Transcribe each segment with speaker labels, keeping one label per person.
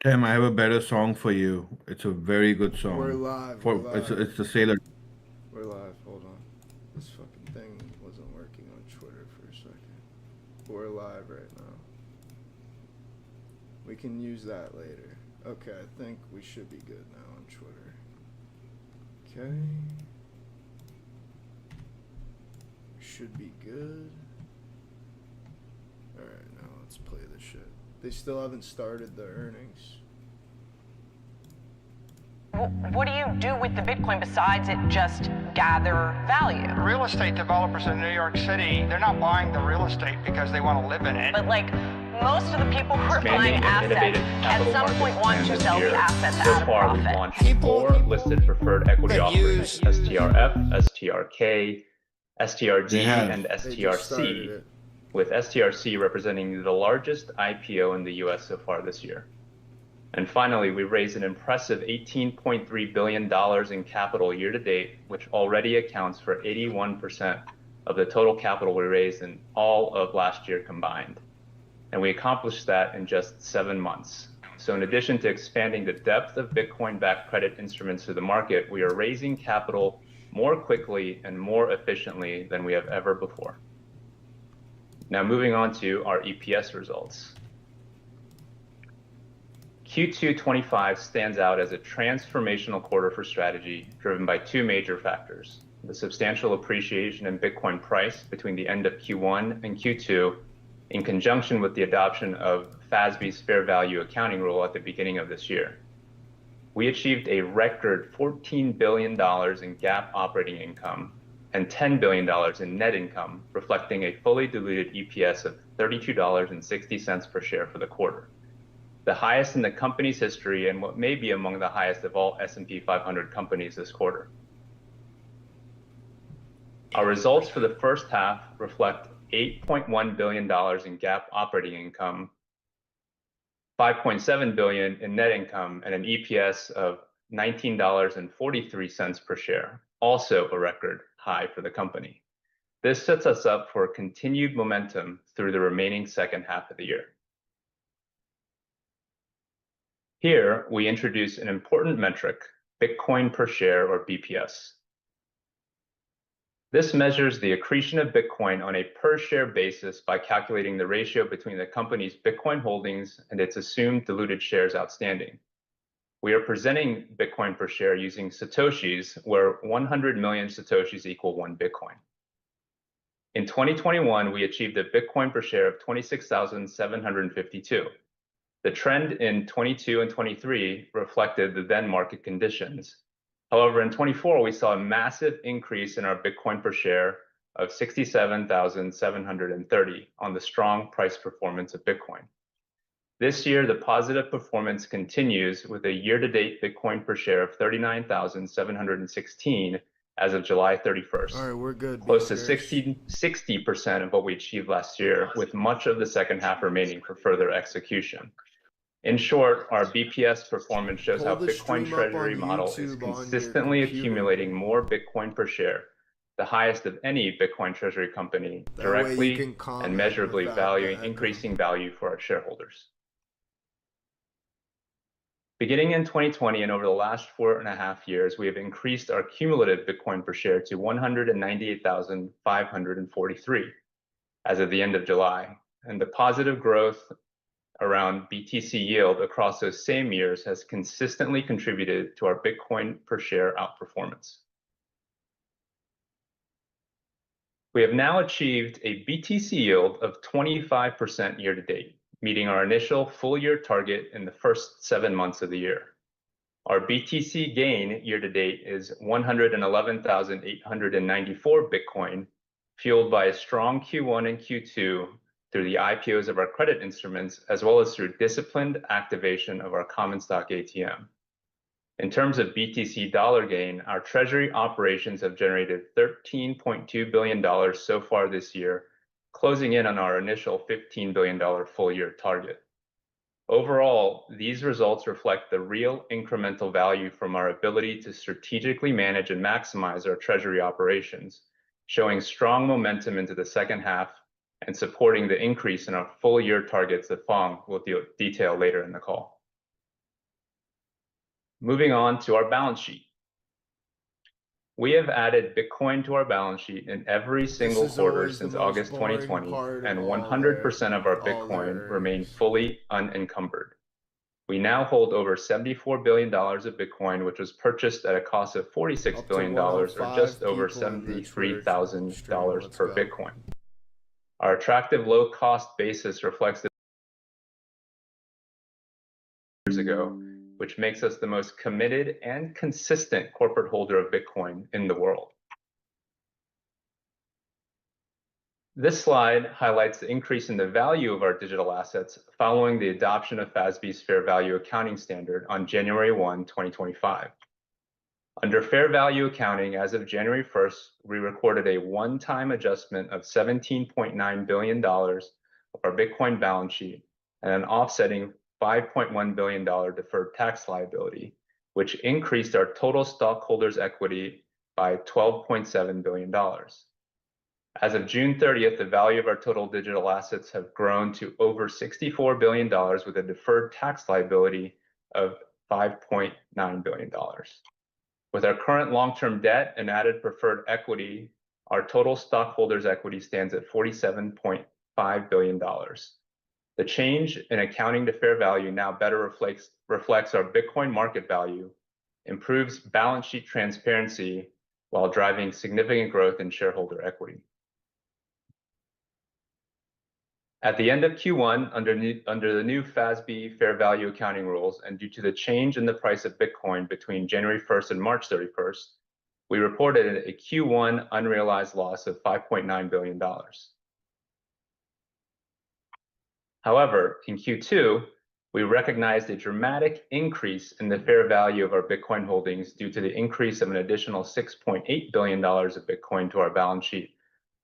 Speaker 1: Tim, I have a better song for you. It's a very good
Speaker 2: We're
Speaker 1: song.
Speaker 2: live. We're
Speaker 1: For
Speaker 2: live.
Speaker 1: it's the Sailor.
Speaker 2: We're live. Hold on. This fucking thing wasn't working on Twitter for a second. We're live right now. We can use that later. Okay, I think we should be good now on Twitter. Okay. We should be good. Alright, now let's play this shit. They still haven't started the earnings.
Speaker 3: What do you do with the Bitcoin besides it just gather value?
Speaker 4: Real estate developers in New York City, they're not buying the real estate because they want to live in it.
Speaker 3: But like most of the people who are buying
Speaker 5: Expanding and
Speaker 3: assets
Speaker 5: innovative
Speaker 3: at
Speaker 5: capital
Speaker 3: some
Speaker 5: markets
Speaker 3: point want
Speaker 5: plan
Speaker 3: to
Speaker 5: this
Speaker 3: sell
Speaker 5: year.
Speaker 3: the assets
Speaker 5: So
Speaker 3: at a
Speaker 5: far, we've
Speaker 3: profit.
Speaker 5: launched
Speaker 4: People
Speaker 5: 4 listed preferred equity
Speaker 4: that
Speaker 5: offerings:
Speaker 4: use-
Speaker 5: STRF, STRK, STRD,
Speaker 1: They have.
Speaker 5: and
Speaker 2: They just started
Speaker 5: STRC,
Speaker 2: it.
Speaker 5: with STRC representing the largest IPO in the US so far this year. And finally, we raised an impressive $18.3 billion in capital year to date, which already accounts for 81% of the total capital we raised in all of last year combined. And we accomplished that in just 7 months. So in addition to expanding the depth of Bitcoin-backed credit instruments to the market, we are raising capital more quickly and more efficiently than we have ever before. Now moving on to our EPS results. Q2 25 stands out as a transformational quarter for Strategy, driven by 2 major factors: the substantial appreciation in Bitcoin price between the end of Q1 and Q2, in conjunction with the adoption of FASB's fair value accounting rule at the beginning of this year. We achieved a record $14 billion in GAAP operating income and $10 billion in net income, reflecting a fully diluted EPS of $32.60 per share for the quarter, the highest in the company's history and what may be among the highest of all S&P 500 companies this quarter. Our results for the first half reflect $8.1 billion in GAAP operating income, $5.7 billion in net income, and an EPS of $19.43 per share, also a record high for the company. This sets us up for continued momentum through the remaining second half of the year. Here, we introduce an important metric, Bitcoin per share, or BPS. This measures the accretion of Bitcoin on a per-share basis by calculating the ratio between the company's Bitcoin holdings and its assumed diluted shares outstanding. We are presenting Bitcoin per share using Satoshis, where 100 million Satoshis equal 1 Bitcoin. In 2021, we achieved a Bitcoin per share of 26,752. The trend in 22 and 23 reflected the then market conditions. However, in 24, we saw a massive increase in our Bitcoin per share of 67,730 on the strong price performance of Bitcoin. This year, the positive performance continues with a year-to-date Bitcoin per share of 39,716 as of July 31st.
Speaker 2: All right, we're good.
Speaker 5: Close to 60% of what we achieved last year, with much of the second half remaining for further execution. In short, our BPS performance shows how Bitcoin Treasury model is consistently accumulating more Bitcoin per share, the highest of any Bitcoin Treasury company, directly and measurably increasing value for our shareholders. Beginning in 2020 and over the last 4.5 years, we have increased our cumulative Bitcoin per share to 198,543 as of the end of July, and the positive growth around BTC yield across those same years has consistently contributed to our Bitcoin per share outperformance. We have now achieved a BTC yield of 25% year to date, meeting our initial full year target in the first 7 months of the year. Our BTC gain year to date is 111,894 Bitcoin, fueled by a strong Q1 and Q2 through the IPOs of our credit instruments, as well as through disciplined activation of our common stock ATM. In terms of BTC dollar gain, our treasury operations have generated $13.2 billion so far this year, closing in on our initial $15 billion full year target. Overall, these results reflect the real incremental value from our ability to strategically manage and maximize our treasury operations, showing strong momentum into the second half and supporting the increase in our full year targets that Fong will detail later in the call. Moving on to our balance sheet. We have added Bitcoin to our balance sheet in every single
Speaker 2: is
Speaker 5: quarter
Speaker 2: always the
Speaker 5: since
Speaker 2: most
Speaker 5: August
Speaker 2: boring
Speaker 5: 2020,
Speaker 2: part of
Speaker 5: and
Speaker 2: all
Speaker 5: 100% of our
Speaker 2: all their
Speaker 5: Bitcoin remain
Speaker 2: earnings.
Speaker 5: fully unencumbered. We now hold over $74 billion of Bitcoin, which was purchased at a cost of $46 billion, or just over $73,000 per Bitcoin. Our attractive low-cost basis reflects the years ago, which makes us the most committed and consistent corporate holder of Bitcoin in the world. This slide highlights the increase in the value of our digital assets following the adoption of FASB's fair value accounting standard on January 1, 2025. Under fair value accounting, as of January 1st, we recorded a one-time adjustment of $17.9 billion of our Bitcoin balance sheet and an offsetting $5.1 billion deferred tax liability, which increased our total stockholders' equity by $12.7 billion. As of June 30th, the value of our total digital assets have grown to over $64 billion with a deferred tax liability of $5.9 billion. With our current long-term debt and added preferred equity, our total stockholders' equity stands at $47.5 billion. The change in accounting to fair value now better reflects our Bitcoin market value, improves balance sheet transparency, while driving significant growth in shareholder equity. At the end of Q1, under the new FASB fair value accounting rules, and due to the change in the price of Bitcoin between January 1st and March 31st, we reported a Q1 unrealized loss of $5.9 billion. However, in Q2, we recognized a dramatic increase in the fair value of our Bitcoin holdings due to the increase of an additional $6.8 billion of Bitcoin to our balance sheet,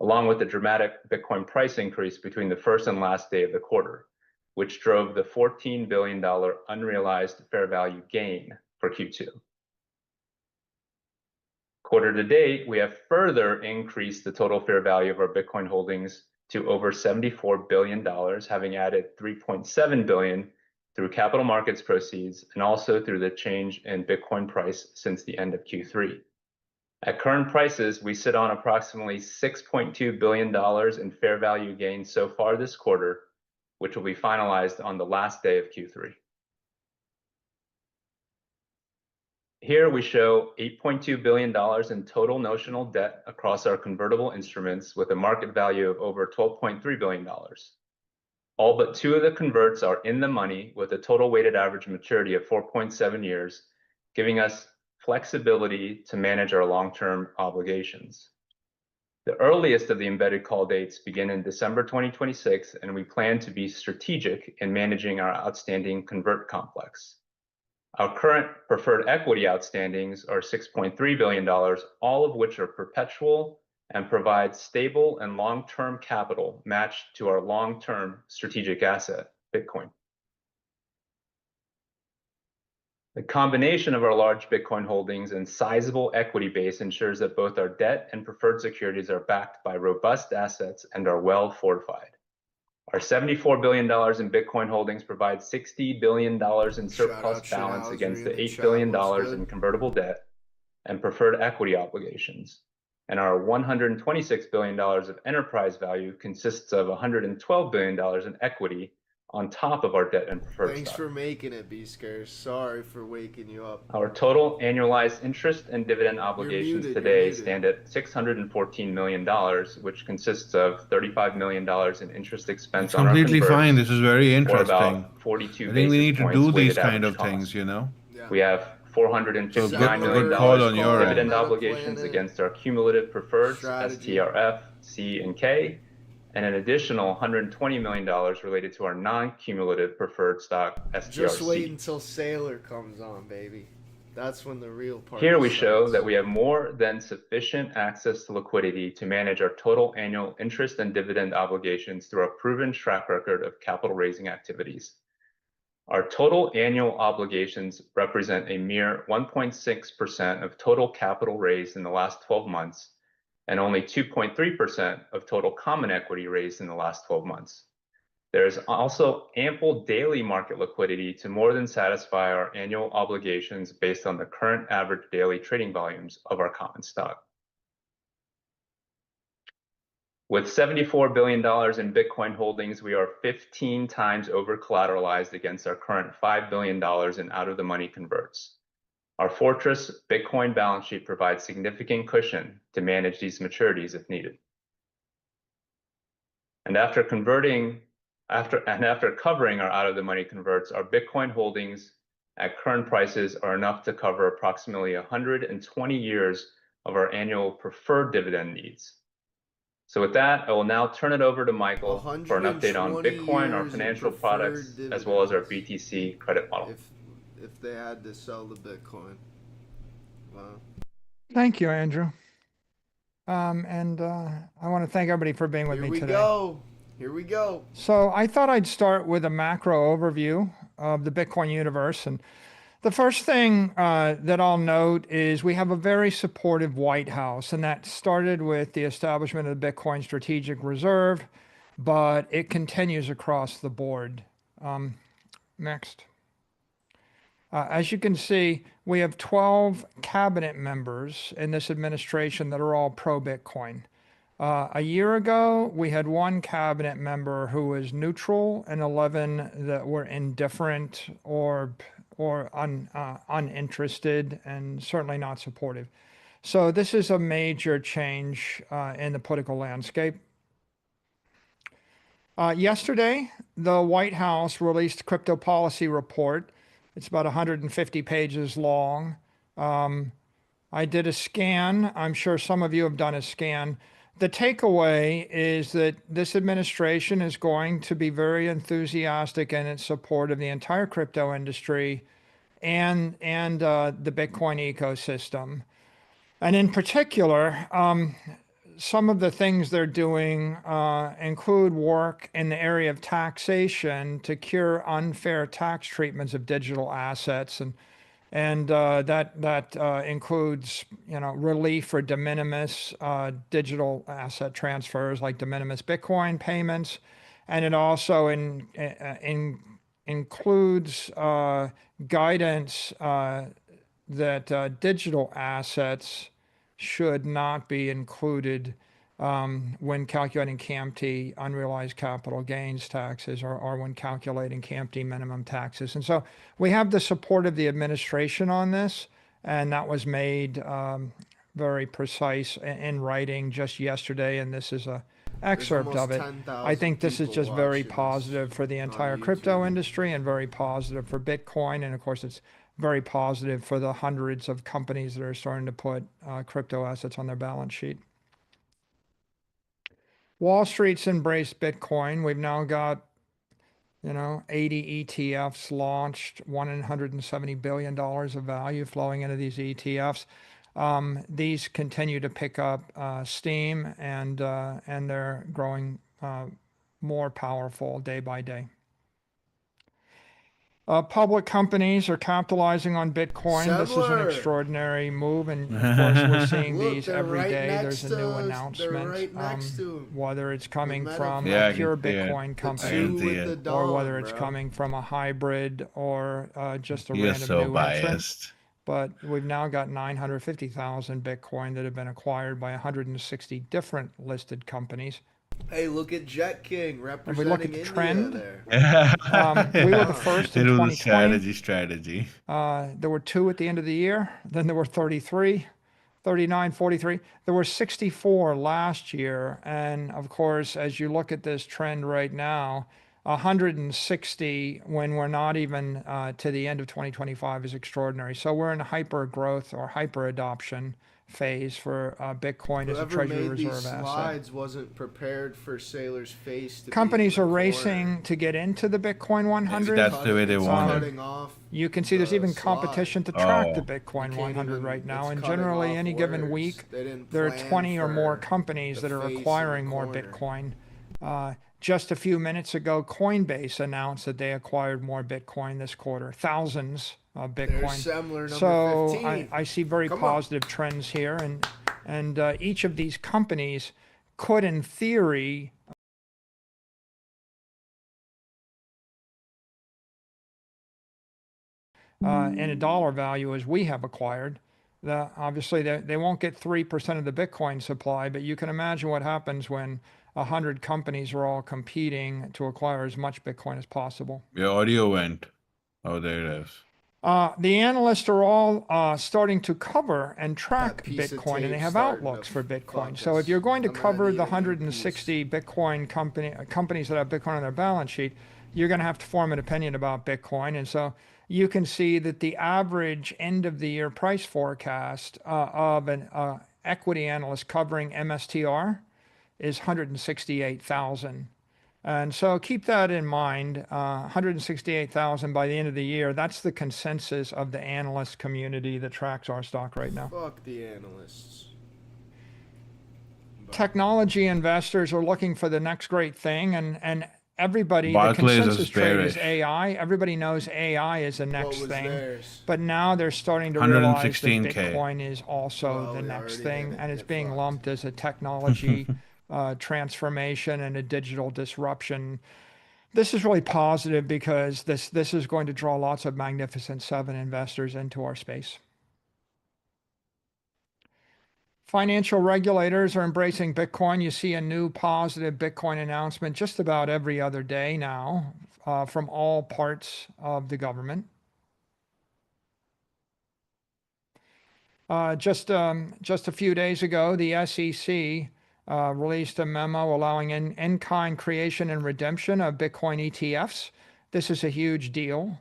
Speaker 5: along with the dramatic Bitcoin price increase between the first and last day of the quarter, which drove the $14 billion unrealized fair value gain for Q2. Quarter to date, we have further increased the total fair value of our Bitcoin holdings to over $74 billion, having added $3.7 billion through capital markets proceeds and also through the change in Bitcoin price since the end of Q3. At current prices, we sit on approximately $6.2 billion in fair value gains so far this quarter, which will be finalized on the last day of Q3. Here we show $8.2 billion in total notional debt across our convertible instruments with a market value of over $12.3 billion. All but two of the converts are in the money with a total weighted average maturity of 4.7 years, giving us flexibility to manage our long-term obligations. The earliest of the embedded call dates begin in December 2026, and we plan to be strategic in managing our outstanding convert complex. Our current preferred equity outstandings are $6.3 billion, all of which are perpetual and provide stable and long-term capital matched to our long-term strategic asset, Bitcoin. The combination of our large Bitcoin holdings and sizable equity base ensures that both our debt and preferred securities are backed by robust assets and are well fortified. Our $74 billion in Bitcoin holdings provide $60 billion in surplus balance against the $8 billion in convertible debt and preferred equity obligations. And our $126 billion of enterprise value consists of $112 billion in equity on top of our debt and preferred
Speaker 2: Thanks
Speaker 5: stock.
Speaker 2: for making it, B-Scares. Sorry for waking you up.
Speaker 5: Our total annualized interest and dividend obligations today stand at $614 million, which consists of $35 million in interest expense
Speaker 1: It's
Speaker 5: on our
Speaker 1: completely
Speaker 5: converts,
Speaker 1: fine. This is very
Speaker 5: or
Speaker 1: interesting.
Speaker 5: about 42
Speaker 1: I think we need
Speaker 5: basis
Speaker 1: to do
Speaker 5: points
Speaker 1: these
Speaker 5: weighted
Speaker 1: kind
Speaker 5: average
Speaker 1: of things,
Speaker 5: cost.
Speaker 1: you know.
Speaker 2: Yeah.
Speaker 5: We have $459 million
Speaker 1: good call on your
Speaker 5: dividend
Speaker 1: end.
Speaker 5: obligations against our cumulative preferreds, STRF, C, and K, and an additional $120 million related to our non-cumulative preferred stock, STRC.
Speaker 2: Just wait until Sailor comes on, baby. That's when the real part
Speaker 5: Here we
Speaker 2: starts.
Speaker 5: show that we have more than sufficient access to liquidity to manage our total annual interest and dividend obligations through our proven track record of capital raising activities. Our total annual obligations represent a mere 1.6% of total capital raised in the last 12 months, and only 2.3% of total common equity raised in the last 12 months. There is also ample daily market liquidity to more than satisfy our annual obligations based on the current average daily trading volumes of our common stock. With $74 billion in Bitcoin holdings, we are 15 times over collateralized against our current $5 billion in out-of-the-money converts. Our Fortress Bitcoin balance sheet provides significant cushion to manage these maturities if needed. And after covering our out-of-the-money converts, our Bitcoin holdings at current prices are enough to cover approximately 120 years of our annual preferred dividend needs. So with that, I will now turn it over to Michael for an update on
Speaker 2: 120
Speaker 5: Bitcoin, our
Speaker 2: years
Speaker 5: financial
Speaker 2: of
Speaker 5: products,
Speaker 2: preferred
Speaker 5: as well as our
Speaker 2: dividends.
Speaker 5: BTC credit model.
Speaker 2: If they had to sell the Bitcoin. Wow.
Speaker 6: Thank you, Andrew. I want to thank everybody for being with
Speaker 2: Here
Speaker 6: me
Speaker 2: we
Speaker 6: today.
Speaker 2: go. Here we go.
Speaker 6: So I thought I'd start with a macro overview of the Bitcoin universe. And the first thing that I'll note is we have a very supportive White House, and that started with the establishment of the Bitcoin Strategic Reserve, but it continues across the board. Next. As you can see, we have 12 cabinet members in this administration that are all pro-Bitcoin. A year ago, we had one cabinet member who was neutral and 11 that were indifferent or uninterested and certainly not supportive. So this is a major change in the political landscape. Yesterday, the White House released crypto policy report. It's about 150 pages long. I did a scan. I'm sure some of you have done a scan. The takeaway is that this administration is going to be very enthusiastic in its support of the entire crypto industry and the Bitcoin ecosystem. And in particular, some of the things they're doing include work in the area of taxation to cure unfair tax treatments of digital assets, and that includes relief for de minimis digital asset transfers like de minimis Bitcoin payments, and it also includes guidance that digital assets should not be included when calculating CAMT unrealized capital gains taxes or when calculating CAMT minimum taxes. And so we have the support of the administration on this, and that was made very precise in writing just yesterday, and this is a excerpt of it. I think this is just very positive for the entire crypto industry and very positive for Bitcoin, and of course it's very positive for the hundreds of companies that are starting to put crypto assets on their balance sheet. Wall Street's embraced Bitcoin. We've now got 80 ETFs launched, $170 billion of value flowing into these ETFs. These continue to pick up steam, and they're growing more powerful day by day. Public companies are capitalizing on Bitcoin. This is an
Speaker 2: SMLR.
Speaker 6: extraordinary move, and of course we're seeing
Speaker 2: Look,
Speaker 6: these
Speaker 2: they're
Speaker 6: every
Speaker 2: right
Speaker 6: day.
Speaker 2: next
Speaker 6: There's a new
Speaker 2: to us.
Speaker 6: announcement,
Speaker 2: They're right next to 'em.
Speaker 6: whether it's coming
Speaker 2: met
Speaker 6: from
Speaker 2: up.
Speaker 1: Yeah, I
Speaker 6: a
Speaker 1: can
Speaker 6: pure
Speaker 1: see it.
Speaker 6: Bitcoin
Speaker 2: The
Speaker 6: company,
Speaker 2: two
Speaker 1: see
Speaker 2: with
Speaker 1: it.
Speaker 2: the dome,
Speaker 6: or whether it's
Speaker 2: bro.
Speaker 6: coming from a hybrid or just a
Speaker 1: You're
Speaker 6: random
Speaker 1: so
Speaker 6: new entrant.
Speaker 1: biased.
Speaker 6: But we've now got 950,000 Bitcoin that have been acquired by 160 different listed companies.
Speaker 2: Hey, look at Jet King
Speaker 6: we
Speaker 2: representing
Speaker 6: look at the
Speaker 2: India
Speaker 6: trend,
Speaker 2: there.
Speaker 6: we were the first in
Speaker 1: It was
Speaker 6: 2020.
Speaker 1: strategy.
Speaker 6: There were 2 at the end of the year. Then there were 33, 39, 43. There were 64 last year. And of course, as you look at this trend right now, 160 when we're not even to the end of 2025 is extraordinary. So we're in a hyper growth or hyper adoption phase for Bitcoin as a
Speaker 2: Whoever
Speaker 6: treasury
Speaker 2: made
Speaker 6: reserve
Speaker 2: these
Speaker 6: asset.
Speaker 2: slides wasn't prepared for Sailor's face to
Speaker 6: Companies
Speaker 2: be
Speaker 6: are
Speaker 2: in the
Speaker 6: racing
Speaker 2: corner.
Speaker 6: to get into the Bitcoin 100.
Speaker 1: That's the way they
Speaker 2: It's
Speaker 1: want it.
Speaker 2: cutting off
Speaker 6: You can see there's
Speaker 2: the
Speaker 6: even
Speaker 2: slide.
Speaker 6: competition to track the
Speaker 1: Oh.
Speaker 6: Bitcoin
Speaker 2: You can't
Speaker 6: 100
Speaker 2: even-
Speaker 6: right now.
Speaker 2: it's
Speaker 6: And
Speaker 2: cutting
Speaker 6: generally,
Speaker 2: off
Speaker 6: any given
Speaker 2: words.
Speaker 6: week,
Speaker 2: They didn't
Speaker 6: there are
Speaker 2: plan
Speaker 6: 20 or more
Speaker 2: for
Speaker 6: companies
Speaker 2: the
Speaker 6: that are
Speaker 2: face in the
Speaker 6: acquiring more
Speaker 2: corner.
Speaker 6: Bitcoin. Just a few minutes ago, Coinbase announced that they acquired more Bitcoin this quarter, thousands of
Speaker 2: There's
Speaker 6: Bitcoin.
Speaker 2: SMLR number
Speaker 6: So
Speaker 2: 15.
Speaker 6: I see very
Speaker 2: Come on.
Speaker 6: positive trends here, and each of these companies could, in theory, in a dollar value as we have acquired. Obviously, they won't get 3% of the Bitcoin supply, but you can imagine what happens when 100 companies are all competing to acquire as much Bitcoin as possible.
Speaker 1: Your audio went. Oh, there it is.
Speaker 6: The analysts are all starting to cover and track
Speaker 2: That piece of
Speaker 6: Bitcoin, and they
Speaker 2: tape
Speaker 6: have
Speaker 2: starting
Speaker 6: outlooks
Speaker 2: to
Speaker 6: for Bitcoin.
Speaker 2: fuck
Speaker 6: So if
Speaker 2: us.
Speaker 6: you're going to
Speaker 2: I'm gonna
Speaker 6: cover
Speaker 2: need
Speaker 6: the
Speaker 2: a new
Speaker 6: 160 Bitcoin companies that have Bitcoin on their balance sheet, you're going to have to form an opinion about Bitcoin. And so you can see that the average end of the year price forecast of an equity analyst covering MSTR is 168,000. And so keep that in mind, 168,000 by the end of the year. That's the consensus of the analyst community that tracks our stock right now.
Speaker 2: Fuck the analysts.
Speaker 6: Technology investors are looking for the next great thing, and everybody, the
Speaker 1: Barclays is
Speaker 6: consensus trade is
Speaker 1: bearish.
Speaker 6: AI. Everybody knows AI is the
Speaker 2: What
Speaker 6: next
Speaker 2: was
Speaker 6: thing.
Speaker 2: theirs?
Speaker 6: But now they're starting to realize that
Speaker 1: 116K.
Speaker 6: Bitcoin is also
Speaker 2: Well,
Speaker 6: the
Speaker 2: we
Speaker 6: next
Speaker 2: already
Speaker 6: thing,
Speaker 2: hit it.
Speaker 6: and it's
Speaker 2: Get
Speaker 6: being
Speaker 2: fucked.
Speaker 6: lumped as a technology transformation and a digital disruption. This is really positive because this is going to draw lots of Magnificent Seven investors into our space. Financial regulators are embracing Bitcoin. You see a new positive Bitcoin announcement just about every other day now from all parts of the government. Just a few days ago, the SEC released a memo allowing in-kind creation and redemption of Bitcoin ETFs. This is a huge deal.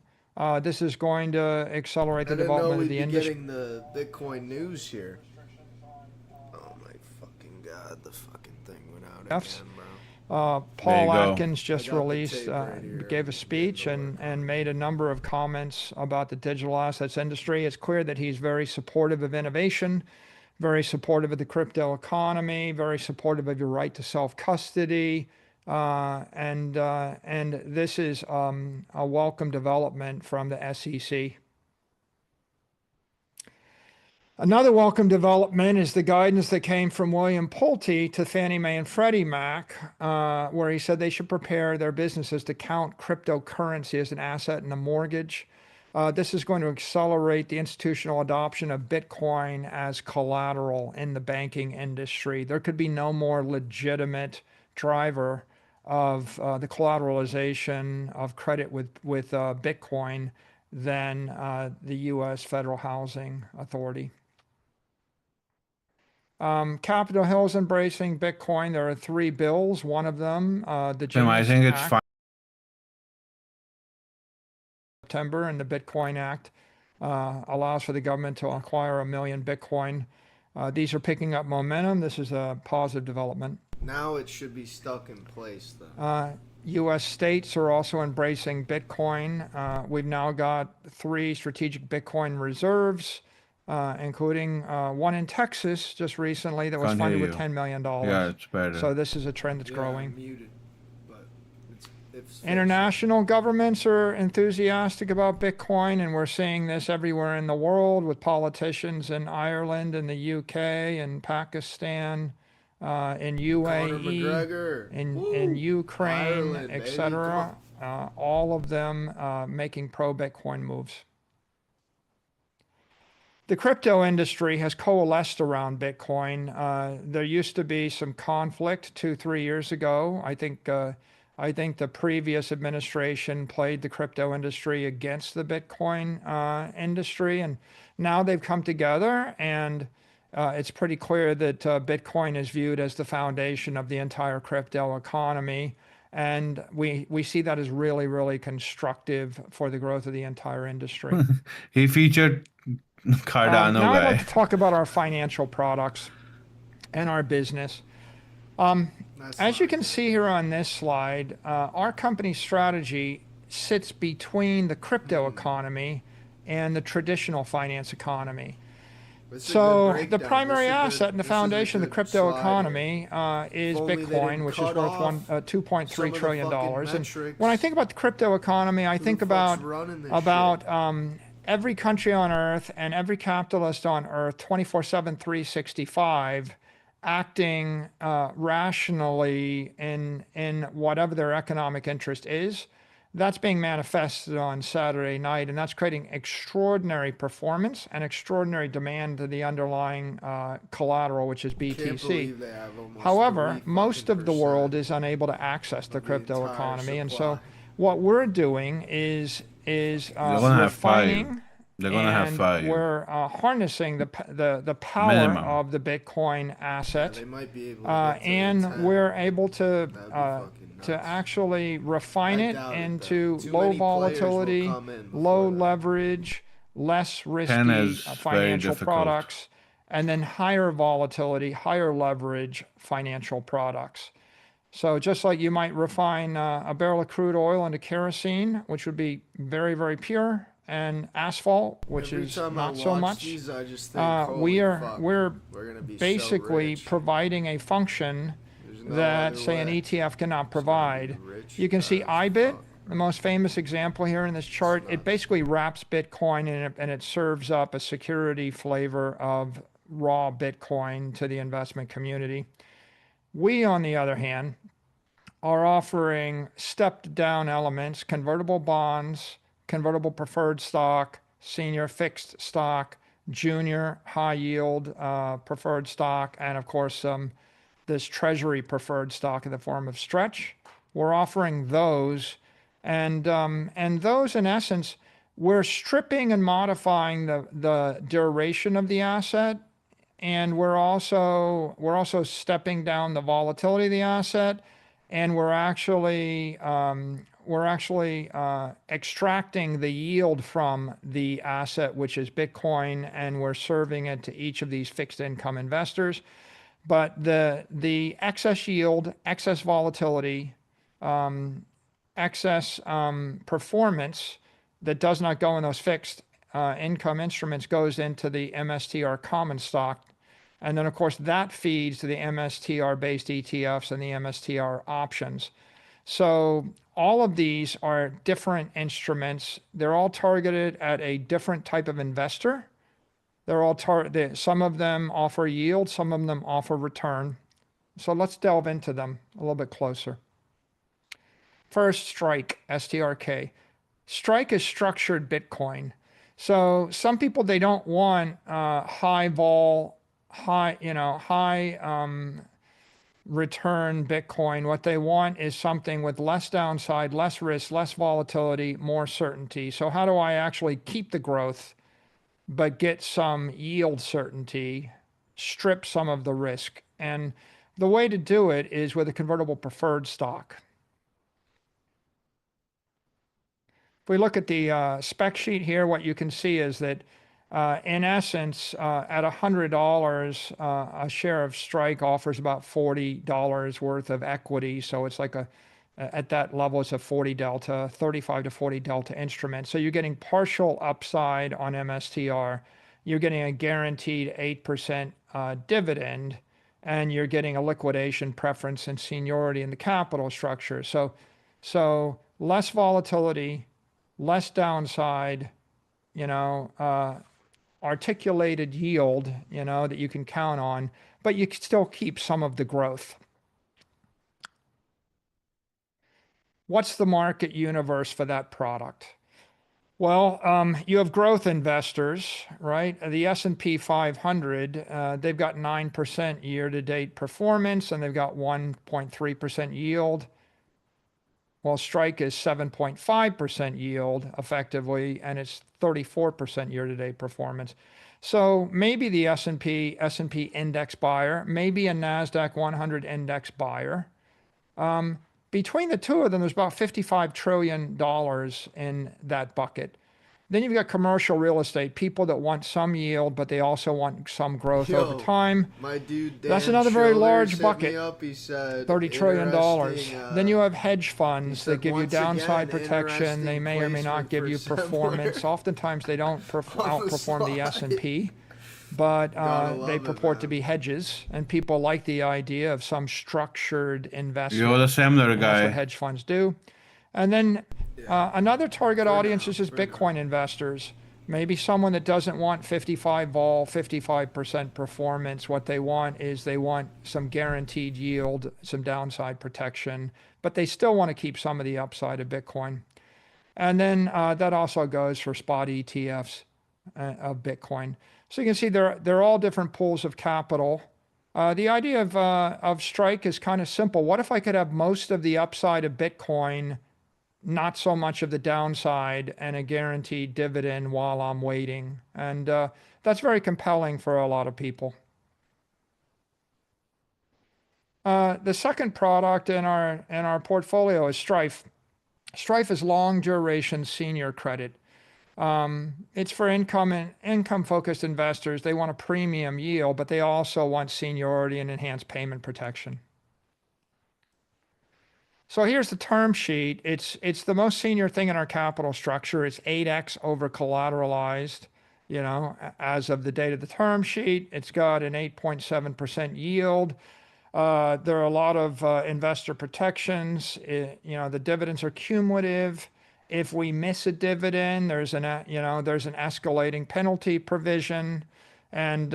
Speaker 6: This is going to accelerate the
Speaker 2: I didn't know
Speaker 6: development of
Speaker 2: we'd
Speaker 6: the
Speaker 2: be
Speaker 6: industry.
Speaker 2: getting the Bitcoin news here. Oh my fucking god, the fucking thing went out
Speaker 6: ETFs.
Speaker 2: again, bro.
Speaker 1: There you
Speaker 6: Paul
Speaker 1: go.
Speaker 6: Atkins just
Speaker 2: I got the
Speaker 6: released,
Speaker 2: tape right here.
Speaker 6: gave
Speaker 2: I'm
Speaker 6: a
Speaker 2: getting
Speaker 6: speech
Speaker 2: to work on
Speaker 6: and
Speaker 2: it.
Speaker 6: made a number of comments about the digital assets industry. It's clear that he's very supportive of innovation, very supportive of the crypto economy, very supportive of your right to self-custody. And this is a welcome development from the SEC. Another welcome development is the guidance that came from William Pulte to Fannie Mae and Freddie Mac, where he said they should prepare their businesses to count cryptocurrency as an asset in a mortgage. This is going to accelerate the institutional adoption of Bitcoin as collateral in the banking industry. There could be no more legitimate driver of the collateralization of credit with Bitcoin than the U.S. Federal Housing Authority. Capitol Hill is embracing Bitcoin. There are 3 bills. One of them, the
Speaker 1: Tim, I
Speaker 6: Genius
Speaker 1: think it's
Speaker 6: Act,
Speaker 1: fine.
Speaker 6: September, and the Bitcoin Act allows for the government to acquire 1 million Bitcoin. These are picking up momentum. This is a positive development.
Speaker 2: Now it should be stuck in place, though.
Speaker 6: U.S. states are also embracing Bitcoin. We've now got 3 strategic Bitcoin reserves, including one in Texas just recently that was
Speaker 1: Can't
Speaker 6: funded
Speaker 1: hear
Speaker 6: with
Speaker 1: you.
Speaker 6: $10 million.
Speaker 1: Yeah, it's better.
Speaker 6: So this is a trend that's
Speaker 2: Yeah,
Speaker 6: growing.
Speaker 2: I'm muted, but it's fixed.
Speaker 6: International governments are enthusiastic about Bitcoin, and we're seeing this everywhere in the world with politicians in Ireland and the UK and Pakistan, in
Speaker 2: Conor
Speaker 6: UAE,
Speaker 2: McGregor.
Speaker 6: in
Speaker 2: Woo!
Speaker 6: Ukraine,
Speaker 2: Ireland, baby.
Speaker 6: etc. All of them making pro-Bitcoin moves. The crypto industry has coalesced around Bitcoin. There used to be some conflict 2-3 years ago. I think the previous administration played the crypto industry against the Bitcoin industry, and now they've come together, and it's pretty clear that Bitcoin is viewed as the foundation of the entire crypto economy, and we see that as really, really constructive for the growth of the entire industry.
Speaker 1: He featured Cardano
Speaker 6: Now I'd like
Speaker 1: guy.
Speaker 6: to talk about our financial products and our business.
Speaker 2: That's
Speaker 6: As you
Speaker 2: fine.
Speaker 6: can see here on this slide, our company strategy sits between the crypto economy and the traditional finance economy.
Speaker 2: This is a
Speaker 6: So
Speaker 2: good
Speaker 6: the
Speaker 2: breakdown.
Speaker 6: primary
Speaker 2: This is a good-
Speaker 6: asset and the
Speaker 2: this is a
Speaker 6: foundation of the
Speaker 2: good
Speaker 6: crypto
Speaker 2: slide
Speaker 6: economy
Speaker 2: here.
Speaker 6: is
Speaker 2: If only they
Speaker 6: Bitcoin,
Speaker 2: didn't
Speaker 6: which is
Speaker 2: cut
Speaker 6: worth
Speaker 2: off
Speaker 6: $2.3
Speaker 2: some of the
Speaker 6: trillion.
Speaker 2: fucking
Speaker 6: And
Speaker 2: metrics.
Speaker 6: when I think about the crypto economy, I
Speaker 2: Who
Speaker 6: think
Speaker 2: the fuck's
Speaker 6: about
Speaker 2: running this
Speaker 6: every country on earth and every capitalist on earth 24/7, 365 acting rationally in whatever their economic interest is. that's being manifested on Saturday night, and that's creating extraordinary performance and extraordinary demand to the underlying collateral, which is
Speaker 2: Can't
Speaker 6: BTC.
Speaker 2: believe they have almost
Speaker 6: However,
Speaker 2: 3
Speaker 6: most of the world
Speaker 2: fucking
Speaker 6: is unable to access the
Speaker 2: of the
Speaker 6: crypto
Speaker 2: entire
Speaker 6: economy, and
Speaker 2: supply.
Speaker 6: so what we're doing is
Speaker 1: They're gonna have 5.
Speaker 6: refining,
Speaker 1: They're gonna have
Speaker 6: and
Speaker 1: 5
Speaker 6: we're harnessing the power
Speaker 1: minimum.
Speaker 6: of the Bitcoin
Speaker 2: Yeah,
Speaker 6: asset,
Speaker 2: they might be able to get to
Speaker 6: and
Speaker 2: 10.
Speaker 6: we're able to
Speaker 2: That'd be fucking nuts.
Speaker 6: actually refine
Speaker 2: I
Speaker 6: it
Speaker 2: doubt it,
Speaker 6: into
Speaker 2: though. Too
Speaker 6: low
Speaker 2: many players will
Speaker 6: volatility,
Speaker 2: come in before
Speaker 6: low
Speaker 2: that.
Speaker 6: leverage, less
Speaker 1: 10
Speaker 6: risky
Speaker 1: is very
Speaker 6: financial
Speaker 1: difficult.
Speaker 6: products, and then higher volatility, higher leverage financial products. So just like you might refine a barrel of crude oil into kerosene, which would be very, very pure, and asphalt, which
Speaker 2: Every
Speaker 6: is
Speaker 2: time
Speaker 6: not
Speaker 2: I
Speaker 6: so
Speaker 2: watch
Speaker 6: much,
Speaker 2: these, I just think,
Speaker 6: we're
Speaker 2: holy fuck, we're gonna be so
Speaker 6: basically
Speaker 2: rich.
Speaker 6: providing a function
Speaker 2: There's no
Speaker 6: that,
Speaker 2: other
Speaker 6: say, an
Speaker 2: way.
Speaker 6: ETF cannot
Speaker 2: It's gonna be
Speaker 6: provide.
Speaker 2: rich
Speaker 6: You can see
Speaker 2: as
Speaker 6: IBIT,
Speaker 2: fuck.
Speaker 6: the most famous example here in this chart. It
Speaker 2: nuts.
Speaker 6: basically wraps Bitcoin and it serves up a security flavor of raw Bitcoin to the investment community. We, on the other hand, are offering stepped down elements, convertible bonds, convertible preferred stock, senior fixed stock, junior high yield preferred stock, and of course, this treasury preferred stock in the form of stretch. We're offering those, and those, in essence, we're stripping and modifying the duration of the asset, and we're also stepping down the volatility of the asset, and we're actually extracting the yield from the asset, which is Bitcoin, and we're serving it to each of these fixed income investors. But the excess yield, excess volatility, excess performance that does not go in those fixed income instruments goes into the MSTR common stock. And then, of course, that feeds to the MSTR-based ETFs and the MSTR options. So all of these are different instruments. They're all targeted at a different type of investor. Some of them offer yield, some of them offer return. So let's delve into them a little bit closer. First, Strike, STRK. Strike is structured Bitcoin. So some people, they don't want high return Bitcoin. What they want is something with less downside, less risk, less volatility, more certainty. So how do I actually keep the growth but get some yield certainty, strip some of the risk? And the way to do it is with a convertible preferred stock. If we look at the spec sheet here, what you can see is that in essence, at $100, a share of Strike offers about $40 worth of equity. So it's like at that level, it's a 40 delta, 35 to 40 delta instrument. So you're getting partial upside on MSTR. You're getting a guaranteed 8% dividend, and you're getting a liquidation preference and seniority in the capital structure. So less volatility, less downside, articulated yield, that you can count on, but you can still keep some of the growth. What's the market universe for that product? Well, you have growth investors, right? The S&P 500, they've got 9% year-to-date performance, and they've got 1.3% yield. Well, Strike is 7.5% yield effectively, and it's 34% year-to-date performance. So maybe the S&P index buyer, maybe a NASDAQ 100 index buyer. Between the two of them, there's about $55 trillion in that bucket. Then you've got commercial real estate, people that want some yield, but they also want some growth over time.
Speaker 2: My dude Dan
Speaker 6: That's another very large
Speaker 2: Childers hit
Speaker 6: bucket.
Speaker 2: me up. He said,
Speaker 6: $30 trillion.
Speaker 2: interesting,
Speaker 6: Then you have hedge funds
Speaker 2: said,
Speaker 6: that give you
Speaker 2: once
Speaker 6: downside
Speaker 2: again,
Speaker 6: protection. They
Speaker 2: interesting
Speaker 6: may or may not
Speaker 2: placement
Speaker 6: give
Speaker 2: for
Speaker 6: you performance.
Speaker 2: SMLR.
Speaker 6: Oftentimes they don't
Speaker 2: On the
Speaker 6: outperform the
Speaker 2: slide.
Speaker 6: S&P, but
Speaker 2: Gotta
Speaker 6: they
Speaker 2: love it,
Speaker 6: purport to
Speaker 2: man.
Speaker 6: be hedges, and people like the idea of some structured investment.
Speaker 1: You're the SMLR
Speaker 6: And that's what
Speaker 1: guy.
Speaker 6: hedge funds do. And then another target audience is just
Speaker 2: for
Speaker 6: Bitcoin investors. Maybe someone that doesn't want 55 vol, 55% performance. What they want is they want some guaranteed yield, some downside protection, but they still want to keep some of the upside of Bitcoin. And then that also goes for spot ETFs of Bitcoin. So you can see they're all different pools of capital. The idea of Strike is kind of simple. What if I could have most of the upside of Bitcoin, not so much of the downside, and a guaranteed dividend while I'm waiting? And that's very compelling for a lot of people. The second product in our portfolio is Strife. Strife is long duration senior credit. It's for income focused investors. They want a premium yield, but they also want seniority and enhanced payment protection. So here's the term sheet. It's the most senior thing in our capital structure. It's 8x over collateralized, as of the date of the term sheet. It's got an 8.7% yield. There are a lot of investor protections. The dividends are cumulative. If we miss a dividend, there's an escalating penalty provision, and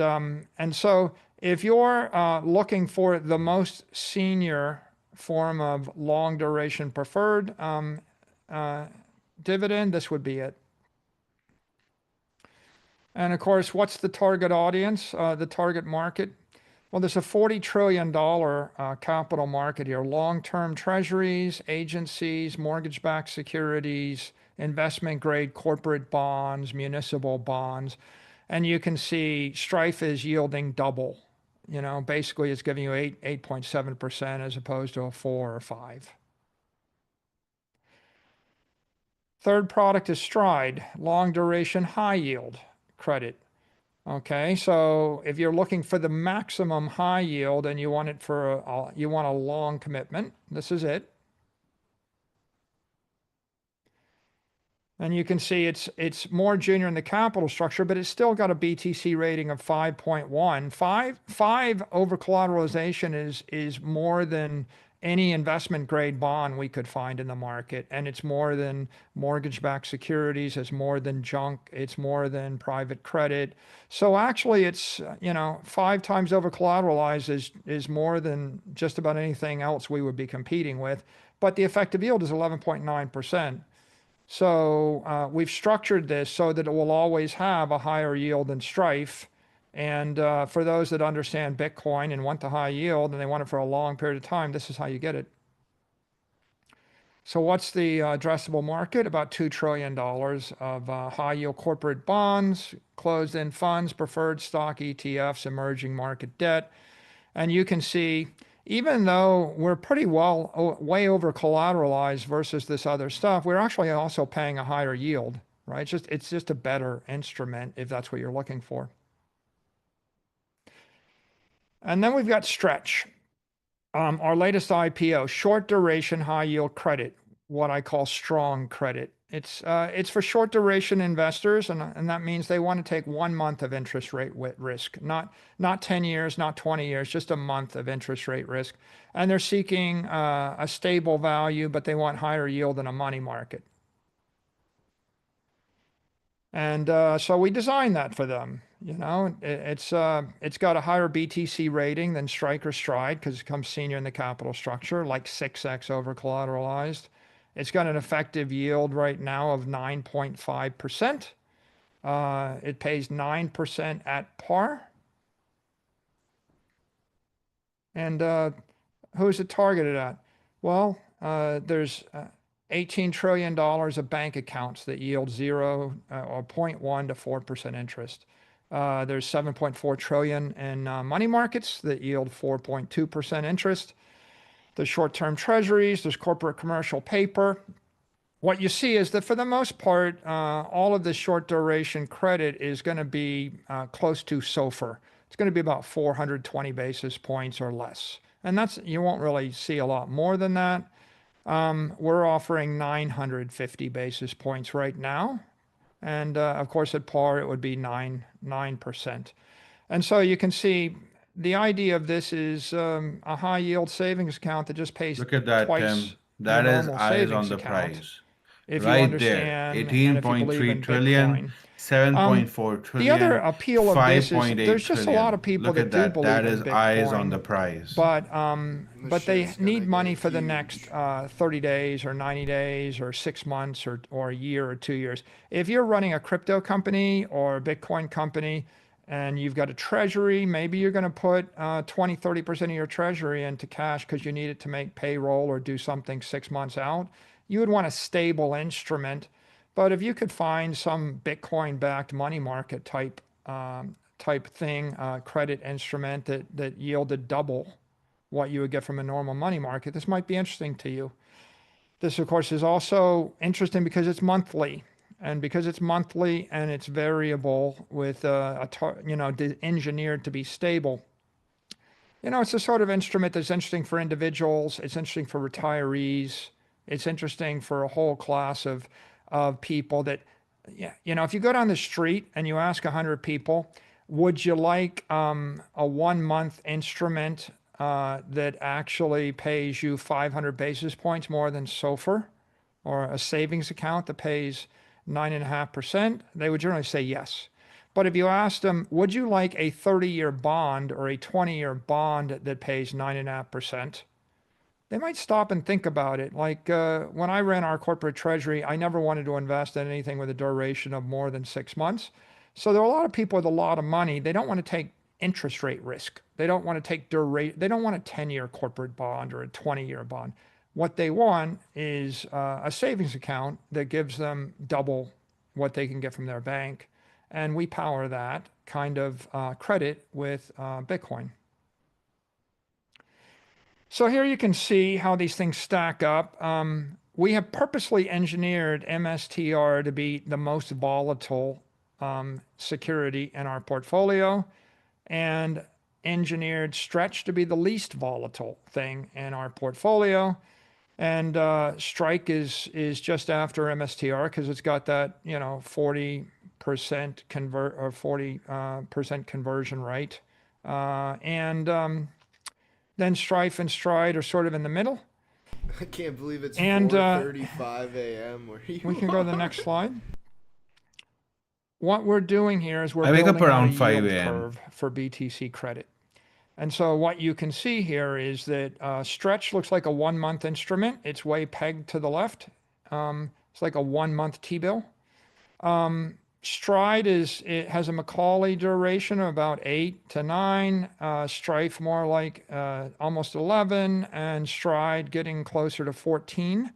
Speaker 6: so if you're looking for the most senior form of long duration preferred dividend, this would be it. And of course, what's the target audience, the target market? Well, there's a $40 trillion capital market here. Long-term treasuries, agencies, mortgage-backed securities, investment-grade corporate bonds, municipal bonds. And you can see Strife is yielding double. Basically it's giving you 8.7% as opposed to a 4 or 5. Third product is Stride, long duration high yield credit. Okay, so if you're looking for the maximum high yield and you want it you want a long commitment, this is it. And you can see it's more junior in the capital structure, but it's still got a BTC rating of 5.1. 5 over collateralization is more than any investment grade bond we could find in the market. And it's more than mortgage-backed securities, it's more than junk, it's more than private credit. So actually it's, 5 times over collateralized is more than just about anything else we would be competing with. But the effective yield is 11.9%. So we've structured this so that it will always have a higher yield than Strife. And for those that understand Bitcoin and want the high yield and they want it for a long period of time, this is how you get it. So what's the addressable market? About $2 trillion of high yield corporate bonds, closed-end funds, preferred stock ETFs, emerging market debt. And you can see, even though we're pretty way over collateralized versus this other stuff, we're actually also paying a higher yield, right? It's just a better instrument if that's what you're looking for. And then we've got Stretch, our latest IPO, short duration high yield credit, what I call strong credit. It's for short duration investors, and that means they want to take 1 month of interest rate risk, not 10 years, not 20 years, just a month of interest rate risk. And they're seeking a stable value, but they want higher yield than a money market. And so we designed that for them. It's got a higher BTC rating than Strike or Stride because it comes senior in the capital structure, like 6x over collateralized. It's got an effective yield right now of 9.5%. It pays 9% at par. And who's it targeted at? Well, there's $18 trillion of bank accounts that yield 0 or 0.1 to 4% interest. There's 7.4 trillion in money markets that yield 4.2% interest. There's short-term treasuries, there's corporate commercial paper. What you see is that for the most part, all of the short duration credit is going to be close to SOFR. It's going to be about 420 basis points or less. And you won't really see a lot more than that. We're offering 950 basis points right now. And of course, at par, it would be 9%. And so you can see the idea of this is a high yield savings account that just pays
Speaker 1: Look at that,
Speaker 6: twice
Speaker 1: Tim. That
Speaker 6: your
Speaker 1: is
Speaker 6: normal
Speaker 1: eyes on
Speaker 6: savings
Speaker 1: the
Speaker 6: account.
Speaker 1: prize.
Speaker 6: if you
Speaker 1: Right there.
Speaker 6: understand and if you believe
Speaker 1: 18.3
Speaker 6: in
Speaker 1: trillion,
Speaker 6: Bitcoin.
Speaker 1: 7.4
Speaker 6: The other
Speaker 1: trillion,
Speaker 6: appeal of this is
Speaker 1: 5.8
Speaker 6: there's just a lot of
Speaker 1: trillion.
Speaker 6: people
Speaker 1: Look
Speaker 6: that
Speaker 1: at
Speaker 6: do
Speaker 1: that. That
Speaker 6: believe
Speaker 1: is
Speaker 6: in
Speaker 1: eyes on
Speaker 6: Bitcoin,
Speaker 1: the prize.
Speaker 6: but they
Speaker 2: shit's
Speaker 6: need
Speaker 2: gonna
Speaker 6: money
Speaker 2: get
Speaker 6: for the next
Speaker 2: huge.
Speaker 6: 30 days or 90 days or 6 months or a year or 2 years. If you're running a crypto company or a Bitcoin company and you've got a treasury, maybe you're going to put 20, 30% of your treasury into cash because you need it to make payroll or do something 6 months out. You would want a stable instrument. But if you could find some Bitcoin-backed money market type thing, credit instrument that yielded double what you would get from a normal money market, this might be interesting to you. This, of course, is also interesting because it's monthly, and because it's monthly and it's variable with engineered to be stable. It's a sort of instrument that's interesting for individuals. It's interesting for retirees. It's interesting for a whole class of people that, yeah, if you go down the street and you ask 100 people, would you like a 1 month instrument that actually pays you 500 basis points more than SOFR, or a savings account that pays 9.5%? They would generally say yes. But if you asked them, would you like a 30-year bond or a 20-year bond that pays 9.5%? They might stop and think about it. Like when I ran our corporate treasury, I never wanted to invest in anything with a duration of more than 6 months. So there are a lot of people with a lot of money. They don't want to take interest rate risk. They don't want to take They don't want a 10-year corporate bond or a 20-year bond. What they want is a savings account that gives them double what they can get from their bank. And we power that kind of credit with Bitcoin. So here you can see how these things stack up. We have purposely engineered MSTR to be the most volatile security in our portfolio, and engineered Stretch to be the least volatile thing in our portfolio. And Strike is just after MSTR because it's got that 40% conversion rate, then Strife and Stride are sort of in the middle.
Speaker 2: I can't believe it's
Speaker 6: And
Speaker 2: 4:35 a.m. where you
Speaker 6: we can go to the next slide. What we're doing here is we're
Speaker 1: I wake up
Speaker 6: building out a
Speaker 1: around 5
Speaker 6: yield
Speaker 1: a.m.
Speaker 6: curve for BTC credit. And so what you can see here is that Stretch looks like a 1 month instrument. It's way pegged to the left. It's like a 1 month T-bill. Stride it has a Macaulay duration of about 8 to 9, Strife more like almost 11, and Stride getting closer to 14.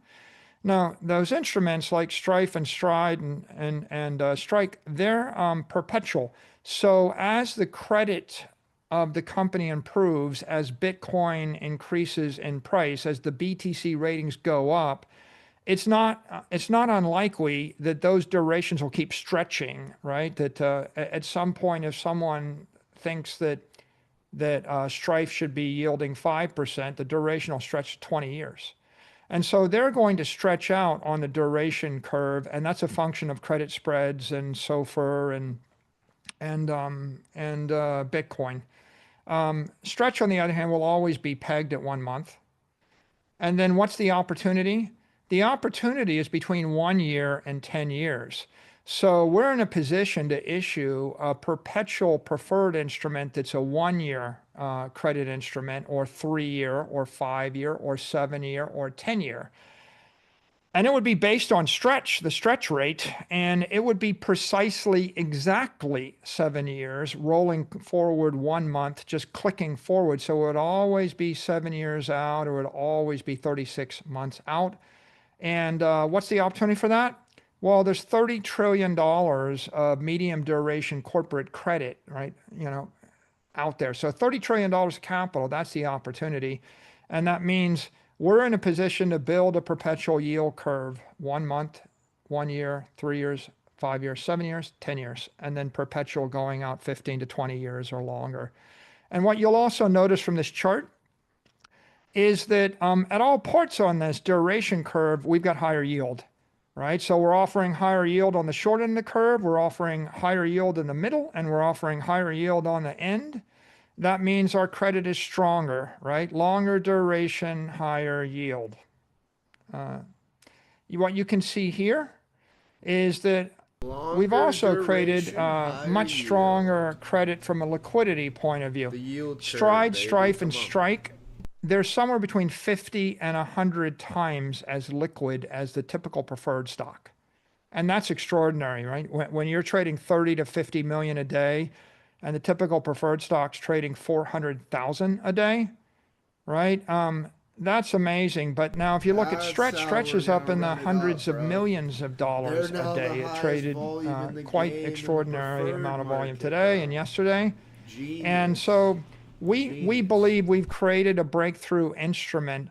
Speaker 6: Now, those instruments like Strife and Stride and Strike, they're perpetual. So as the credit of the company improves, as Bitcoin increases in price, as the BTC ratings go up, it's not unlikely that those durations will keep stretching, right? That at some point, if someone thinks that Strife should be yielding 5%, the duration will stretch to 20 years. And so they're going to stretch out on the duration curve, and that's a function of credit spreads and SOFR and Bitcoin. Stretch, on the other hand, will always be pegged at 1 month. And then what's the opportunity? The opportunity is between 1 year and 10 years. So we're in a position to issue a perpetual preferred instrument that's a 1 year credit instrument, or 3 year, or 5 year, or 7 year, or 10 year. And it would be based on Stretch, the Stretch rate, and it would be precisely exactly 7 years, rolling forward 1 month, just clicking forward. So it would always be 7 years out, or it would always be 36 months out. And what's the opportunity for that? Well, there's $30 trillion of medium duration corporate credit, right? Out there. So $30 trillion of capital, that's the opportunity. And that means we're in a position to build a perpetual yield curve, 1 month, 1 year, 3 years, 5 years, 7 years, 10 years, and then perpetual going out 15 to 20 years or longer. And what you'll also notice from this chart is that at all ports on this duration curve, we've got higher yield, right? So we're offering higher yield on the short end of the curve, we're offering higher yield in the middle, and we're offering higher yield on the end. That means our credit is stronger, right? Longer duration, higher yield. what you can see here is that we've
Speaker 2: Longer
Speaker 6: also created
Speaker 2: duration, higher
Speaker 6: much
Speaker 2: yield.
Speaker 6: stronger credit from a liquidity point of view.
Speaker 2: The yield curve,
Speaker 6: Stride,
Speaker 2: baby.
Speaker 6: Strife, and
Speaker 2: Come on.
Speaker 6: Strike, they're somewhere between 50 and 100 times as liquid as the typical preferred stock. And that's extraordinary, right? When you're trading 30 to 50 million a day and the typical preferred stock's trading 400,000 a day, right? That's amazing. But now if you look at
Speaker 2: That's
Speaker 6: Stretch,
Speaker 2: how
Speaker 6: Stretch
Speaker 2: we're
Speaker 6: is up
Speaker 2: gonna
Speaker 6: in the
Speaker 2: run it
Speaker 6: hundreds
Speaker 2: up,
Speaker 6: of
Speaker 2: bro.
Speaker 6: millions of dollars
Speaker 2: They're now
Speaker 6: a
Speaker 2: the
Speaker 6: day. It
Speaker 2: highest
Speaker 6: traded
Speaker 2: volume in the
Speaker 6: quite
Speaker 2: game in the
Speaker 6: extraordinary
Speaker 2: preferred
Speaker 6: amount of volume
Speaker 2: market,
Speaker 6: today
Speaker 2: bro.
Speaker 6: and yesterday. And
Speaker 2: Genius.
Speaker 6: so we
Speaker 2: Genius.
Speaker 6: believe we've created a breakthrough instrument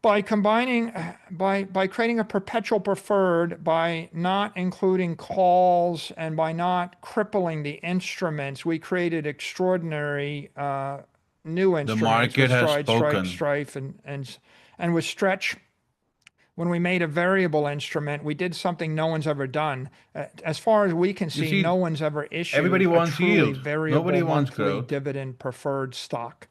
Speaker 6: by combining, by creating a perpetual preferred, by not including calls and by not crippling the instruments. We created extraordinary new instruments.
Speaker 1: market
Speaker 6: with
Speaker 1: has
Speaker 6: Stride,
Speaker 1: spoken.
Speaker 6: Strife, and with Stretch. When we made a variable instrument, we did something no one's ever done. As far as we can see,
Speaker 1: see,
Speaker 6: no one's ever issued
Speaker 1: everybody
Speaker 6: a
Speaker 1: wants
Speaker 6: truly
Speaker 1: yield.
Speaker 6: variable
Speaker 1: Nobody wants
Speaker 6: monthly
Speaker 1: growth.
Speaker 6: dividend preferred stock.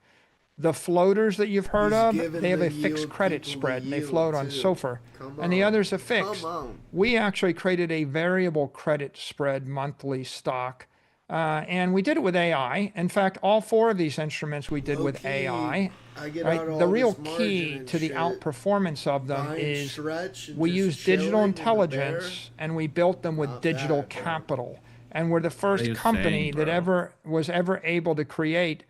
Speaker 6: The floaters that you've heard
Speaker 2: He's
Speaker 6: of,
Speaker 2: giving
Speaker 6: they have
Speaker 2: the
Speaker 6: a fixed
Speaker 2: yield
Speaker 6: credit
Speaker 2: people the
Speaker 6: spread, and they
Speaker 2: yield,
Speaker 6: float on
Speaker 2: too.
Speaker 6: SOFR.
Speaker 2: Come
Speaker 6: And the
Speaker 2: on.
Speaker 6: others are fixed.
Speaker 2: Come on.
Speaker 6: We actually created a variable credit spread monthly stock. And we did it with AI. In fact, all four of these instruments we did with
Speaker 2: Low-key,
Speaker 6: AI.
Speaker 2: I get
Speaker 6: Right?
Speaker 2: out all
Speaker 6: The real
Speaker 2: this margin
Speaker 6: key
Speaker 2: and
Speaker 6: to the
Speaker 2: shit,
Speaker 6: outperformance of them
Speaker 2: buying
Speaker 6: is
Speaker 2: Stretch and
Speaker 6: we
Speaker 2: just
Speaker 6: use digital
Speaker 2: chilling in the bear.
Speaker 6: intelligence and we built them with
Speaker 2: Not
Speaker 6: digital
Speaker 2: bad, bro.
Speaker 6: capital. And we're the first
Speaker 1: you
Speaker 6: company
Speaker 1: saying,
Speaker 6: that
Speaker 1: bro?
Speaker 6: was ever able to create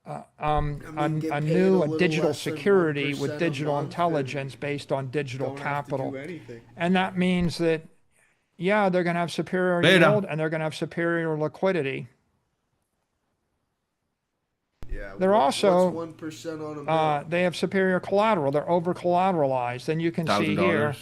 Speaker 2: I mean, get
Speaker 6: a
Speaker 2: paid
Speaker 6: new
Speaker 2: little
Speaker 6: digital
Speaker 2: less than
Speaker 6: security
Speaker 2: 1%
Speaker 6: with
Speaker 2: a
Speaker 6: digital
Speaker 2: month and
Speaker 6: intelligence based on digital
Speaker 2: don't have to do
Speaker 6: capital.
Speaker 2: anything.
Speaker 6: And that means that, yeah, they're going to have superior
Speaker 1: Later.
Speaker 6: yield and they're going to have superior liquidity.
Speaker 2: Yeah,
Speaker 6: They're also,
Speaker 2: what's 1% on a bill?
Speaker 6: they have superior collateral. They're over collateralized. And you can see here,
Speaker 1: $1,000.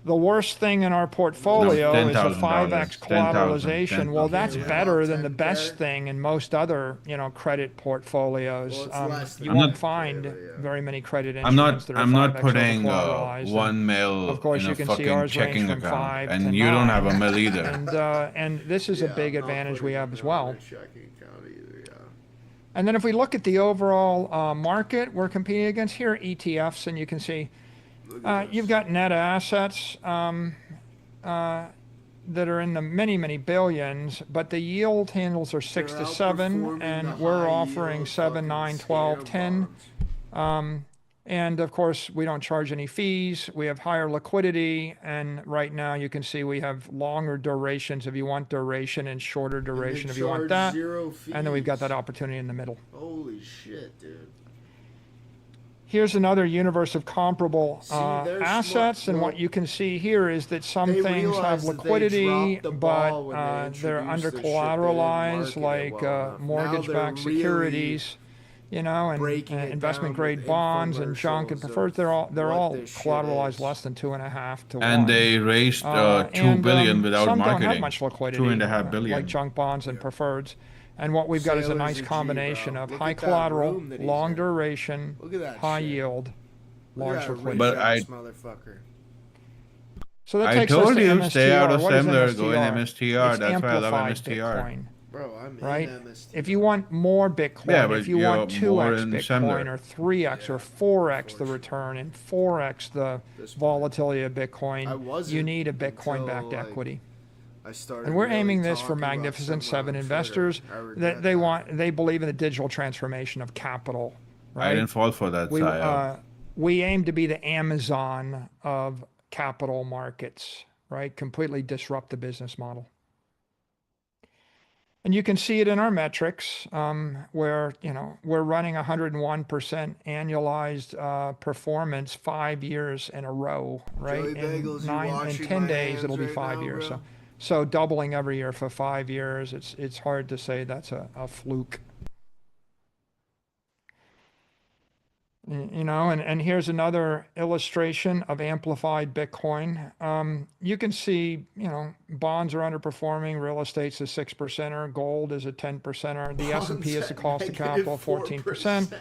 Speaker 6: the worst thing in our portfolio
Speaker 1: No,
Speaker 6: is a
Speaker 1: $10,000.
Speaker 6: 5x
Speaker 1: 10,000,
Speaker 6: collateralization. Well,
Speaker 1: 10,000,
Speaker 6: that's
Speaker 1: yeah.
Speaker 6: better than the
Speaker 2: 10K.
Speaker 6: best thing in most other, credit portfolios.
Speaker 2: Well, it's less than
Speaker 6: You
Speaker 1: I'm
Speaker 6: won't
Speaker 1: not-
Speaker 6: find
Speaker 2: yeah, yeah.
Speaker 6: very many credit
Speaker 1: I'm
Speaker 6: instruments
Speaker 1: not.
Speaker 6: that are
Speaker 1: I'm not
Speaker 6: 5x
Speaker 1: putting
Speaker 6: over-collateralized. And
Speaker 1: 1 mil
Speaker 6: of course,
Speaker 1: in a
Speaker 6: you can see
Speaker 1: fucking
Speaker 6: ours range
Speaker 1: checking
Speaker 6: from
Speaker 1: account,
Speaker 6: 5 to
Speaker 1: and you don't have a
Speaker 6: 9.
Speaker 1: mill either.
Speaker 6: And this is a
Speaker 2: Yeah,
Speaker 6: big
Speaker 2: I'm not
Speaker 6: advantage we
Speaker 2: putting
Speaker 6: have
Speaker 2: it
Speaker 6: as
Speaker 2: on
Speaker 6: well.
Speaker 2: a checking account either, yeah.
Speaker 6: And then if we look at the overall market, we're competing against here ETFs, and you can see
Speaker 2: Look at
Speaker 6: you've
Speaker 2: this.
Speaker 6: got net assets that are in the many, many billions, but the yield handles are 6
Speaker 2: They're
Speaker 6: to 7,
Speaker 2: outperforming
Speaker 6: and
Speaker 2: the
Speaker 6: we're
Speaker 2: high
Speaker 6: offering
Speaker 2: yield
Speaker 6: 7,
Speaker 2: fucking
Speaker 6: 9, 12,
Speaker 2: scam
Speaker 6: 10.
Speaker 2: bonds.
Speaker 6: And of course, we don't charge any fees. We have higher liquidity. And right now you can see we have longer durations if you want duration and shorter
Speaker 2: And they
Speaker 6: duration if you want
Speaker 2: charge
Speaker 6: that.
Speaker 2: 0 fees.
Speaker 6: And then we've got that opportunity in the middle.
Speaker 2: Holy shit, dude.
Speaker 6: Here's another universe of comparable
Speaker 2: See, they're
Speaker 6: assets.
Speaker 2: smart.
Speaker 6: And
Speaker 2: Well,
Speaker 6: what you can see here is that some
Speaker 2: they
Speaker 6: things have
Speaker 2: realized that they
Speaker 6: liquidity,
Speaker 2: dropped the
Speaker 6: but
Speaker 2: ball when they
Speaker 6: they're
Speaker 2: introduced
Speaker 6: under
Speaker 2: the shit. They didn't
Speaker 6: collateralized,
Speaker 2: market it
Speaker 6: like
Speaker 2: well enough. Now
Speaker 6: mortgage-backed
Speaker 2: they're really
Speaker 6: securities, and
Speaker 2: breaking it
Speaker 6: investment-grade
Speaker 2: down with
Speaker 6: bonds and junk and
Speaker 2: infomercials
Speaker 6: preferred. They're all
Speaker 2: of what this shit
Speaker 6: collateralized
Speaker 2: is.
Speaker 6: less than 2.5 to 1.
Speaker 1: And they raised 2
Speaker 6: And,
Speaker 1: billion without
Speaker 6: some
Speaker 1: marketing.
Speaker 6: don't have much liquidity,
Speaker 1: 2.5 billion.
Speaker 6: like junk bonds and preferreds. And what we've got is a
Speaker 2: Sailors
Speaker 6: nice
Speaker 2: are G,
Speaker 6: combination
Speaker 2: bro.
Speaker 6: of
Speaker 2: Look
Speaker 6: high
Speaker 2: at that
Speaker 6: collateral,
Speaker 2: room that he's
Speaker 6: long
Speaker 2: in.
Speaker 6: duration,
Speaker 2: Look at that
Speaker 6: high
Speaker 2: shit.
Speaker 6: yield,
Speaker 2: Look
Speaker 6: large
Speaker 2: at that
Speaker 6: liquidity.
Speaker 1: But I-
Speaker 2: rich-ass motherfucker.
Speaker 6: So that
Speaker 1: I
Speaker 6: takes us
Speaker 1: told
Speaker 6: to
Speaker 1: you,
Speaker 6: MSTR.
Speaker 1: stay out of
Speaker 6: What is
Speaker 1: SMLR, go in
Speaker 6: MSTR?
Speaker 1: MSTR.
Speaker 6: It's
Speaker 1: That's why I love
Speaker 6: amplified
Speaker 1: MSTR.
Speaker 6: Bitcoin,
Speaker 2: Bro, I'm
Speaker 6: right?
Speaker 2: in MSTR.
Speaker 6: If you want more Bitcoin,
Speaker 1: Yeah, but
Speaker 6: if you
Speaker 1: you're
Speaker 6: want
Speaker 1: more
Speaker 6: 2x
Speaker 1: in
Speaker 6: Bitcoin
Speaker 1: SMLR.
Speaker 6: or 3x or 4x the return and 4x the
Speaker 2: This point.
Speaker 6: volatility of
Speaker 2: I
Speaker 6: Bitcoin,
Speaker 2: wasn't
Speaker 6: you need a Bitcoin-backed
Speaker 2: until, like,
Speaker 6: equity.
Speaker 2: I started
Speaker 6: And we're
Speaker 2: really
Speaker 6: aiming this for
Speaker 2: talking about
Speaker 6: Magnificent
Speaker 2: SMLR
Speaker 6: Seven
Speaker 2: on
Speaker 6: investors
Speaker 2: Twitter. I regret
Speaker 6: that
Speaker 2: that.
Speaker 6: they believe in the digital transformation of capital,
Speaker 1: I
Speaker 6: right?
Speaker 1: didn't fall for that, Saya.
Speaker 6: We aim to be the Amazon of capital markets, right? Completely disrupt the business model. And you can see it in our metrics, where we're running 101% annualized performance 5 years in a row, right?
Speaker 2: Joey Bagels, you
Speaker 6: in
Speaker 2: washing
Speaker 6: 10
Speaker 2: my
Speaker 6: days,
Speaker 2: hands
Speaker 6: it'll be
Speaker 2: right
Speaker 6: 5
Speaker 2: now,
Speaker 6: years.
Speaker 2: bro?
Speaker 6: So doubling every year for 5 years, it's hard to say that's a fluke. And here's another illustration of amplified Bitcoin. You can see, bonds are underperforming, real estate's a 6%er, gold is a 10%er, the S&P is the cost of capital 14%,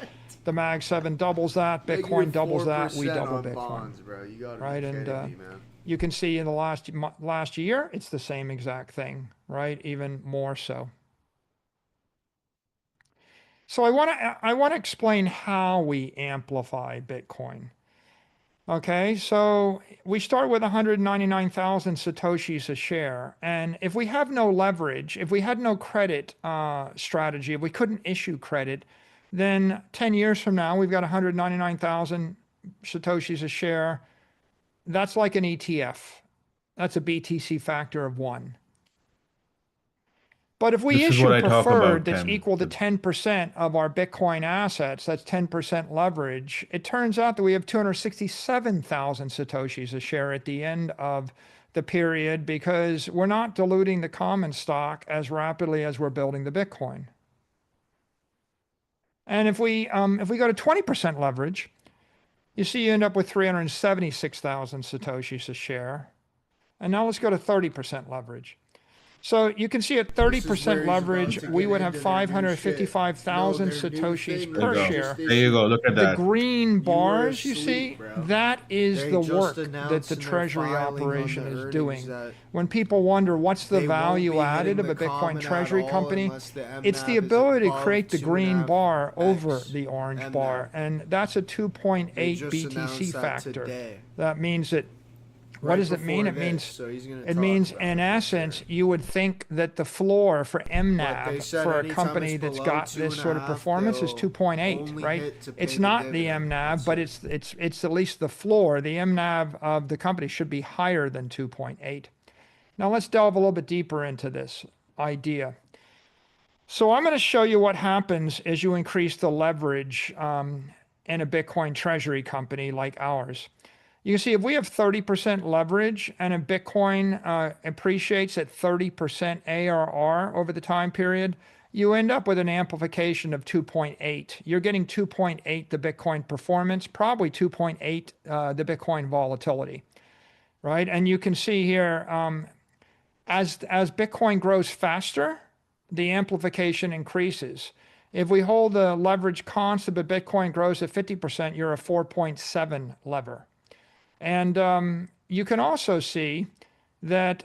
Speaker 6: the Mag 7 doubles that, Bitcoin doubles that, we double Bitcoin.
Speaker 2: Bonds, bro. You gotta
Speaker 6: right?
Speaker 2: be
Speaker 6: And
Speaker 2: kidding me, man.
Speaker 6: you can see in the last year, it's the same exact thing, right? Even more so. So I want to explain how we amplify Bitcoin. Okay, so we start with 199,000 Satoshis a share. And if we have no leverage, if we had no credit strategy, if we couldn't issue credit, then 10 years from now, we've got 199,000 Satoshis a share. That's like an ETF. That's a BTC factor of 1. But if we
Speaker 1: This is what
Speaker 6: issue
Speaker 1: I talk
Speaker 6: preferred
Speaker 1: about,
Speaker 6: that's
Speaker 1: Ken.
Speaker 6: equal to 10% of our Bitcoin assets, that's 10% leverage, it turns out that we have 267,000 Satoshis a share at the end of the period because we're not diluting the common stock as rapidly as we're building the Bitcoin. And if we go to 20% leverage, you see you end up with 376,000 Satoshis a share. And now let's go to 30% leverage. So you can see at
Speaker 2: This is where
Speaker 6: 30%
Speaker 2: he's
Speaker 6: leverage,
Speaker 2: about to
Speaker 6: we
Speaker 2: get
Speaker 6: would have
Speaker 2: into their new
Speaker 6: 555,000
Speaker 2: shit. No, their new
Speaker 6: Satoshis
Speaker 2: thing
Speaker 6: per
Speaker 2: that they
Speaker 6: share.
Speaker 2: just
Speaker 1: There you go. Look at
Speaker 6: The
Speaker 1: that.
Speaker 6: green
Speaker 2: You were
Speaker 6: bars you
Speaker 2: asleep,
Speaker 6: see,
Speaker 2: bro.
Speaker 6: that is
Speaker 2: They
Speaker 6: the
Speaker 2: just
Speaker 6: work that
Speaker 2: announced
Speaker 6: the
Speaker 2: in their
Speaker 6: treasury
Speaker 2: filing on
Speaker 6: operation
Speaker 2: the
Speaker 6: is
Speaker 2: earnings
Speaker 6: doing.
Speaker 2: that
Speaker 6: When people wonder what's the
Speaker 2: they won't
Speaker 6: value
Speaker 2: be
Speaker 6: added
Speaker 2: hitting
Speaker 6: of a
Speaker 2: the
Speaker 6: Bitcoin
Speaker 2: common
Speaker 6: treasury
Speaker 2: at all
Speaker 6: company,
Speaker 2: unless the
Speaker 6: it's the
Speaker 2: MNAV is
Speaker 6: ability to
Speaker 2: above
Speaker 6: create the green
Speaker 2: 2.5x
Speaker 6: bar over the orange
Speaker 2: MNAV.
Speaker 6: bar. And that's a
Speaker 2: They
Speaker 6: 2.8
Speaker 2: just
Speaker 6: BTC
Speaker 2: announced that
Speaker 6: factor.
Speaker 2: today.
Speaker 6: That means that what
Speaker 2: Right
Speaker 6: does it mean?
Speaker 2: before
Speaker 6: It means
Speaker 2: this, so he's gonna
Speaker 6: it
Speaker 2: talk
Speaker 6: means
Speaker 2: about
Speaker 6: in
Speaker 2: it for
Speaker 6: essence,
Speaker 2: sure.
Speaker 6: you would think that the floor for
Speaker 2: But they
Speaker 6: MNAV
Speaker 2: said
Speaker 6: for a
Speaker 2: anytime
Speaker 6: company
Speaker 2: it's
Speaker 6: that's
Speaker 2: below
Speaker 6: got this sort of
Speaker 2: 2.5,
Speaker 6: performance is
Speaker 2: they'll
Speaker 6: 2.8,
Speaker 2: only
Speaker 6: right?
Speaker 2: hit to pay
Speaker 6: It's
Speaker 2: the
Speaker 6: not the
Speaker 2: dividend.
Speaker 6: MNAV,
Speaker 2: That's
Speaker 6: but
Speaker 2: it.
Speaker 6: it's at least the floor. The MNAV of the company should be higher than 2.8. Now let's delve a little bit deeper into this idea. So I'm going to show you what happens as you increase the leverage in a Bitcoin treasury company like ours. You can see if we have 30% leverage and a Bitcoin appreciates at 30% ARR over the time period, you end up with an amplification of 2.8. You're getting 2.8 the Bitcoin performance, probably 2.8 the Bitcoin volatility, right? And you can see here, as Bitcoin grows faster, the amplification increases. If we hold the leverage constant, but Bitcoin grows at 50%, you're a 4.7 lever. And you can also see that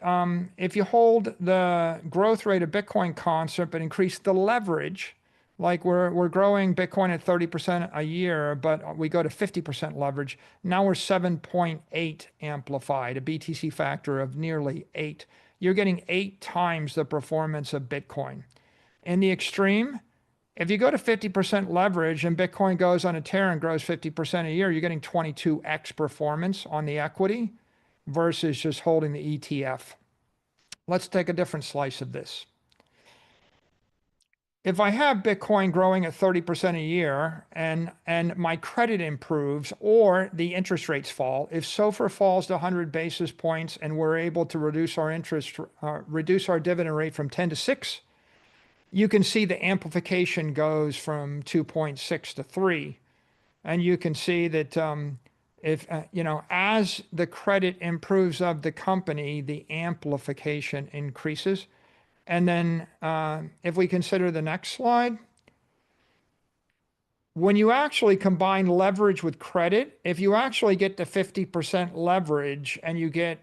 Speaker 6: if you hold the growth rate of Bitcoin constant but increase the leverage, like we're growing Bitcoin at 30% a year, but we go to 50% leverage, now we're 7.8 amplified, a BTC factor of nearly 8. You're getting 8 times the performance of Bitcoin. In the extreme, if you go to 50% leverage and Bitcoin goes on a tear and grows 50% a year, you're getting 22x performance on the equity versus just holding the ETF. Let's take a different slice of this. If I have Bitcoin growing at 30% a year and my credit improves or the interest rates fall, if SOFR falls to 100 basis points and we're able to reduce our dividend rate from 10 to 6, you can see the amplification goes from 2.6 to 3. And you can see that as the credit improves of the company, the amplification increases. And then if we consider the next slide, when you actually combine leverage with credit, if you actually get to 50% leverage and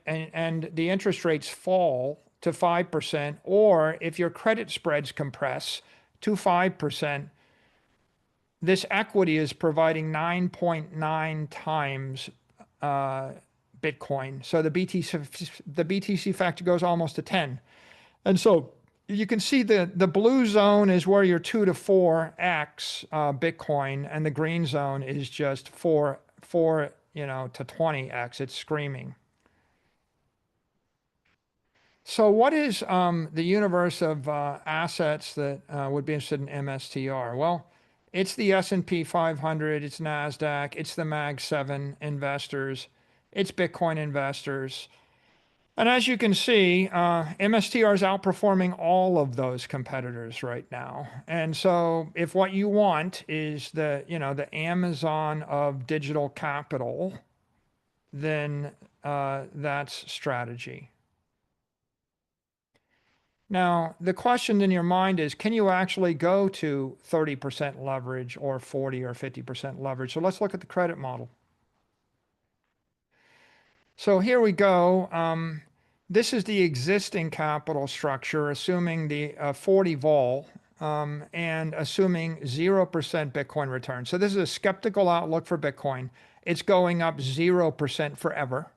Speaker 6: and the interest rates fall to 5%, or if your credit spreads compress to 5%, this equity is providing 9.9 times Bitcoin. So the BTC factor goes almost to 10. And so you can see the blue zone is where you're 2 to 4x Bitcoin, and the green zone is just 4 to 20x. It's screaming. So what is the universe of assets that would be interested in MSTR? Well, it's the S&P 500, it's NASDAQ, it's the Mag 7 investors, it's Bitcoin investors. And as you can see, MSTR is outperforming all of those competitors right now. And so if what you want is the Amazon of digital capital, then that's strategy. Now, the question in your mind is, can you actually go to 30% leverage or 40 or 50% leverage? So let's look at the credit model. So here we go. This is the existing capital structure, assuming the 40 vol and assuming 0% Bitcoin return. So this is a skeptical outlook for Bitcoin. it's going up 0% forever,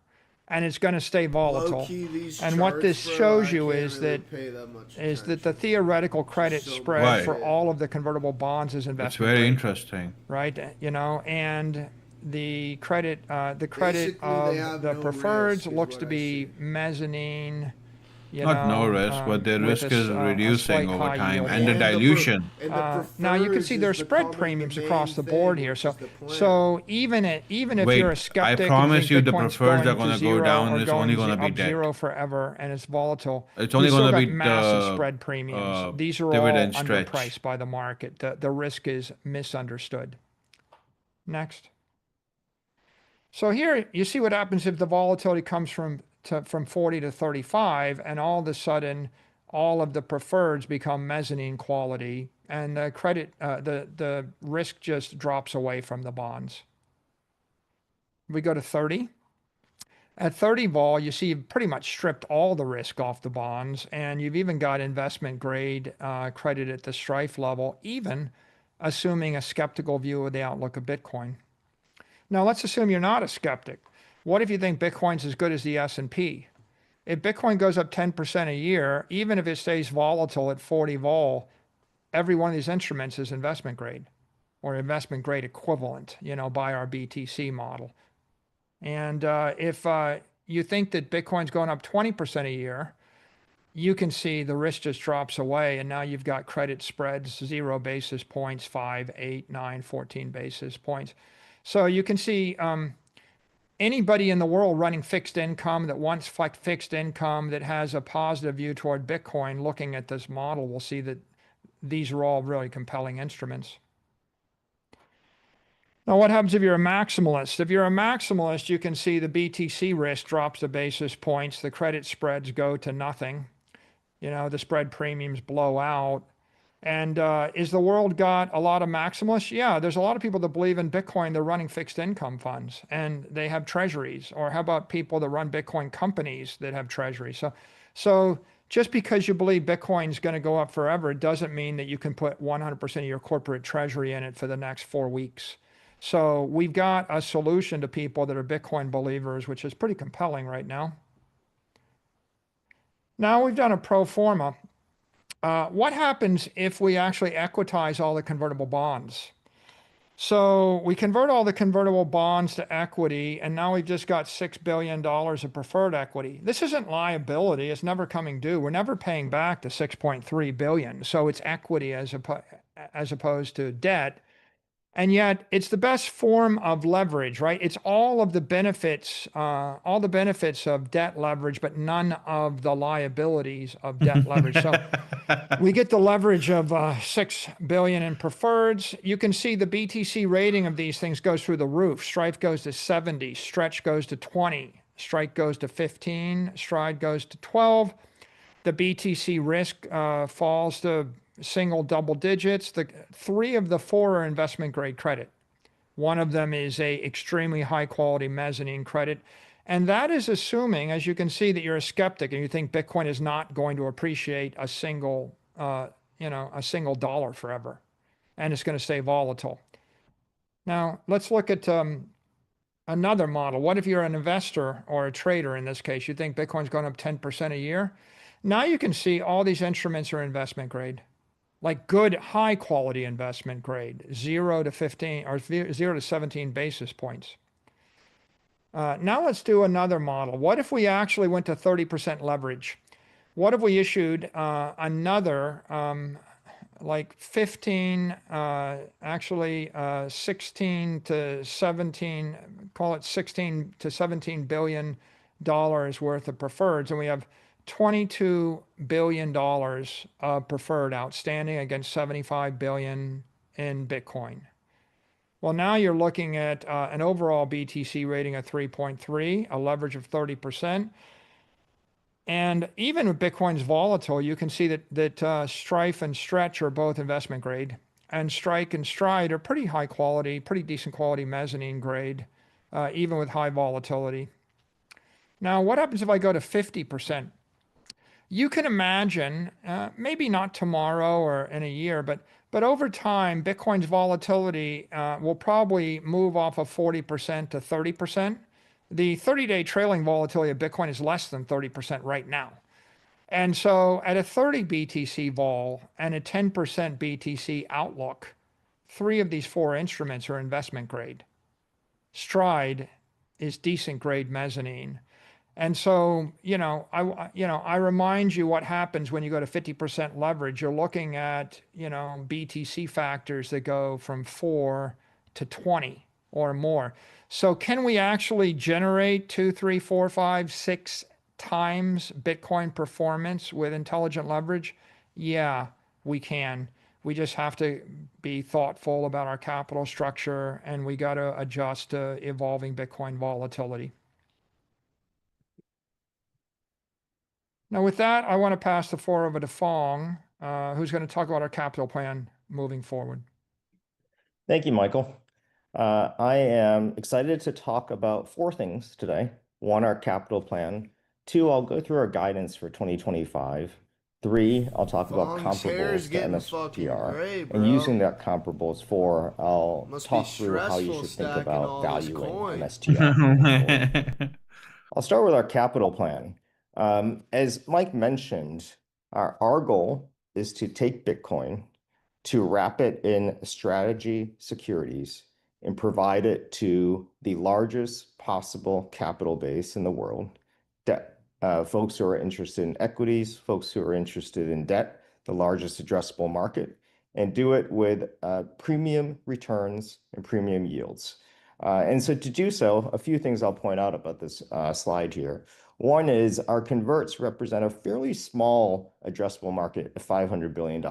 Speaker 6: and it's going to stay volatile.
Speaker 2: Low-key, these
Speaker 6: And what this
Speaker 2: charts, bro,
Speaker 6: shows
Speaker 2: I
Speaker 6: you
Speaker 2: can't
Speaker 6: is
Speaker 2: really
Speaker 6: that
Speaker 2: pay that much
Speaker 6: the
Speaker 2: attention.
Speaker 6: theoretical credit
Speaker 2: So
Speaker 6: spread
Speaker 1: Right.
Speaker 6: for all of the convertible bonds is
Speaker 1: It's
Speaker 6: investment
Speaker 1: very
Speaker 6: grade,
Speaker 1: interesting.
Speaker 6: right? You know, and the credit
Speaker 2: Basically, they have
Speaker 6: of the
Speaker 2: no
Speaker 6: preferreds
Speaker 2: risk, is
Speaker 6: looks
Speaker 2: what
Speaker 6: to
Speaker 2: I
Speaker 6: be
Speaker 2: see.
Speaker 6: mezzanine. You
Speaker 1: Not no
Speaker 6: know,
Speaker 1: risk, but the
Speaker 6: with
Speaker 1: risk is
Speaker 6: a
Speaker 1: reducing
Speaker 6: slight
Speaker 1: over
Speaker 6: high
Speaker 1: time,
Speaker 6: yield
Speaker 1: and the
Speaker 6: one.
Speaker 1: dilution.
Speaker 6: Now you can see there's spread premiums across the board here. So even if
Speaker 1: Wait,
Speaker 6: you're a
Speaker 1: I
Speaker 6: skeptic
Speaker 1: promise
Speaker 6: and
Speaker 1: you
Speaker 6: think
Speaker 1: the
Speaker 6: Bitcoin's
Speaker 1: preferreds are
Speaker 6: going
Speaker 1: gonna
Speaker 6: to
Speaker 1: go
Speaker 6: zero
Speaker 1: down,
Speaker 6: or
Speaker 1: and it's only
Speaker 6: going
Speaker 1: gonna be
Speaker 6: up
Speaker 1: debt.
Speaker 6: zero forever and it's volatile,
Speaker 1: It's
Speaker 6: you
Speaker 1: only
Speaker 6: still
Speaker 1: gonna
Speaker 6: got
Speaker 1: be
Speaker 6: massive
Speaker 1: the
Speaker 6: spread premiums. These are all
Speaker 1: dividend stretch.
Speaker 6: underpriced by the market. The risk is misunderstood. Next. So here you see what happens if the volatility comes from 40 to 35, and all of a sudden all of the preferreds become mezzanine quality, and the credit the risk just drops away from the bonds. We go to 30. At 30 vol, you see you've pretty much stripped all the risk off the bonds, and you've even got investment grade credit at the Strife level, even assuming a skeptical view of the outlook of Bitcoin. Now let's assume you're not a skeptic. What if you think Bitcoin's as good as the S&P? If Bitcoin goes up 10% a year, even if it stays volatile at 40 vol, every one of these instruments is investment grade or investment grade equivalent, you know, by our BTC model. And if you think that Bitcoin's going up 20% a year, you can see the risk just drops away. And now you've got credit spreads, 0 basis points, 5, 8, 9, 14 basis points. So you can see anybody in the world running fixed income that wants fixed income that has a positive view toward Bitcoin, looking at this model, will see that these are all really compelling instruments. Now, what happens if you're a maximalist? If you're a maximalist, you can see the BTC risk drops the basis points, the credit spreads go to nothing. You know, the spread premiums blow out. And is the world got a lot of maximalists? Yeah, there's a lot of people that believe in Bitcoin. They're running fixed income funds and they have treasuries. Or how about people that run Bitcoin companies that have treasuries? So just because you believe Bitcoin's going to go up forever doesn't mean that you can put 100% of your corporate treasury in it for the next 4 weeks. So we've got a solution to people that are Bitcoin believers, which is pretty compelling right now. Now we've done a pro forma. What happens if we actually equitize all the convertible bonds? So we convert all the convertible bonds to equity, and now we've just got $6 billion of preferred equity. This isn't liability. It's never coming due. We're never paying back the 6.3 billion. So it's equity as opposed to debt. And yet it's the best form of leverage, right? It's all of the benefits, of debt leverage, but none of the liabilities of debt leverage. So we get the leverage of 6 billion in preferreds. You can see the BTC rating of these things goes through the roof. Strife goes to 70, Stretch goes to 20, Strike goes to 15, Stride goes to 12. The BTC risk falls to single double digits. The 3 of the 4 are investment grade credit. One of them is a extremely high quality mezzanine credit. And that is assuming, as you can see, that you're a skeptic and you think Bitcoin is not going to appreciate a single dollar forever, and it's going to stay volatile. Now let's look at another model. What if you're an investor or a trader in this case? You think Bitcoin's going up 10% a year. Now you can see all these instruments are investment grade, like good high quality investment grade, 0 to 15 or 0 to 17 basis points. Now let's do another model. What if we actually went to 30% leverage? What if we issued another like 15, 16 to 17, call it 16 to 17 billion dollars worth of preferreds, and we have $22 billion of preferred outstanding against 75 billion in Bitcoin. Well, now you're looking at an overall BTC rating of 3.3, a leverage of 30%. And even with Bitcoin's volatile, you can see that Strife and Stretch are both investment grade. And Strike and Stride are pretty high quality, pretty decent quality mezzanine grade, even with high volatility. Now, what happens if I go to 50%? You can imagine, maybe not tomorrow or in a year, but But over time, Bitcoin's volatility will probably move off of 40% to 30%. The 30-day trailing volatility of Bitcoin is less than 30% right now. And so at a 30 BTC vol and a 10% BTC outlook, 3 of these 4 instruments are investment grade. Stride is decent grade mezzanine. And so, I remind you what happens when you go to 50% leverage. You're looking at, BTC factors that go from 4 to 20 or more. So can we actually generate 2, 3, 4, 5, 6 times Bitcoin performance with intelligent leverage? Yeah, we can. We just have to be thoughtful about our capital structure, and we got to adjust to evolving Bitcoin volatility. Now, with that, I want to pass the floor over to Fong, who's going to talk about our capital plan moving forward.
Speaker 7: Thank you, Michael. I am excited to talk about 4 things today. 1, our capital plan. 2, I'll go through our guidance for 2025. 3, I'll talk about comparables to MSTR. And using that comparables 4, I'll talk through how you should think about valuing MSTR. I'll start with our capital plan. As Mike mentioned, our goal is to take Bitcoin, to wrap it in strategy securities, and provide it to the largest possible capital base in the world. Folks who are interested in equities, folks who are interested in debt, the largest addressable market, and do it with premium returns and premium yields. And so to do so, a few things I'll point out about this slide here. 1 is our converts represent a fairly small addressable market of $500 billion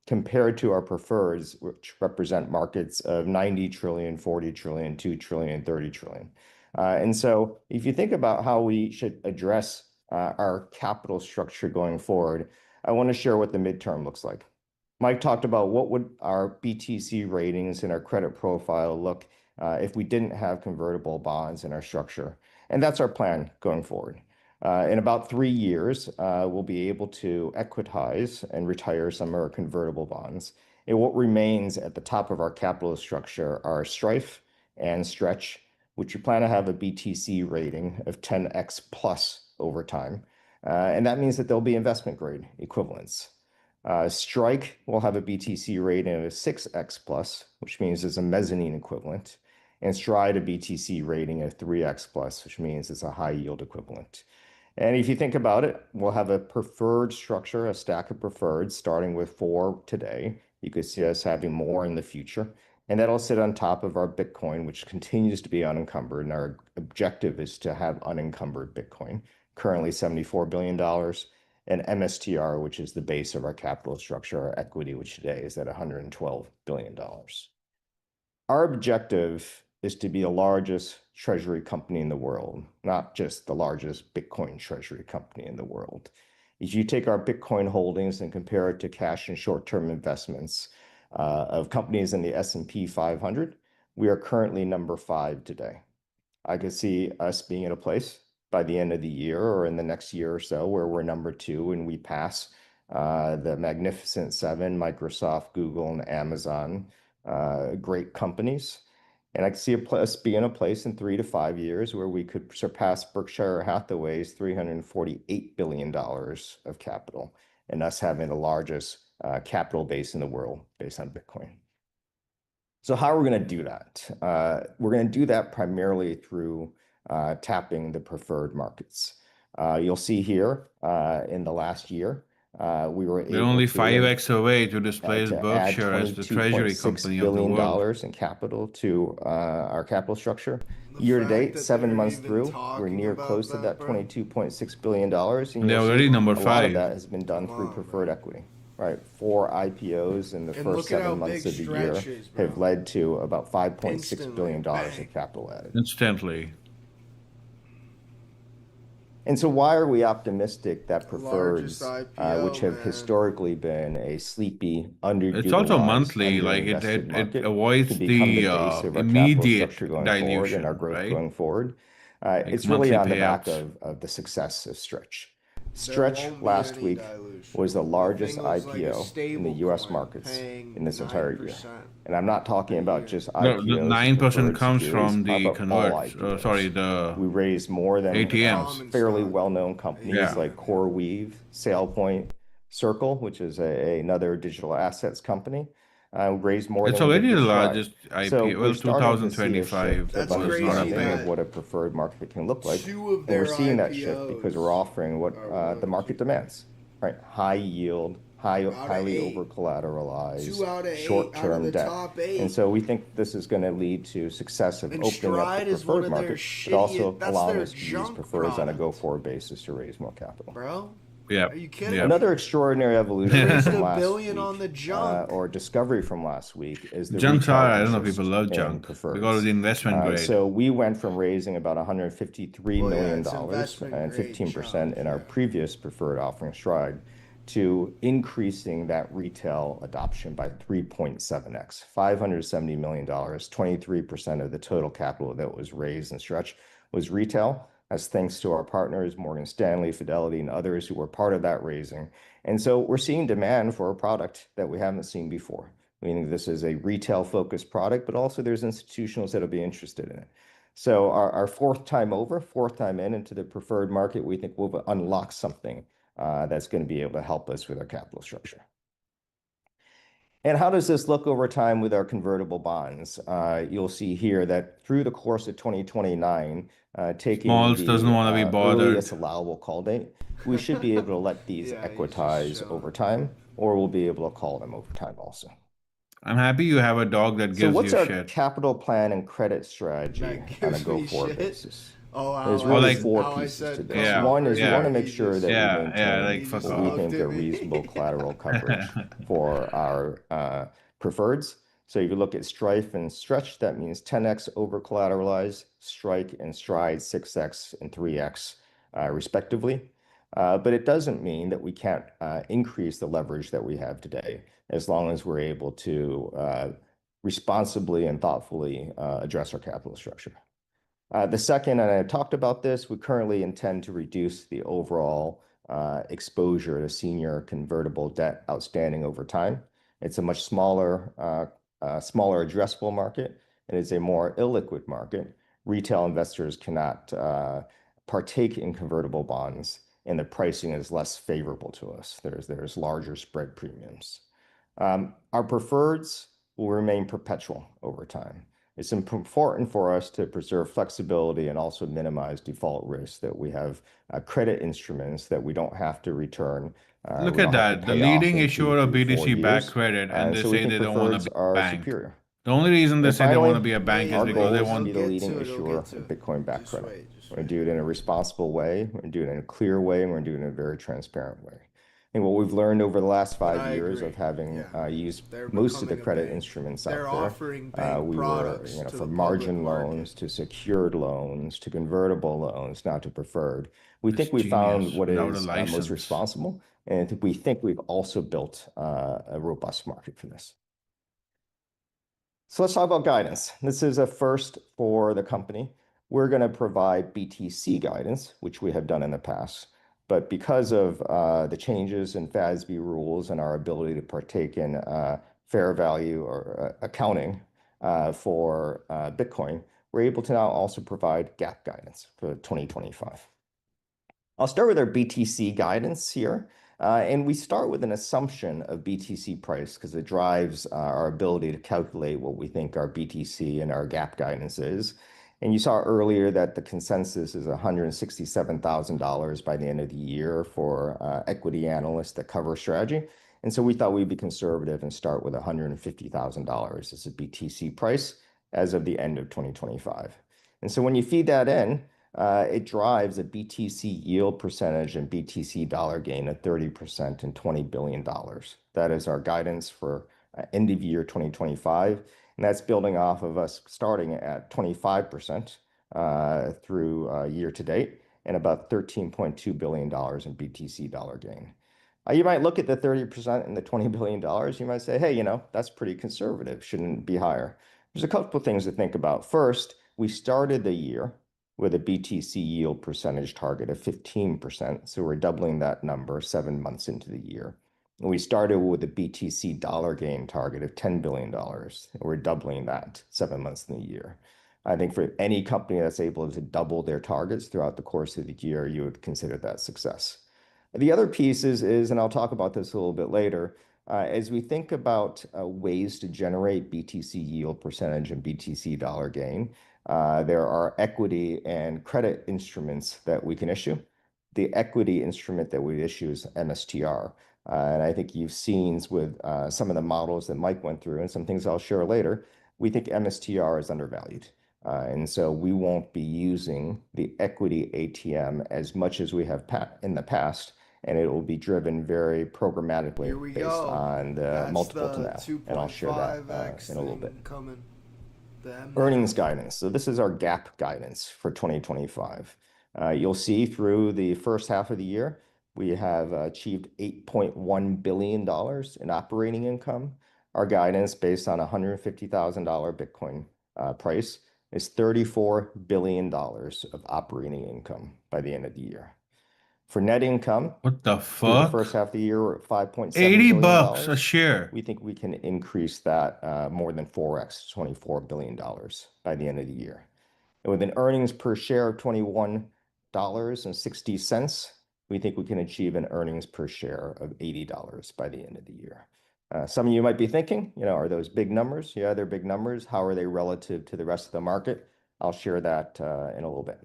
Speaker 7: compared to our prefers, which represent markets of 90 trillion, 40 trillion, 2 trillion, 30 trillion. And so if you think about how we should address our capital structure going forward, I want to share what the midterm looks like. Mike talked about what would our BTC ratings and our credit profile look if we didn't have convertible bonds in our structure. And that's our plan going forward. In about 3 years, we'll be able to equitize and retire some of our convertible bonds. And what remains at the top of our capital structure are Strife and Stretch, which we plan to have a BTC rating of 10x plus over time. And that means that there'll be investment grade equivalents. Strike will have a BTC rating of 6x plus, which means it's a mezzanine equivalent. And Stride a BTC rating of 3x plus, which means it's a high yield equivalent. And if you think about it, we'll have a preferred structure, a stack of preferreds, starting with 4 today. You could see us having more in the future. And that'll sit on top of our Bitcoin, which continues to be unencumbered. And our objective is to have unencumbered Bitcoin, currently $74 billion, and MSTR, which is the base of our capital structure, our equity, which today is at $112 billion. Our objective is to be the largest treasury company in the world, not just the largest Bitcoin treasury company in the world. If you take our Bitcoin holdings and compare it to cash and short-term investments of companies in the S&P 500, we are currently number 5 today. I could see us being in a place by the end of the year or in the next year or so where we're number 2 and we pass the Magnificent 7, Microsoft, Google, and Amazon, great companies. And I could see us be in a place in 3 to 5 years where we could surpass Berkshire Hathaway's $348 billion of capital, and us having the largest capital base in the world based on Bitcoin. So how are we going to do that? We're going to do that primarily through tapping the preferred markets. You'll see here in the last year, we were able
Speaker 1: We're only
Speaker 7: to
Speaker 1: 5x away to displace
Speaker 7: to
Speaker 1: Berkshire as the treasury company of the world.
Speaker 7: $22.6 billion in capital to our capital structure. Year to date, 7 months through, we're near close to that $22.6 billion. And
Speaker 1: They're already number
Speaker 7: a lot
Speaker 1: 5.
Speaker 7: of that has been done through preferred equity. Right, 4 IPOs in the first 7 months of the year have led to about $5.6 billion of capital added.
Speaker 1: Instantly.
Speaker 7: And so why are we optimistic that preferreds, which have historically been a sleepy, underutilized,
Speaker 1: It's also monthly, like it avoids the immediate dilution,
Speaker 7: and our growth
Speaker 1: right?
Speaker 7: going forward.
Speaker 1: Like
Speaker 7: It's really on the
Speaker 1: monthly
Speaker 7: back
Speaker 1: payouts.
Speaker 7: of the success of Stretch. Stretch
Speaker 2: won't be
Speaker 7: last
Speaker 2: any
Speaker 7: week
Speaker 2: dilution.
Speaker 7: was the largest
Speaker 2: Thing was like a
Speaker 7: IPO in the
Speaker 2: stable
Speaker 7: US
Speaker 2: coin
Speaker 7: markets
Speaker 2: paying
Speaker 7: in this entire year.
Speaker 2: 9%
Speaker 7: And I'm not talking
Speaker 2: a
Speaker 7: about
Speaker 2: year.
Speaker 7: just
Speaker 1: No, the
Speaker 7: IPOs of
Speaker 1: 9%
Speaker 7: preferred
Speaker 1: comes
Speaker 7: securities,
Speaker 1: from
Speaker 7: how
Speaker 1: the
Speaker 7: about all
Speaker 1: converts.
Speaker 7: IPOs?
Speaker 1: Sorry, the
Speaker 7: We raised more than
Speaker 1: ATMs.
Speaker 7: fairly
Speaker 2: stock.
Speaker 7: well-known companies
Speaker 1: Yeah.
Speaker 7: like CoreWeave, SailPoint, Circle, which is another digital assets company, raised more
Speaker 1: It's
Speaker 7: than we did
Speaker 1: already the
Speaker 7: with Stride.
Speaker 1: largest
Speaker 7: So
Speaker 1: IPO.
Speaker 7: we're
Speaker 1: Well,
Speaker 7: starting to see a
Speaker 1: 2025
Speaker 7: shift
Speaker 2: That's
Speaker 7: of
Speaker 1: was not a
Speaker 2: crazy
Speaker 7: understanding
Speaker 1: thing.
Speaker 7: of what a preferred market can look like.
Speaker 2: 2 of
Speaker 7: And
Speaker 2: their
Speaker 7: we're seeing that shift because we're
Speaker 2: IPOs
Speaker 7: offering what
Speaker 2: are
Speaker 7: the market demands, right? High yield,
Speaker 2: of
Speaker 7: highly
Speaker 2: 8.
Speaker 7: over
Speaker 2: 2 out
Speaker 7: collateralized,
Speaker 2: of 8 out of
Speaker 7: short-term
Speaker 2: the
Speaker 7: debt.
Speaker 2: top 8.
Speaker 7: And so we think this is going to lead to success of
Speaker 2: And
Speaker 7: opening up
Speaker 2: Stride
Speaker 7: the
Speaker 2: is one
Speaker 7: preferred
Speaker 2: of their
Speaker 7: market, but
Speaker 2: shitty.
Speaker 7: also
Speaker 2: That's
Speaker 7: allowing
Speaker 2: their
Speaker 7: us to use
Speaker 2: junk
Speaker 7: prefers on a
Speaker 2: product,
Speaker 7: go-forward basis to raise more capital.
Speaker 2: bro.
Speaker 1: Yeah.
Speaker 2: Are you kidding
Speaker 1: Yeah.
Speaker 2: me?
Speaker 7: Another extraordinary evolution
Speaker 2: Raised
Speaker 7: from
Speaker 2: $1
Speaker 7: last
Speaker 2: billion
Speaker 7: week,
Speaker 2: on the junk.
Speaker 7: or discovery from last week, is the
Speaker 1: Junks
Speaker 7: retail
Speaker 1: are, I don't know,
Speaker 7: interest
Speaker 1: people love
Speaker 7: in
Speaker 1: junk because of the
Speaker 7: preferreds.
Speaker 1: investment grade.
Speaker 7: So we went from raising about $153
Speaker 2: Well, yeah,
Speaker 7: million
Speaker 2: it's
Speaker 7: and
Speaker 2: investment grade
Speaker 7: 15%
Speaker 2: junk,
Speaker 7: in our
Speaker 2: yeah.
Speaker 7: previous preferred offering Stride to increasing that retail adoption by 3.7x, $570 million, 23% of the total capital that was raised and Stretch was retail. That's thanks to our partners, Morgan Stanley, Fidelity, and others who were part of that raising. And so we're seeing demand for a product that we haven't seen before, meaning this is a retail-focused product, but also there's institutionals that'll be interested in it. So our fourth time into the preferred market, we think we'll unlock something that's going to be able to help us with our capital structure. And how does this look over time with our convertible bonds? You'll see here that through the course of 2029, taking
Speaker 1: Smalls
Speaker 7: the
Speaker 1: doesn't want to be bothered.
Speaker 7: earliest allowable call date, we should be able to let these
Speaker 2: Yeah, he's just
Speaker 7: equitize
Speaker 2: chilling.
Speaker 7: over time, or we'll be able to call them over time also.
Speaker 1: I'm happy you have a dog that
Speaker 7: So
Speaker 1: gives
Speaker 7: what's
Speaker 1: you
Speaker 7: our
Speaker 1: shit.
Speaker 7: capital plan and credit strategy
Speaker 2: That
Speaker 7: on a
Speaker 2: gives me
Speaker 7: go-forward
Speaker 2: shit?
Speaker 7: basis?
Speaker 2: Oh,
Speaker 7: There's
Speaker 2: how
Speaker 7: really
Speaker 1: like-
Speaker 7: four
Speaker 2: how I
Speaker 7: pieces
Speaker 2: said
Speaker 7: to this.
Speaker 1: Yeah,
Speaker 7: One is we
Speaker 1: yeah.
Speaker 7: want to make sure that
Speaker 1: Yeah,
Speaker 7: we
Speaker 1: yeah,
Speaker 7: maintain
Speaker 1: like, fuck
Speaker 7: what
Speaker 1: off.
Speaker 7: we think
Speaker 2: looked
Speaker 7: are
Speaker 2: at me.
Speaker 7: reasonable collateral coverage for our preferreds. So if you look at Strife and Stretch, that means 10x over collateralized, Strike and Stride 6x and 3x respectively. But it doesn't mean that we can't increase the leverage that we have today, as long as we're able to responsibly and thoughtfully address our capital structure. The second, and I talked about this, we currently intend to reduce the overall exposure to senior convertible debt outstanding over time. It's a much smaller addressable market, and it's a more illiquid market. Retail investors cannot partake in convertible bonds, and the pricing is less favorable to us. There's larger spread premiums. Our preferreds will remain perpetual over time. It's important for us to preserve flexibility and also minimize default risk, that we have credit instruments that we don't have to return.
Speaker 1: Look
Speaker 7: we
Speaker 1: at
Speaker 7: don't have to
Speaker 1: that. The
Speaker 7: pay off
Speaker 1: leading
Speaker 7: in
Speaker 1: issuer
Speaker 7: 2,
Speaker 1: of
Speaker 7: 3, 4
Speaker 1: BTC back
Speaker 7: years.
Speaker 1: credit, and they
Speaker 7: So we
Speaker 1: say
Speaker 7: think
Speaker 1: they don't want
Speaker 7: preferreds
Speaker 1: to be
Speaker 7: are
Speaker 1: bank.
Speaker 7: superior.
Speaker 1: The only reason they
Speaker 7: And
Speaker 1: say they want to
Speaker 7: finally,
Speaker 1: be a bank is
Speaker 7: our
Speaker 1: because
Speaker 7: goal
Speaker 1: they
Speaker 7: is to
Speaker 1: want.
Speaker 7: be the
Speaker 2: He'll
Speaker 7: leading
Speaker 2: get to it, he'll
Speaker 7: issuer
Speaker 2: get to
Speaker 7: of
Speaker 2: it.
Speaker 7: Bitcoin back
Speaker 2: Just
Speaker 7: credit.
Speaker 2: wait, just
Speaker 7: We're going to do it in a responsible way. We're going to do it in a clear way, and we're going to do it in a very transparent way. And what we've learned over the last 5
Speaker 2: I
Speaker 7: years
Speaker 2: agree.
Speaker 7: of having
Speaker 2: Yeah.
Speaker 7: used
Speaker 2: They're
Speaker 7: most of the
Speaker 2: becoming a
Speaker 7: credit
Speaker 2: bank.
Speaker 7: instruments
Speaker 2: They're
Speaker 7: out there,
Speaker 2: offering bank
Speaker 7: we were,
Speaker 2: products to
Speaker 7: from
Speaker 2: the
Speaker 7: margin
Speaker 2: public market.
Speaker 7: loans to secured loans to convertible loans, now to preferred. We
Speaker 1: It's
Speaker 7: think we found
Speaker 1: genius,
Speaker 7: what
Speaker 1: without a
Speaker 7: is
Speaker 1: license.
Speaker 7: most responsible, and we think we've also built a robust market for this. So let's talk about guidance. This is a first for the company. We're going to provide BTC guidance, which we have done in the past. But because of the changes in FASB rules and our ability to partake in fair value or accounting for Bitcoin, we're able to now also provide GAAP guidance for 2025. I'll start with our BTC guidance here. And we start with an assumption of BTC price because it drives our ability to calculate what we think our BTC and our GAAP guidance is. And you saw earlier that the consensus is $167,000 by the end of the year for equity analysts that cover strategy. And so we thought we'd be conservative and start with $150,000 as a BTC price as of the end of 2025. And so when you feed that in, it drives a BTC yield percentage and BTC dollar gain of 30% and $20 billion. That is our guidance for end of year 2025. And that's building off of us starting at 25% through year to date and about $13.2 billion in BTC dollar gain. You might look at the 30% and the $20 billion. You might say, hey, that's pretty conservative. Shouldn't be higher. There's a couple of things to think about. First, we started the year with a BTC yield percentage target of 15%. So we're doubling that number 7 months into the year. And we started with a BTC dollar gain target of $10 billion. And we're doubling that 7 months in the year. I think for any company that's able to double their targets throughout the course of the year, you would consider that success. The other piece is, and I'll talk about this a little bit later, as we think about ways to generate BTC yield percentage and BTC dollar gain, there are equity and credit instruments that we can issue. The equity instrument that we issue is MSTR. And I think you've seen with some of the models that Mike went through and some things I'll share later, we think MSTR is undervalued. And so we won't be using the equity ATM as much as we have in the past, and it will be driven very programmatically based on the multiple to NAV. And I'll share that in a little bit. Earnings guidance. So this is our GAAP guidance for 2025. You'll see through the first half of the year, we have achieved $8.1 billion in operating income. Our guidance based on $150,000 Bitcoin price is $34 billion of operating income by the end of the year. For net income,
Speaker 1: what the
Speaker 7: through the
Speaker 1: fuck?
Speaker 7: first half of the year, we're at $5.7
Speaker 1: $80
Speaker 7: billion.
Speaker 1: a share.
Speaker 7: We think we can increase that more than 4x, $24 billion by the end of the year. And with an earnings per share of $21.60, we think we can achieve an earnings per share of $80 by the end of the year. Some of you might be thinking, are those big numbers? Yeah, they're big numbers. How are they relative to the rest of the market? I'll share that in a little bit.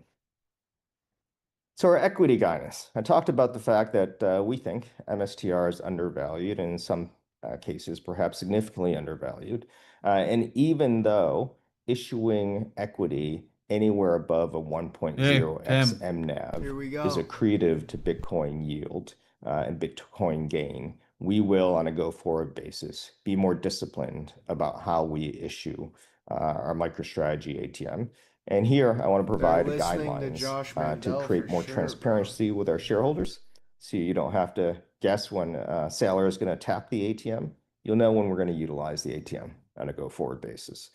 Speaker 7: So our equity guidance. I talked about the fact that we think MSTR is undervalued, and in some cases, perhaps significantly undervalued. And even though issuing equity anywhere above a 1.0x MNAV is accretive to Bitcoin yield and Bitcoin gain, we will, on a go-forward basis, be more disciplined about how we issue our MicroStrategy ATM. And here, I want to provide guidelines to create more transparency with our shareholders, so you don't have to guess when Saylor is going to tap the ATM. You'll know when we're going to utilize the ATM on a go-forward basis.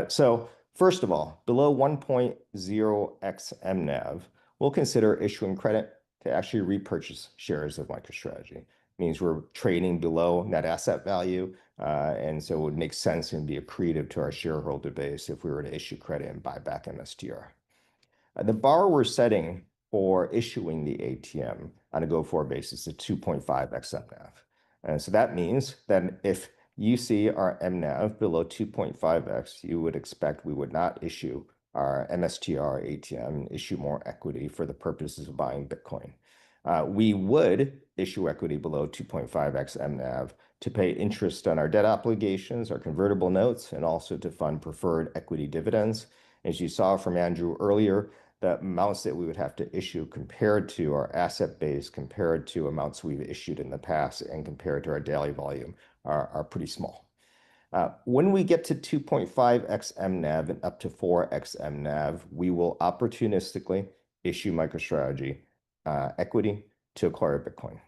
Speaker 7: So first of all, below 1.0x MNAV, we'll consider issuing credit to actually repurchase shares of MicroStrategy. Means we're trading below net asset value, and so it would make sense and be accretive to our shareholder base if we were to issue credit and buy back MSTR. The bar we're setting for issuing the ATM on a go-forward basis is 2.5x MNAV. And so that means that if you see our MNAV below 2.5x, you would expect we would not issue our MSTR ATM and issue more equity for the purposes of buying Bitcoin. We would issue equity below 2.5x MNAV to pay interest on our debt obligations, our convertible notes, and also to fund preferred equity dividends. As you saw from Andrew earlier, the amounts that we would have to issue compared to our asset base, compared to amounts we've issued in the past, and compared to our daily volume are pretty small. When we get to 2.5x MNAV and up to 4x MNAV, we will opportunistically issue MicroStrategy equity to acquire Bitcoin.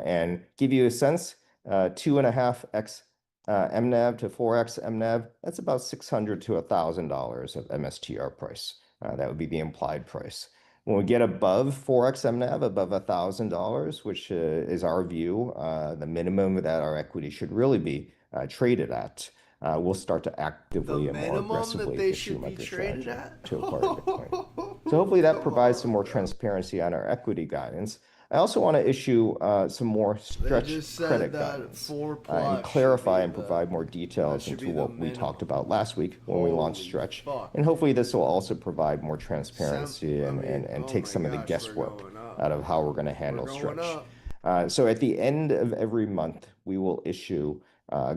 Speaker 7: And give you a sense, 2.5x MNAV to 4x MNAV, that's about $600 to $1,000 of MSTR price. That would be the implied price. When we get above 4x MNAV, above $1,000, which is our view, the minimum that our equity should really be traded at, we'll start to actively and more aggressively issue MicroStrategy to acquire Bitcoin. So hopefully that provides some more transparency on our equity guidance. I also want to issue some more stretch credit guidance and clarify and provide more details into what we talked about last week when we launched Stretch. And hopefully this will also provide more transparency and take some of the guesswork out of how we're going to handle Stretch. So at the end of every month, we will issue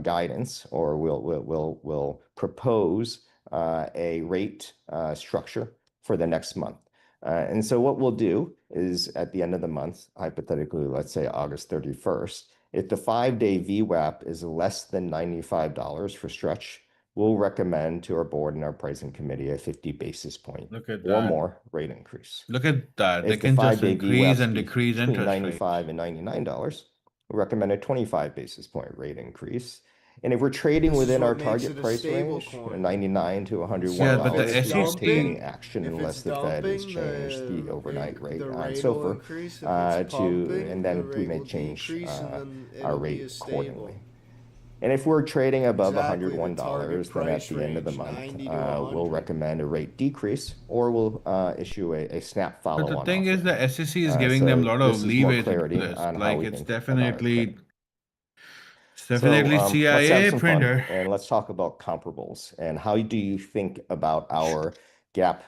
Speaker 7: guidance, or we'll propose a rate structure for the next month. And so what we'll do is at the end of the month, hypothetically, let's say August 31st, if the 5-day VWAP is less than $95 for Stretch, we'll recommend to our board and our pricing committee a 50 basis point or more rate increase.
Speaker 1: Look at that. They
Speaker 7: If
Speaker 1: can
Speaker 7: the
Speaker 1: just
Speaker 7: 5-day
Speaker 1: increase
Speaker 7: VWAP
Speaker 1: and decrease
Speaker 7: between
Speaker 1: interest rates.
Speaker 7: $95 and $99, we recommend a 25 basis point rate increase. And if we're trading
Speaker 2: This is
Speaker 7: within
Speaker 2: what
Speaker 7: our
Speaker 2: makes
Speaker 7: target
Speaker 2: it a
Speaker 7: price
Speaker 2: stable
Speaker 7: range,
Speaker 2: coin.
Speaker 7: 99 to $101,
Speaker 1: Yeah, but the
Speaker 2: If it's
Speaker 7: we don't take any
Speaker 2: dumping-
Speaker 7: action
Speaker 2: if
Speaker 7: unless
Speaker 2: it's
Speaker 7: the Fed has
Speaker 2: dumping,
Speaker 7: changed the overnight rate
Speaker 2: the
Speaker 7: on
Speaker 2: rate will
Speaker 7: SOFR
Speaker 2: increase. If it's pumping,
Speaker 7: and
Speaker 2: the
Speaker 7: then we
Speaker 2: rate
Speaker 7: may
Speaker 2: will
Speaker 7: change
Speaker 2: decrease, and then
Speaker 7: our
Speaker 2: it'll be
Speaker 7: rate
Speaker 2: a stable.
Speaker 7: accordingly. And if we're trading above
Speaker 2: Exactly, the
Speaker 7: $101,
Speaker 2: target
Speaker 7: then at
Speaker 2: price
Speaker 7: the end of the
Speaker 2: range,
Speaker 7: month,
Speaker 2: 90 to
Speaker 7: we'll
Speaker 2: 100.
Speaker 7: recommend a rate decrease, or we'll issue a snap
Speaker 1: But
Speaker 7: follow-on
Speaker 1: the thing is,
Speaker 7: offer.
Speaker 1: the SEC is giving them a lot
Speaker 7: this
Speaker 1: of
Speaker 7: is more
Speaker 1: leeway to do
Speaker 7: clarity
Speaker 1: this.
Speaker 7: on how
Speaker 1: Like
Speaker 7: we
Speaker 1: it's
Speaker 7: think about our
Speaker 1: definitely,
Speaker 7: credit.
Speaker 1: it's
Speaker 7: So
Speaker 1: definitely
Speaker 7: let's have
Speaker 1: CIA
Speaker 7: some fun,
Speaker 1: printer.
Speaker 7: and let's talk about comparables. And how do you think about our GAAP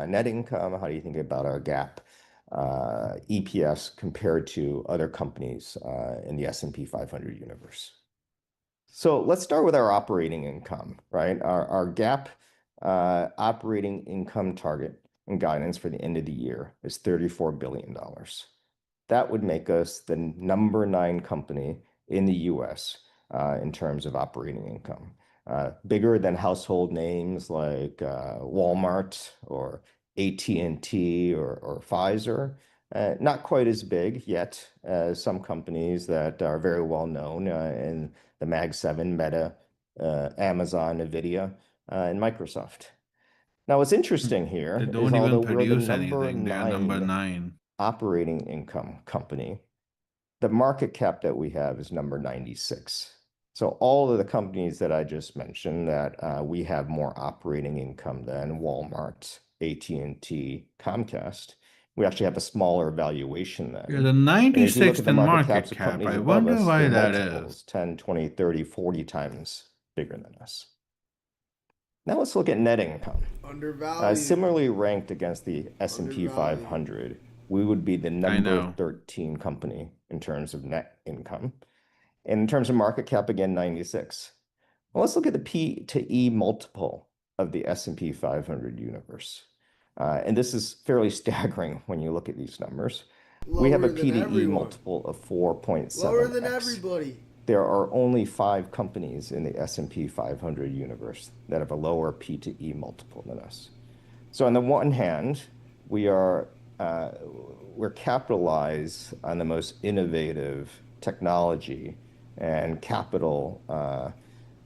Speaker 7: net income? How do you think about our GAAP EPS compared to other companies in the S&P 500 universe? So let's start with our operating income, right? Our GAAP operating income target and guidance for the end of the year is $34 billion. That would make us the number 9 company in the US in terms of operating income. Bigger than household names like Walmart or AT&T or Pfizer. Not quite as big yet as some companies that are very well known in the Mag 7, Meta, Amazon, NVIDIA, and Microsoft. Now, what's interesting here
Speaker 1: They
Speaker 7: is
Speaker 1: don't
Speaker 7: although
Speaker 1: even
Speaker 7: we're the
Speaker 1: produce
Speaker 7: number
Speaker 1: anything. They are number 9.
Speaker 7: operating income company, the market cap that we have is number 96. So all of the companies that I just mentioned that we have more operating income than Walmart, AT&T, Comcast, we actually have a smaller valuation than.
Speaker 1: You're the
Speaker 7: And as you look at
Speaker 1: 96th
Speaker 7: the
Speaker 1: in
Speaker 7: market
Speaker 1: market
Speaker 7: caps of
Speaker 1: cap.
Speaker 7: companies
Speaker 1: I
Speaker 7: above
Speaker 1: wonder
Speaker 7: us,
Speaker 1: why
Speaker 7: they're
Speaker 1: that
Speaker 7: multiples,
Speaker 1: is.
Speaker 7: 10, 20, 30, 40 times bigger than us. Now let's look at net income.
Speaker 2: Undervalued.
Speaker 7: Similarly ranked against the S&P 500, we would be the number 13 company in terms of net income. And in terms of market cap, again, 96. Well, let's look at the P to E multiple of the S&P 500 universe. And this is fairly staggering when you look at these numbers. We have a P to E multiple of 4.7x.
Speaker 2: Lower than everybody.
Speaker 7: There are only 5 companies in the S&P 500 universe that have a lower P to E multiple than us. So on the one hand, we're capitalized on the most innovative technology and capital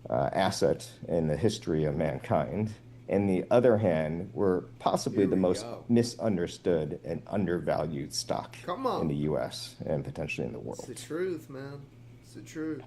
Speaker 7: asset in the history of mankind. On the other hand, we're possibly the most misunderstood and undervalued stock in the US and potentially in the world.
Speaker 2: It's the truth, man. It's the truth.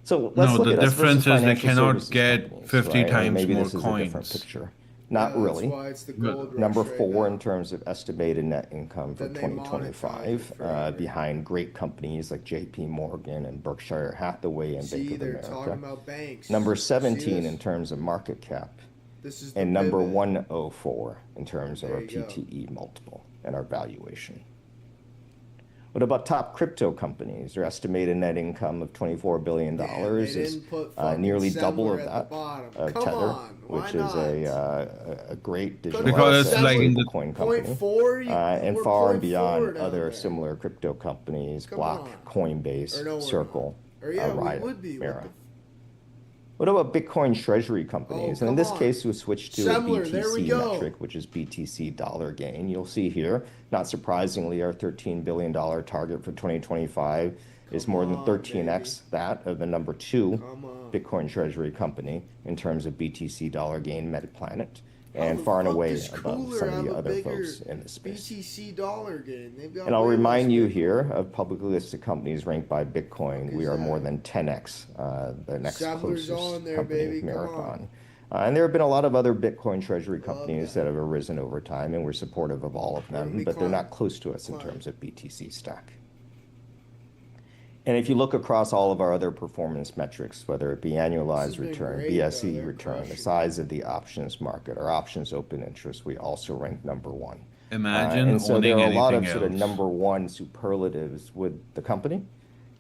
Speaker 7: So let's look
Speaker 1: the
Speaker 7: at us versus
Speaker 1: difference is they
Speaker 7: financial
Speaker 1: cannot
Speaker 7: services
Speaker 1: get
Speaker 7: companies,
Speaker 1: 50
Speaker 7: right?
Speaker 1: times
Speaker 7: Maybe
Speaker 1: more
Speaker 7: this is a different
Speaker 1: coins.
Speaker 7: picture. Not really.
Speaker 2: That's why it's the gold rush
Speaker 7: Number
Speaker 2: right
Speaker 7: 4
Speaker 2: now.
Speaker 7: in terms of estimated net income for
Speaker 2: Then they monetize it
Speaker 7: 2025,
Speaker 2: forever.
Speaker 7: behind great companies like JP Morgan and Berkshire Hathaway and
Speaker 2: See,
Speaker 7: Bank of
Speaker 2: they're
Speaker 7: America.
Speaker 2: talking about banks.
Speaker 7: Number
Speaker 2: See
Speaker 7: 17
Speaker 2: this?
Speaker 7: in terms of market cap,
Speaker 2: This is the
Speaker 7: and number
Speaker 2: pivot.
Speaker 7: 104 in terms of
Speaker 2: There
Speaker 7: our
Speaker 2: you go.
Speaker 7: PTE multiple and our valuation. What about top crypto companies? Their estimated net income of $24 billion
Speaker 2: Damn, they
Speaker 7: is
Speaker 2: didn't put fucking
Speaker 7: nearly double of
Speaker 2: SMLR at
Speaker 7: that
Speaker 2: the bottom.
Speaker 7: of
Speaker 2: Come
Speaker 7: Tether,
Speaker 2: on, why
Speaker 7: which
Speaker 2: not?
Speaker 7: is a great digital
Speaker 1: Because it's
Speaker 7: asset
Speaker 1: like in the
Speaker 7: stablecoin company,
Speaker 2: 0.4,
Speaker 7: and
Speaker 2: we're
Speaker 7: far and
Speaker 2: 0.4
Speaker 7: beyond
Speaker 2: down
Speaker 7: other
Speaker 2: there.
Speaker 7: similar crypto companies,
Speaker 2: Come
Speaker 7: Block,
Speaker 2: on.
Speaker 7: Coinbase,
Speaker 2: Or no, we're
Speaker 7: Circle,
Speaker 2: Or yeah,
Speaker 7: Riot,
Speaker 2: we would be.
Speaker 7: Mara. What about Bitcoin treasury companies? And in this case, we switched to a
Speaker 2: SMLR, there we
Speaker 7: BTC
Speaker 2: go.
Speaker 7: metric, which is BTC dollar gain. You'll see here, not surprisingly, our $13 billion target for 2025 is more than 13x that of the number 2 Bitcoin treasury company in terms of BTC dollar gain, MetaPlanet, and far and away above some of the other folks in the space.
Speaker 2: BTC dollar gain. They've got
Speaker 7: And I'll
Speaker 2: way
Speaker 7: remind
Speaker 2: less
Speaker 7: you
Speaker 2: Bitcoin.
Speaker 7: here of publicly listed companies ranked by Bitcoin. We are more than 10x the next
Speaker 2: SMLR's
Speaker 7: closest
Speaker 2: on there,
Speaker 7: company,
Speaker 2: baby. Come
Speaker 7: Marathon. And there have been a lot of other Bitcoin treasury companies that have arisen over time, and we're supportive of all of them, but they're not close to us in terms of BTC stack. And if you look across all of our other performance metrics, whether it be annualized return, BSE return, the size of the options market, our options open interest, we also rank number 1.
Speaker 1: Imagine
Speaker 7: and so
Speaker 1: owning
Speaker 7: there are a lot of
Speaker 1: anything
Speaker 7: sort of
Speaker 1: else.
Speaker 7: number 1 superlatives with the company.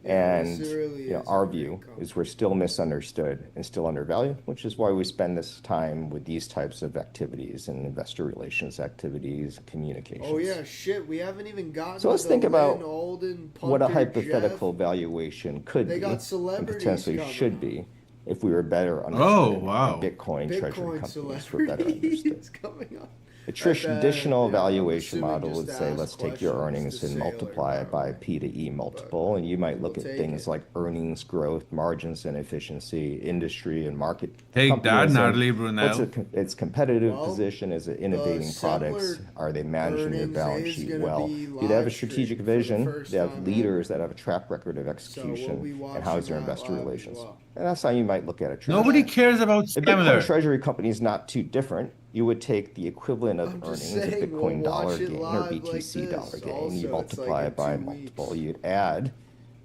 Speaker 2: Yeah,
Speaker 7: And
Speaker 2: this really
Speaker 7: you know,
Speaker 2: is
Speaker 7: our
Speaker 2: a great
Speaker 7: view
Speaker 2: company.
Speaker 7: is we're still misunderstood and still undervalued, which is why we spend this time with these types of activities and investor relations activities, communications.
Speaker 2: Oh yeah, shit. We haven't even gotten.
Speaker 7: So let's
Speaker 2: to
Speaker 7: think
Speaker 2: the
Speaker 7: about
Speaker 2: Lynn, Alden,
Speaker 7: what a
Speaker 2: Punter,
Speaker 7: hypothetical
Speaker 2: Jeff.
Speaker 7: valuation could
Speaker 2: They
Speaker 7: be
Speaker 2: got
Speaker 7: and
Speaker 2: celebrities
Speaker 7: potentially
Speaker 2: coming
Speaker 7: should
Speaker 2: up.
Speaker 7: be if we were better understood
Speaker 1: Oh, wow.
Speaker 7: and Bitcoin treasury
Speaker 2: Bitcoin
Speaker 7: companies were better understood.
Speaker 2: celebrities coming up.
Speaker 7: A traditional
Speaker 2: yeah, I'm
Speaker 7: valuation
Speaker 2: assuming
Speaker 7: model
Speaker 2: just
Speaker 7: would
Speaker 2: to
Speaker 7: say,
Speaker 2: ask
Speaker 7: let's take your
Speaker 2: questions
Speaker 7: earnings
Speaker 2: to
Speaker 7: and
Speaker 2: say, like,
Speaker 7: multiply it by a P to E multiple. And you might look
Speaker 2: we'll
Speaker 7: at
Speaker 2: take
Speaker 7: things
Speaker 2: it.
Speaker 7: like earnings growth, margins and efficiency, industry and market
Speaker 1: Take that,
Speaker 7: companies, and
Speaker 1: Natalie
Speaker 7: what's
Speaker 1: Brunel.
Speaker 7: its competitive
Speaker 2: Well,
Speaker 7: position? Is it
Speaker 2: the
Speaker 7: innovating products?
Speaker 2: similar
Speaker 7: Are they managing their
Speaker 2: earnings
Speaker 7: balance
Speaker 2: is
Speaker 7: sheet
Speaker 2: gonna
Speaker 7: well?
Speaker 2: be
Speaker 7: Do they have a
Speaker 2: live
Speaker 7: strategic
Speaker 2: streamed for the
Speaker 7: vision?
Speaker 2: first
Speaker 7: They have
Speaker 2: time
Speaker 7: leaders
Speaker 2: ever.
Speaker 7: that have a track record of
Speaker 2: So we'll
Speaker 7: execution,
Speaker 2: be
Speaker 7: and
Speaker 2: watching
Speaker 7: how's their
Speaker 2: that
Speaker 7: investor
Speaker 2: live as
Speaker 7: relations?
Speaker 2: well.
Speaker 7: And that's how you might look at it.
Speaker 1: Nobody cares about
Speaker 7: A Bitcoin
Speaker 1: SMLR.
Speaker 7: treasury company is not too different. You would take the equivalent of
Speaker 2: I'm just
Speaker 7: earnings, a
Speaker 2: saying, we'll
Speaker 7: Bitcoin dollar
Speaker 2: watch it
Speaker 7: gain or
Speaker 2: live like
Speaker 7: BTC dollar
Speaker 2: this.
Speaker 7: gain. You
Speaker 2: Also, it's like
Speaker 7: multiply
Speaker 2: in
Speaker 7: it by a
Speaker 2: 2
Speaker 7: multiple.
Speaker 2: weeks.
Speaker 7: You'd add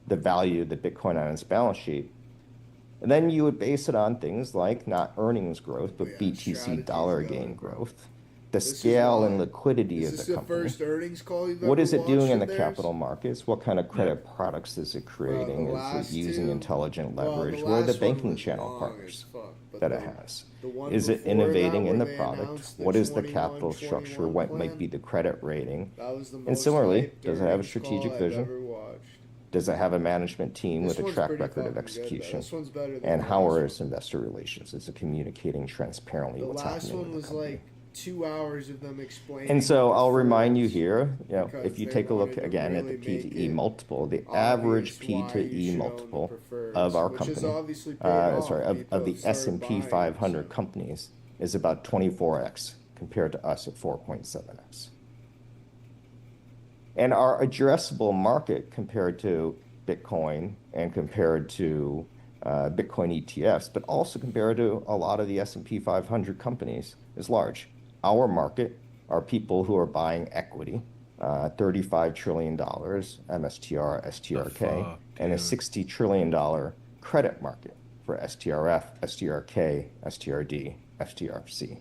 Speaker 7: the value of the Bitcoin on its balance sheet. And then you would base it on things like not earnings growth, but
Speaker 2: Yeah,
Speaker 7: BTC
Speaker 2: strategy's
Speaker 7: dollar
Speaker 2: going,
Speaker 7: gain
Speaker 2: bro.
Speaker 7: growth, the
Speaker 2: This is
Speaker 7: scale and
Speaker 2: why.
Speaker 7: liquidity
Speaker 2: Is
Speaker 7: of
Speaker 2: this
Speaker 7: the
Speaker 2: the
Speaker 7: company.
Speaker 2: first earnings call you've
Speaker 7: What
Speaker 2: ever
Speaker 7: is it doing
Speaker 2: watched
Speaker 7: in the
Speaker 2: of theirs?
Speaker 7: capital markets? What kind of credit products is it creating?
Speaker 2: the
Speaker 7: Is
Speaker 2: last
Speaker 7: it using
Speaker 2: two-
Speaker 7: intelligent
Speaker 2: well, the
Speaker 7: leverage? Where are the
Speaker 2: last one
Speaker 7: banking
Speaker 2: was
Speaker 7: channel
Speaker 2: long
Speaker 7: partners
Speaker 2: as fuck, but
Speaker 7: that it
Speaker 2: the-
Speaker 7: has?
Speaker 2: the one
Speaker 7: Is it
Speaker 2: before
Speaker 7: innovating
Speaker 2: that
Speaker 7: in the
Speaker 2: where they
Speaker 7: product?
Speaker 2: announced the
Speaker 7: What is the
Speaker 2: 21,
Speaker 7: capital structure?
Speaker 2: 21
Speaker 7: What might
Speaker 2: plan,
Speaker 7: be the credit rating?
Speaker 2: that was the
Speaker 7: And
Speaker 2: most
Speaker 7: similarly,
Speaker 2: hyped
Speaker 7: does it have a
Speaker 2: earnings
Speaker 7: strategic
Speaker 2: call
Speaker 7: vision?
Speaker 2: I've ever watched.
Speaker 7: Does it have a management team
Speaker 2: This
Speaker 7: with a
Speaker 2: one's
Speaker 7: track
Speaker 2: pretty
Speaker 7: record of
Speaker 2: fucking good, though.
Speaker 7: execution?
Speaker 2: This one's better than
Speaker 7: And
Speaker 2: the
Speaker 7: how
Speaker 2: last
Speaker 7: are
Speaker 2: one.
Speaker 7: its investor relations? Is it communicating transparently
Speaker 2: The
Speaker 7: what's
Speaker 2: last
Speaker 7: happening
Speaker 2: one
Speaker 7: in the
Speaker 2: was
Speaker 7: company?
Speaker 2: like 2 hours of them explaining.
Speaker 7: And so
Speaker 2: the
Speaker 7: I'll remind you
Speaker 2: preferreds
Speaker 7: here,
Speaker 2: because
Speaker 7: if you
Speaker 2: they
Speaker 7: take a look
Speaker 2: wanted to
Speaker 7: again at the
Speaker 2: really
Speaker 7: P
Speaker 2: make
Speaker 7: to E
Speaker 2: it
Speaker 7: multiple, the average
Speaker 2: obvious
Speaker 7: P
Speaker 2: why
Speaker 7: to
Speaker 2: you
Speaker 7: E
Speaker 2: should own the
Speaker 7: multiple
Speaker 2: preferreds,
Speaker 7: of our
Speaker 2: which has
Speaker 7: company,
Speaker 2: obviously paid off.
Speaker 7: sorry,
Speaker 2: People
Speaker 7: of the
Speaker 2: have started
Speaker 7: S&P
Speaker 2: buying it,
Speaker 7: 500
Speaker 2: so.
Speaker 7: companies is about 24x compared to us at 4.7x. And our addressable market compared to Bitcoin and compared to Bitcoin ETFs, but also compared to a lot of the S&P 500 companies is large. Our market are people who are buying equity, $35 trillion MSTR, STRK,
Speaker 1: fuck,
Speaker 7: and a
Speaker 1: dude?
Speaker 7: $60 trillion credit market for STRF, STRK, STRD, STRC.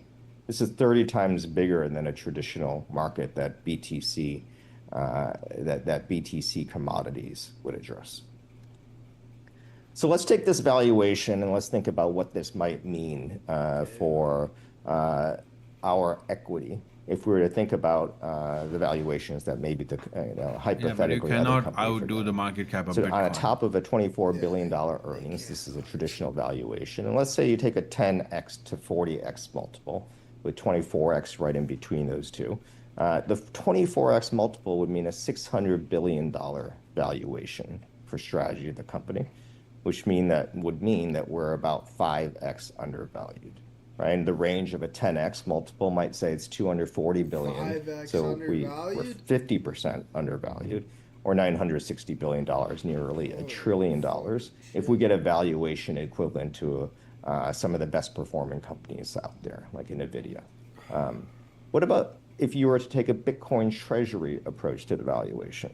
Speaker 7: This is 30 times bigger than a traditional market that BTC that BTC commodities would address. So let's take this valuation and let's think about what this might mean for our equity. If we were to think about the valuations that maybe the hypothetically
Speaker 1: yeah, but you
Speaker 7: other
Speaker 1: cannot
Speaker 7: companies are
Speaker 1: outdo
Speaker 7: getting.
Speaker 1: the market cap of
Speaker 7: So
Speaker 1: Bitcoin.
Speaker 7: on top of a $24 billion earnings, this is a traditional valuation. And let's say you take a 10x to 40x multiple with 24x right in between those two. The 24x multiple would mean a $600 billion valuation for strategy of the company, which would mean that we're about 5x undervalued. Right? And the range of a 10x multiple might say it's 240 billion.
Speaker 2: 5x
Speaker 7: So we're
Speaker 2: undervalued?
Speaker 7: 50% undervalued, or $960 billion, nearly $1 trillion, if we get a valuation equivalent to some of the best performing companies out there, like NVIDIA. What about if you were to take a Bitcoin treasury approach to the valuation?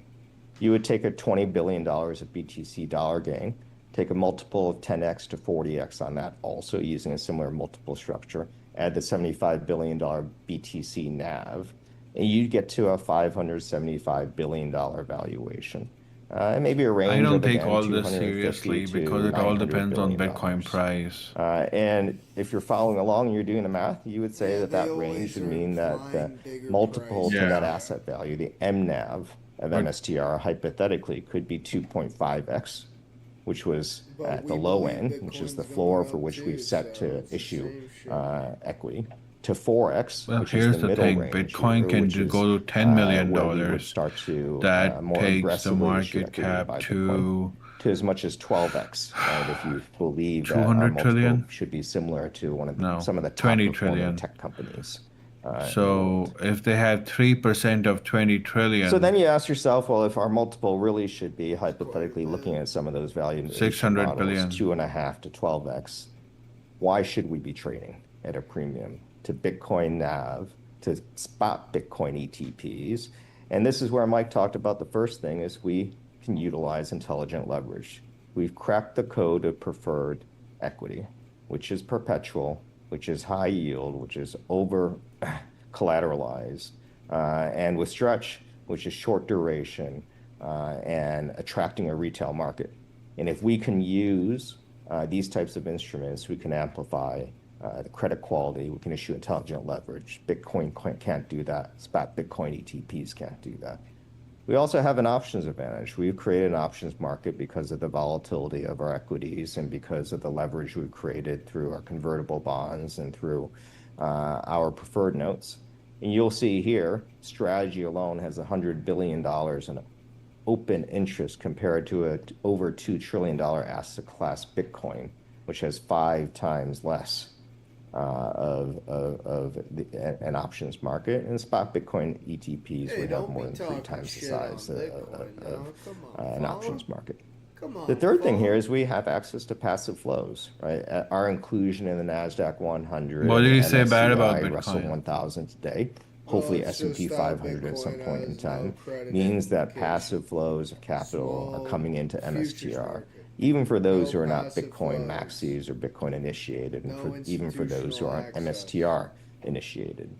Speaker 7: You would take a $20 billion of BTC dollar gain, take a multiple of 10x to 40x on that, also using a similar multiple structure, add the $75 billion BTC NAV, and you'd get to a $575 billion valuation. And maybe a range
Speaker 1: I don't
Speaker 7: of,
Speaker 1: take
Speaker 7: again,
Speaker 1: all this
Speaker 7: 250
Speaker 1: seriously
Speaker 7: to
Speaker 1: because it all
Speaker 7: $900
Speaker 1: depends on
Speaker 7: billion.
Speaker 1: Bitcoin price.
Speaker 7: And if you're following along and you're doing the math, you would say
Speaker 2: Yeah,
Speaker 7: that
Speaker 2: they
Speaker 7: that range
Speaker 2: always
Speaker 7: would
Speaker 2: are
Speaker 7: mean that the
Speaker 2: implying bigger
Speaker 7: multiple
Speaker 2: prices.
Speaker 7: to net
Speaker 1: Yeah.
Speaker 7: asset value, the MNAV of
Speaker 1: But-
Speaker 7: MSTR, hypothetically could be 2.5x, which was
Speaker 2: But
Speaker 7: at the
Speaker 2: we
Speaker 7: low
Speaker 2: believe
Speaker 7: end, which is the
Speaker 2: Bitcoin's
Speaker 7: floor
Speaker 2: going
Speaker 7: for
Speaker 2: up
Speaker 7: which
Speaker 2: too,
Speaker 7: we've set
Speaker 2: so
Speaker 7: to
Speaker 2: it's the
Speaker 7: issue
Speaker 2: same shit.
Speaker 7: equity, to 4x,
Speaker 1: Well,
Speaker 7: which
Speaker 1: here's
Speaker 7: is the
Speaker 1: the
Speaker 7: middle
Speaker 1: thing.
Speaker 7: range,
Speaker 1: Bitcoin can
Speaker 7: which is
Speaker 1: go to $10 million.
Speaker 7: where we would start to
Speaker 1: That
Speaker 7: more
Speaker 1: takes the
Speaker 7: aggressively issue
Speaker 1: market
Speaker 7: equity to
Speaker 1: cap
Speaker 7: buy Bitcoin, to as much as 12x, right? If you believe that our
Speaker 1: 200
Speaker 7: multiple
Speaker 1: trillion?
Speaker 7: should be similar to
Speaker 1: No,
Speaker 7: some of the top
Speaker 1: 20
Speaker 7: performing
Speaker 1: trillion.
Speaker 7: tech companies in the
Speaker 1: So
Speaker 7: world.
Speaker 1: if they have 3% of 20 trillion,
Speaker 7: So then you ask yourself, well, if our multiple really should be hypothetically looking at some of those valuation
Speaker 1: 600
Speaker 7: models,
Speaker 1: billion.
Speaker 7: 2.5 to 12x, why should we be trading at a premium to Bitcoin NAV, to spot Bitcoin ETPs? And this is where Mike talked about the first thing is we can utilize intelligent leverage. We've cracked the code of preferred equity, which is perpetual, which is high yield, which is over collateralized, and with stretch, which is short duration, and attracting a retail market. And if we can use these types of instruments, we can amplify the credit quality, we can issue intelligent leverage. Bitcoin can't do that. Spot Bitcoin ETPs can't do that. We also have an options advantage. We've created an options market because of the volatility of our equities and because of the leverage we've created through our convertible bonds and through our preferred notes. And you'll see here, Strategy alone has $100 billion in open interest compared to a over $2 trillion asset class Bitcoin, which has 5 times less of an options market. And spot Bitcoin ETPs would have more than 3 times the size of an options market. The third thing here is we have access to passive flows, right? Our inclusion in the NASDAQ 100,
Speaker 1: What did he say bad about
Speaker 7: MSTR, Russell
Speaker 1: Bitcoin?
Speaker 7: 1000 today, hopefully S&P 500 at some point in time, means that passive flows of capital are coming into MSTR, even for those who are not Bitcoin maxis or Bitcoin initiated, and even for those who aren't MSTR initiated.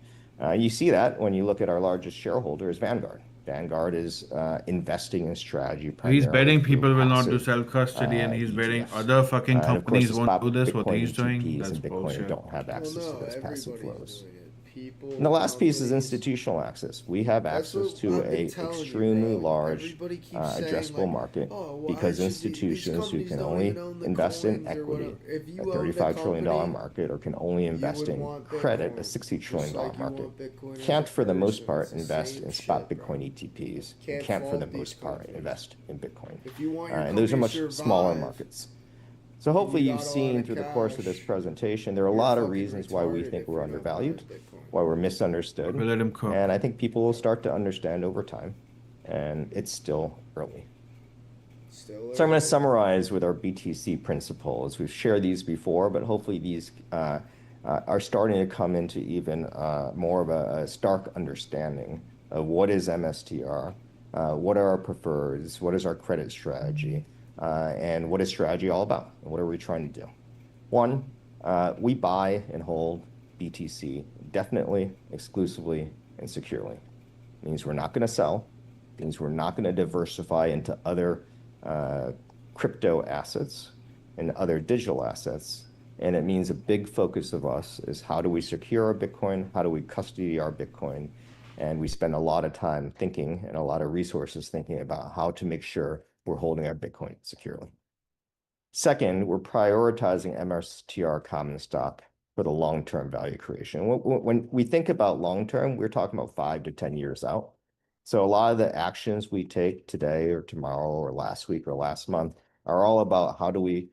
Speaker 7: You see that when you look at our largest shareholder is Vanguard. Vanguard is investing in Strategy primarily.
Speaker 1: He's betting
Speaker 7: through
Speaker 1: people will not do
Speaker 7: passive,
Speaker 1: self-custody, and he's betting
Speaker 7: ETFs.
Speaker 1: other fucking
Speaker 7: And of course,
Speaker 1: companies
Speaker 7: the
Speaker 1: won't
Speaker 7: spot
Speaker 1: do this. What
Speaker 7: Bitcoin
Speaker 1: he's doing,
Speaker 7: ETPs
Speaker 1: that's
Speaker 7: and Bitcoin
Speaker 1: bullshit.
Speaker 7: don't have access to those passive
Speaker 2: everybody's
Speaker 7: flows.
Speaker 2: doing it. People
Speaker 7: And the last piece is
Speaker 2: nowadays-
Speaker 7: institutional access. We have
Speaker 2: That's
Speaker 7: access
Speaker 2: what
Speaker 7: to
Speaker 2: I've been
Speaker 7: a
Speaker 2: telling you,
Speaker 7: extremely
Speaker 2: bro.
Speaker 7: large
Speaker 2: Everybody keeps saying,
Speaker 7: addressable
Speaker 2: like,
Speaker 7: market
Speaker 2: oh, why
Speaker 7: because
Speaker 2: should these
Speaker 7: institutions who
Speaker 2: companies
Speaker 7: can
Speaker 2: don't
Speaker 7: only
Speaker 2: even own the
Speaker 7: invest in
Speaker 2: coins or
Speaker 7: equity,
Speaker 2: whatever? If you
Speaker 7: a
Speaker 2: owned a
Speaker 7: $35 trillion
Speaker 2: company,
Speaker 7: market, or can only invest
Speaker 2: would
Speaker 7: in
Speaker 2: want
Speaker 7: credit, a
Speaker 2: Bitcoin,
Speaker 7: $60
Speaker 2: just
Speaker 7: trillion
Speaker 2: like you
Speaker 7: market,
Speaker 2: want Bitcoin as
Speaker 7: can't
Speaker 2: a
Speaker 7: for the most
Speaker 2: person.
Speaker 7: part
Speaker 2: It's the
Speaker 7: invest
Speaker 2: same
Speaker 7: in spot
Speaker 2: shit, bro.
Speaker 7: Bitcoin ETPs, and
Speaker 2: Can't
Speaker 7: can't for the
Speaker 2: fault these
Speaker 7: most part
Speaker 2: companies.
Speaker 7: invest in Bitcoin.
Speaker 2: If you want your
Speaker 7: And those are
Speaker 2: company to
Speaker 7: much smaller
Speaker 2: survive,
Speaker 7: markets. So hopefully
Speaker 2: you
Speaker 7: you've
Speaker 2: got a lot
Speaker 7: seen
Speaker 2: of
Speaker 7: through the course of this
Speaker 2: cash,
Speaker 7: presentation, there are a
Speaker 2: you're
Speaker 7: lot of
Speaker 2: fucking
Speaker 7: reasons why we
Speaker 2: retarded
Speaker 7: think
Speaker 2: if
Speaker 7: we're
Speaker 2: you're not buying
Speaker 7: undervalued,
Speaker 2: Bitcoin.
Speaker 7: why we're misunderstood.
Speaker 1: We let him cook.
Speaker 7: And I think people will start to understand over time, and it's still early.
Speaker 2: Still
Speaker 7: So I'm going
Speaker 2: early.
Speaker 7: to summarize with our BTC principles. We've shared these before, but hopefully these are starting to come into even more of a stark understanding of what is MSTR, what are our prefers, what is our credit strategy, and what is strategy all about, and what are we trying to do. One, we buy and hold BTC definitely, exclusively, and securely. It means we're not going to sell. It means we're not going to diversify into other crypto assets and other digital assets. And it means a big focus of us is how do we secure our Bitcoin? How do we custody our Bitcoin? And we spend a lot of time thinking and a lot of resources thinking about how to make sure we're holding our Bitcoin securely. Second, we're prioritizing MSTR common stock for the long-term value creation. When we think about long-term, we're talking about 5 to 10 years out. So a lot of the actions we take today or tomorrow or last week or last month are all about how do we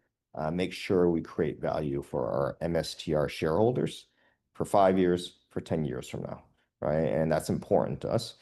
Speaker 7: make sure we create value for our MSTR shareholders for 5 years, for 10 years from now, right? And that's important to us.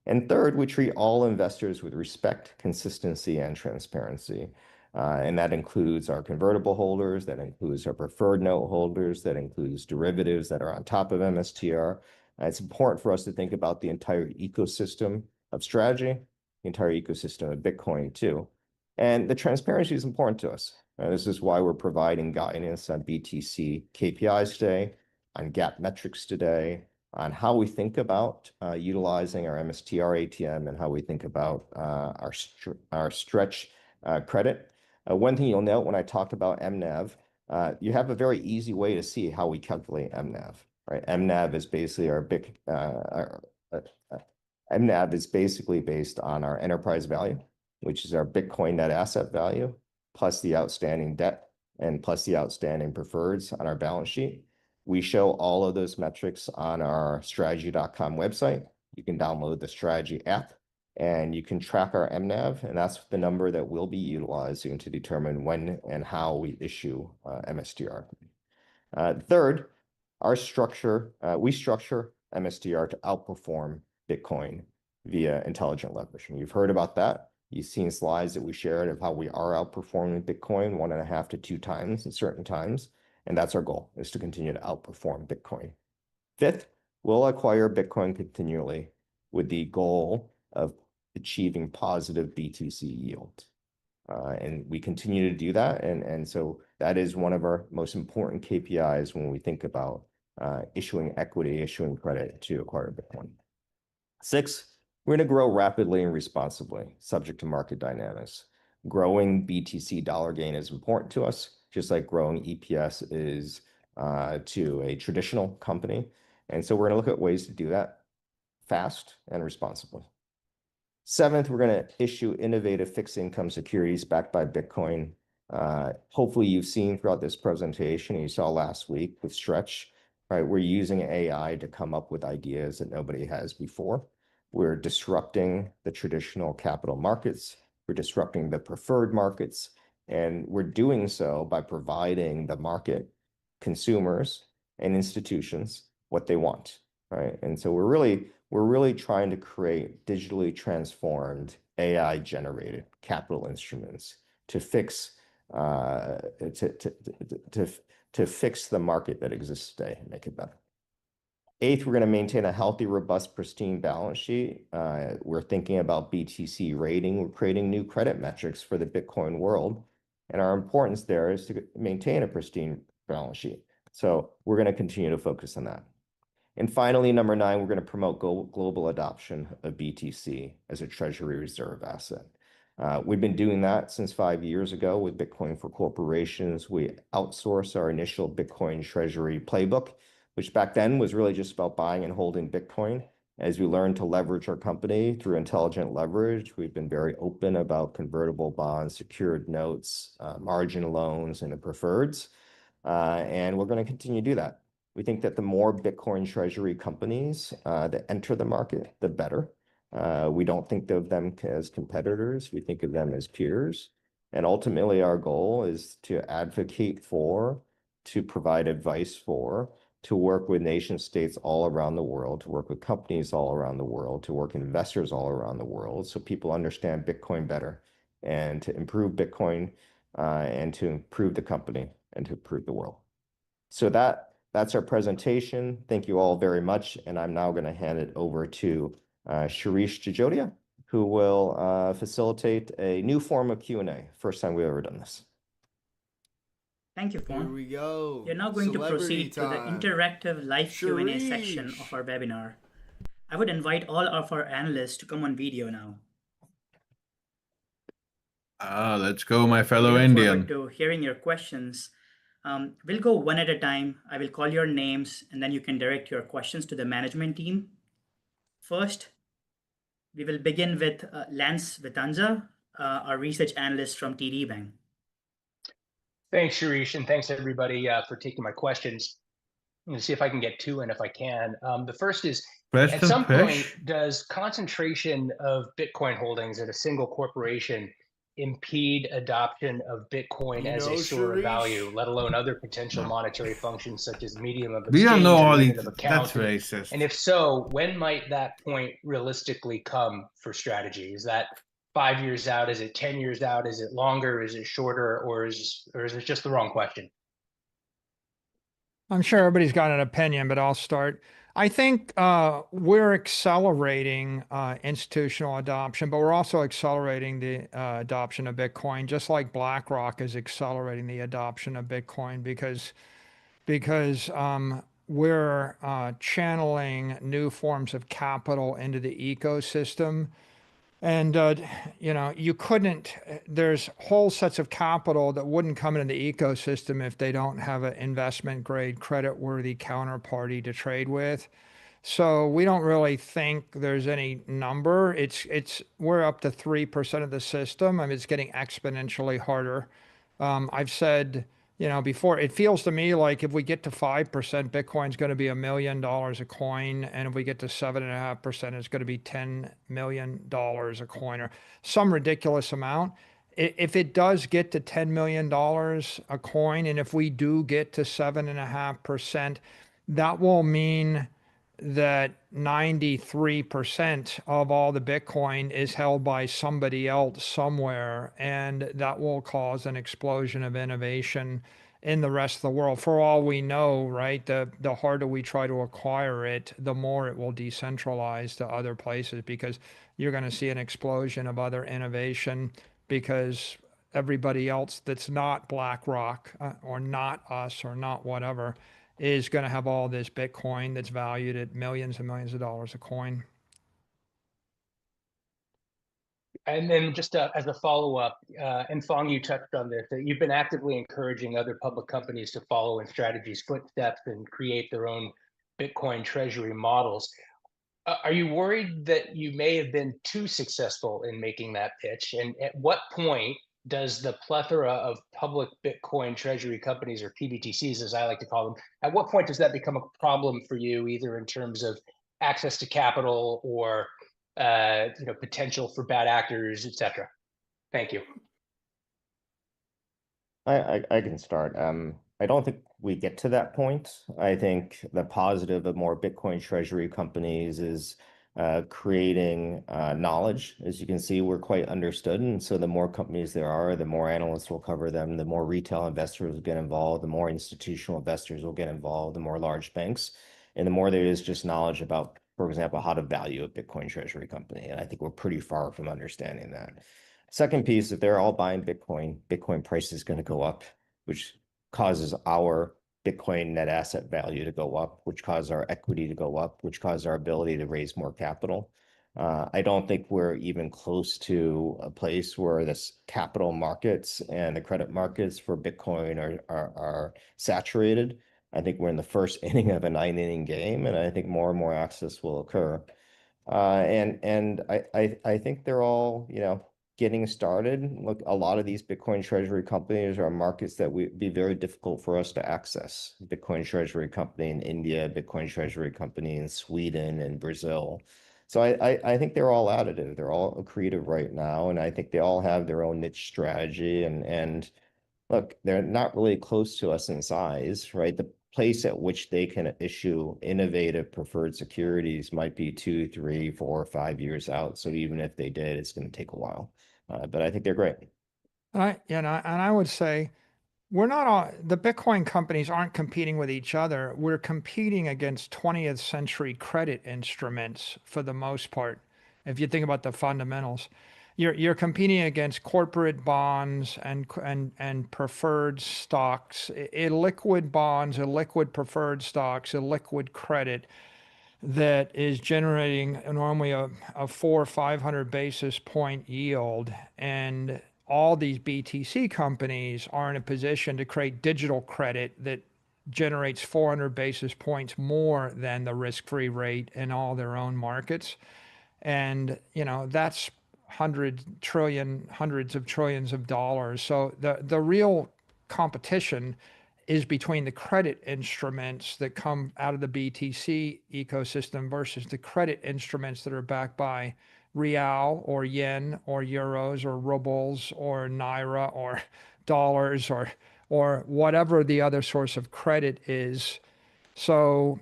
Speaker 7: And third, we treat all investors with respect, consistency, and transparency. And that includes our convertible holders, that includes our preferred note holders, that includes derivatives that are on top of MSTR. It's important for us to think about the entire ecosystem of Strategy, the entire ecosystem of Bitcoin too. And the transparency is important to us. This is why we're providing guidance on BTC KPIs today, on GAAP metrics today, on how we think about utilizing our MSTR ATM and how we think about our stretch credit. One thing you'll note when I talked about MNAV, you have a very easy way to see how we calculate MNAV, right? MNAV is basically MNAV is basically based on our enterprise value, which is our Bitcoin net asset value, plus the outstanding debt and plus the outstanding preferreds on our balance sheet. We show all of those metrics on our strategy.com website. You can download the Strategy app and you can track our MNAV, and that's the number that we'll be utilizing to determine when and how we issue MSTR. Third, we structure MSTR to outperform Bitcoin via intelligent leverage. And you've heard about that. You've seen slides that we shared of how we are outperforming Bitcoin 1.5 to 2 times in certain times. And that's our goal, is to continue to outperform Bitcoin. Fifth, we'll acquire Bitcoin continually with the goal of achieving positive BTC yield. And we continue to do that. And so that is one of our most important KPIs when we think about issuing equity, issuing credit to acquire Bitcoin. 6, we're going to grow rapidly and responsibly, subject to market dynamics. Growing BTC dollar gain is important to us, just like growing EPS is to a traditional company. And so we're going to look at ways to do that fast and responsibly. 7th, we're going to issue innovative fixed income securities backed by Bitcoin. Hopefully you've seen throughout this presentation, and you saw last week with Stretch, right? We're using AI to come up with ideas that nobody has before. We're disrupting the traditional capital markets. We're disrupting the preferred markets. And we're doing so by providing the market, consumers, and institutions what they want, right? And so we're really trying to create digitally transformed AI-generated capital instruments to fix to fix the market that exists today and make it better. Eighth, we're going to maintain a healthy, robust, pristine balance sheet. We're thinking about BTC rating. We're creating new credit metrics for the Bitcoin world. And our importance there is to maintain a pristine balance sheet. So we're going to continue to focus on that. And finally, number 9, we're going to promote global adoption of BTC as a treasury reserve asset. We've been doing that since 5 years ago with Bitcoin for Corporations. We outsourced our initial Bitcoin treasury playbook, which back then was really just about buying and holding Bitcoin. As we learned to leverage our company through intelligent leverage, we've been very open about convertible bonds, secured notes, margin loans, and the preferreds. And we're going to continue to do that. We think that the more Bitcoin treasury companies that enter the market, the better. We don't think of them as competitors. We think of them as peers. And ultimately, our goal is to advocate for, to provide advice for, to work with nation states all around the world, to work with companies all around the world, to work with investors all around the world, so people understand Bitcoin better, and to improve Bitcoin, and to improve the company, and to improve the world. So that's our presentation. Thank you all very much. And I'm now going to hand it over to Shirish Jajodia, who will facilitate a new form of Q&A. First time we've ever done this.
Speaker 8: Thank you,
Speaker 2: Here
Speaker 8: Fawn.
Speaker 2: we go.
Speaker 8: You're now going to proceed to the
Speaker 2: time.
Speaker 8: interactive live Q&A section
Speaker 2: Shirish.
Speaker 8: of our webinar. I would invite all of our analysts to come on video now.
Speaker 1: Let's go, my fellow
Speaker 8: We look
Speaker 1: Indian.
Speaker 8: forward to hearing your questions. We'll go one at a time. I will call your names, and then you can direct your questions to the management team. First, we will begin with Lance Vitanza, our research analyst from TD Bank.
Speaker 9: Thanks, Shirish, and thanks everybody for taking my questions. I'm going to see if I can get 2 in if I can. The first is, at some point, does concentration of Bitcoin holdings at a single corporation impede adoption of Bitcoin as a store of value, let alone other potential monetary functions such as medium of exchange or unit of account?
Speaker 1: That's racist.
Speaker 9: And if so, when might that point realistically come for strategy? Is that 5 years out? Is it 10 years out? Is it longer? Is it shorter? Or is it just the wrong question?
Speaker 6: I'm sure everybody's got an opinion, but I'll start. I think we're accelerating institutional adoption, but we're also accelerating the adoption of Bitcoin, just like BlackRock is accelerating the adoption of Bitcoin because we're channeling new forms of capital into the ecosystem. And, you couldn't, there's whole sets of capital that wouldn't come into the ecosystem if they don't have an investment grade, credit-worthy counterparty to trade with. So we don't really think there's any number. We're up to 3% of the system. I mean, it's getting exponentially harder. I've said, before, it feels to me like if we get to 5%, Bitcoin's going to be $1 million a coin. And if we get to 7.5%, it's going to be $10 million a coin or some ridiculous amount. If it does get to $10 million a coin, and if we do get to 7.5%, that will mean that 93% of all the Bitcoin is held by somebody else somewhere, and that will cause an explosion of innovation in the rest of the world. For all we know, right, the harder we try to acquire it, the more it will decentralize to other places, because you're going to see an explosion of other innovation because everybody else that's not BlackRock or not us or not whatever is going to have all this Bitcoin that's valued at millions and millions of dollars a coin.
Speaker 9: And then just as a follow-up, and Phong, you touched on this, that you've been actively encouraging other public companies to follow in Strategy's footsteps and create their own Bitcoin treasury models. Are you worried that you may have been too successful in making that pitch? And at what point does the plethora of public Bitcoin treasury companies, or PBTCs, as I like to call them, at what point does that become a problem for you, either in terms of access to capital or potential for bad actors, et cetera? Thank you.
Speaker 7: I can start. I don't think we get to that point. I think the positive of more Bitcoin treasury companies is creating knowledge. As you can see, we're quite understood. And so the more companies there are, the more analysts will cover them, the more retail investors will get involved, the more institutional investors will get involved, the more large banks, and the more there is just knowledge about, for example, how to value a Bitcoin treasury company. And I think we're pretty far from understanding that. Second piece, if they're all buying Bitcoin, Bitcoin price is going to go up, which causes our Bitcoin net asset value to go up, which causes our equity to go up, which causes our ability to raise more capital. I don't think we're even close to a place where this capital markets and the credit markets for Bitcoin are saturated. I think we're in the first inning of a 9-inning game, and I think more and more access will occur. And I think they're all, getting started. Look, a lot of these Bitcoin treasury companies are markets that would be very difficult for us to access. Bitcoin treasury company in India, Bitcoin treasury company in Sweden and Brazil. So I think they're all additive. They're all accretive right now. And I think they all have their own niche strategy. And look, they're not really close to us in size, right? The place at which they can issue innovative preferred securities might be 2, 3, 4, 5 years out. So even if they did, it's going to take a while. But I think they're great.
Speaker 6: And I would say we're not all, the Bitcoin companies aren't competing with each other. We're competing against 20th century credit instruments for the most part. If you think about the fundamentals, you're competing against corporate bonds and preferred stocks, illiquid bonds, illiquid preferred stocks, illiquid credit that is generating normally a 400 or 500 basis point yield. And all these BTC companies are in a position to create digital credit that generates 400 basis points more than the risk-free rate in all their own markets. And, that's hundreds of trillions of dollars. So the real competition is between the credit instruments that come out of the BTC ecosystem versus the credit instruments that are backed by real or yen or euros or rubles or naira or dollars or whatever the other source of credit is. So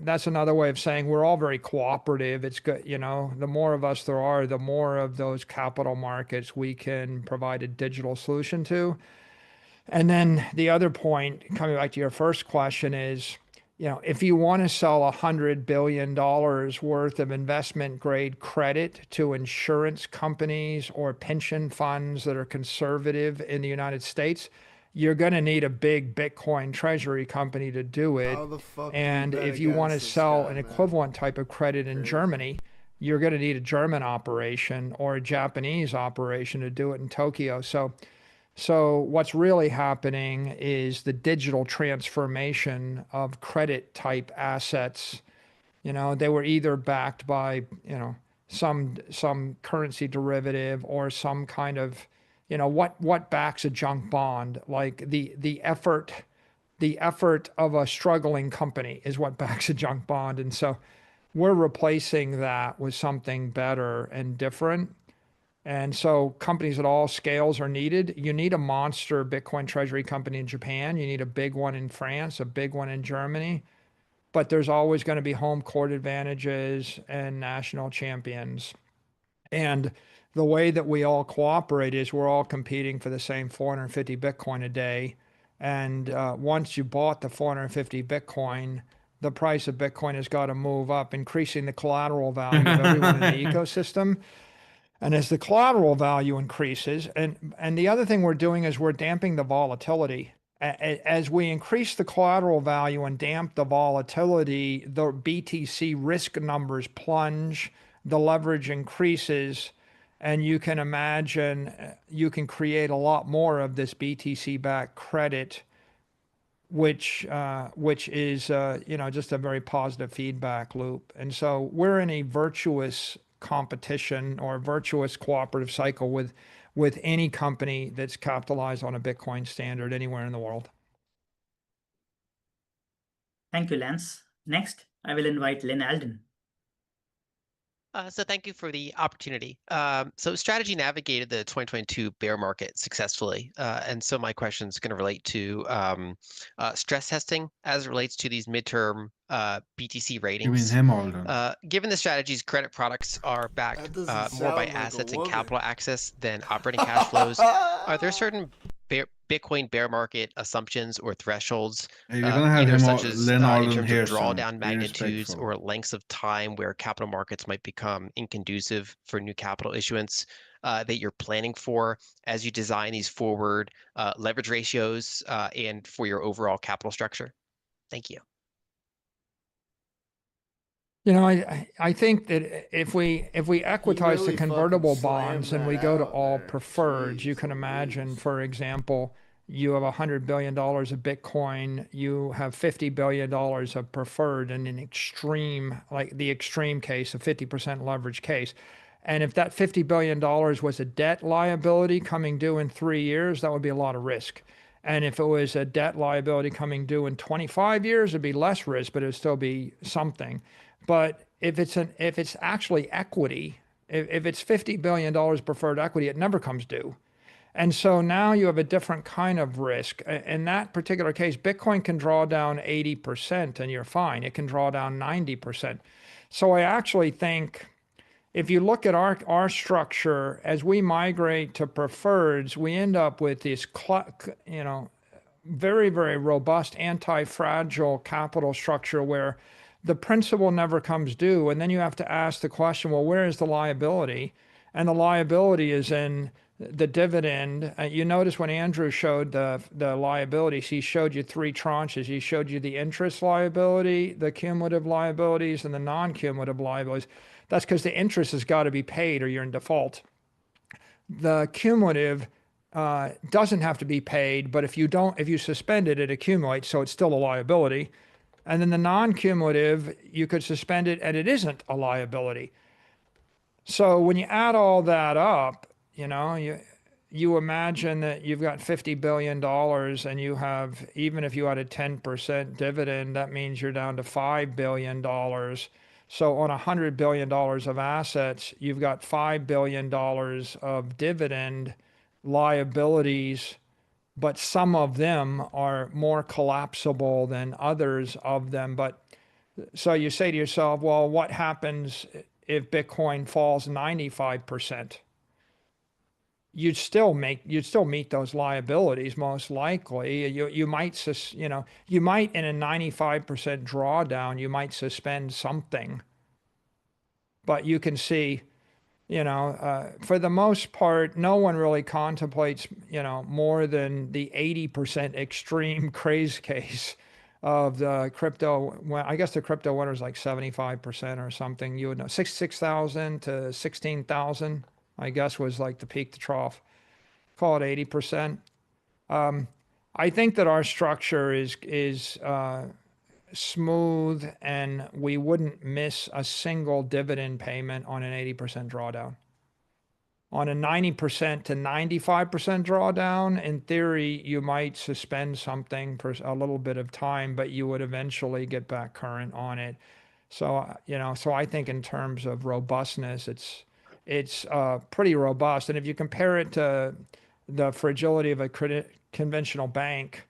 Speaker 6: that's another way of saying we're all very cooperative. It's good, the more of us there are, the more of those capital markets we can provide a digital solution to. And then the other point, coming back to your first question, is, if you want to sell $100 billion worth of investment grade credit to insurance companies or pension funds that are conservative in the United States, you're going to need a big Bitcoin treasury company to do it.
Speaker 2: How the fuck do
Speaker 6: And
Speaker 2: bet
Speaker 6: if you want to
Speaker 2: against this
Speaker 6: sell
Speaker 2: guy,
Speaker 6: an
Speaker 2: man?
Speaker 6: equivalent type of credit in Germany, you're going to need a German operation or a Japanese operation to do it in Tokyo. So what's really happening is the digital transformation of credit type assets. They were either backed by, some currency derivative or some kind of, what backs a junk bond? Like the effort of a struggling company is what backs a junk bond. And so we're replacing that with something better and different. And so companies at all scales are needed. You need a monster Bitcoin treasury company in Japan. You need a big one in France, a big one in Germany. But there's always going to be home court advantages and national champions. And the way that we all cooperate is we're all competing for the same 450 Bitcoin a day. And once you bought the 450 Bitcoin, the price of Bitcoin has got to move up, increasing the collateral value of everyone in the ecosystem. And as the collateral value increases, and the other thing we're doing is we're damping the volatility. As we increase the collateral value and damp the volatility, the BTC risk numbers plunge, the leverage increases, and you can imagine you can create a lot more of this BTC-backed credit, which is just a very positive feedback loop. And so we're in a virtuous competition or virtuous cooperative cycle with any company that's capitalized on a Bitcoin standard anywhere in the world.
Speaker 8: Thank you, Lance. Next, I will invite Lynn Alden.
Speaker 10: So thank you for the opportunity. So Strategy navigated the 2022 bear market successfully. And so my question is going to relate to stress testing as it relates to these midterm BTC ratings.
Speaker 1: You mean him, Alden?
Speaker 10: Given the strategy's credit products are backed more by assets and capital access than operating cash flows, are there certain Bitcoin bear market assumptions or thresholds,
Speaker 1: Hey, we're gonna have
Speaker 10: either
Speaker 1: him,
Speaker 10: such as
Speaker 1: Lynn
Speaker 10: in
Speaker 1: Alden
Speaker 10: terms
Speaker 1: here
Speaker 10: of
Speaker 1: soon.
Speaker 10: drawdown
Speaker 1: Be
Speaker 10: magnitudes
Speaker 1: respectful.
Speaker 10: or lengths of time where capital markets might become inconducive for new capital issuance that you're planning for as you design these forward leverage ratios and for your overall capital structure? Thank you.
Speaker 6: You know, I think that if we equitize
Speaker 2: really
Speaker 6: the convertible
Speaker 2: fucking
Speaker 6: bonds
Speaker 2: slammed
Speaker 6: and we
Speaker 2: that
Speaker 6: go to
Speaker 2: out
Speaker 6: all
Speaker 2: there.
Speaker 6: preferreds, you
Speaker 2: Jeez
Speaker 6: can imagine,
Speaker 2: Louise.
Speaker 6: for example, you have $100 billion of Bitcoin, you have $50 billion of preferred in an extreme, like the extreme case, a 50% leverage case. And if that $50 billion was a debt liability coming due in 3 years, that would be a lot of risk. And if it was a debt liability coming due in 25 years, it'd be less risk, but it'd still be something. But if it's actually equity, if it's $50 billion preferred equity, it never comes due. And so now you have a different kind of risk. In that particular case, Bitcoin can draw down 80% and you're fine. It can draw down 90%. So I actually think if you look at our structure, as we migrate to preferreds, we end up with this, very, very robust anti-fragile capital structure where the principal never comes due. And then you have to ask the question, well, where is the liability? And the liability is in the dividend. You notice when Andrew showed the liabilities, he showed you 3 tranches. He showed you the interest liability, the cumulative liabilities, and the non-cumulative liabilities. That's because the interest has got to be paid or you're in default. The cumulative doesn't have to be paid, but if you suspend it, it accumulates, so it's still a liability. And then the non-cumulative, you could suspend it and it isn't a liability. So when you add all that up, you imagine that you've got $50 billion and you have, even if you had a 10% dividend, that means you're down to $5 billion. So on $100 billion of assets, you've got $5 billion of dividend liabilities, but some of them are more collapsible than others of them. But so you say to yourself, well, what happens if Bitcoin falls 95%? You'd still meet those liabilities most likely. You might in a 95% drawdown, you might suspend something. But you can see, for the most part, no one really contemplates, more than the 80% extreme craze case of the crypto. Well, I guess the crypto winter is like 75% or something. You would know, 6,000 to 16,000, I guess, was like the peak to trough. Call it 80%. I think that our structure is smooth, and we wouldn't miss a single dividend payment on an 80% drawdown. On a 90% to 95% drawdown, in theory, you might suspend something for a little bit of time, but you would eventually get back current on it. So, so I think in terms of robustness, it's pretty robust. And if you compare it to the fragility of a conventional bank,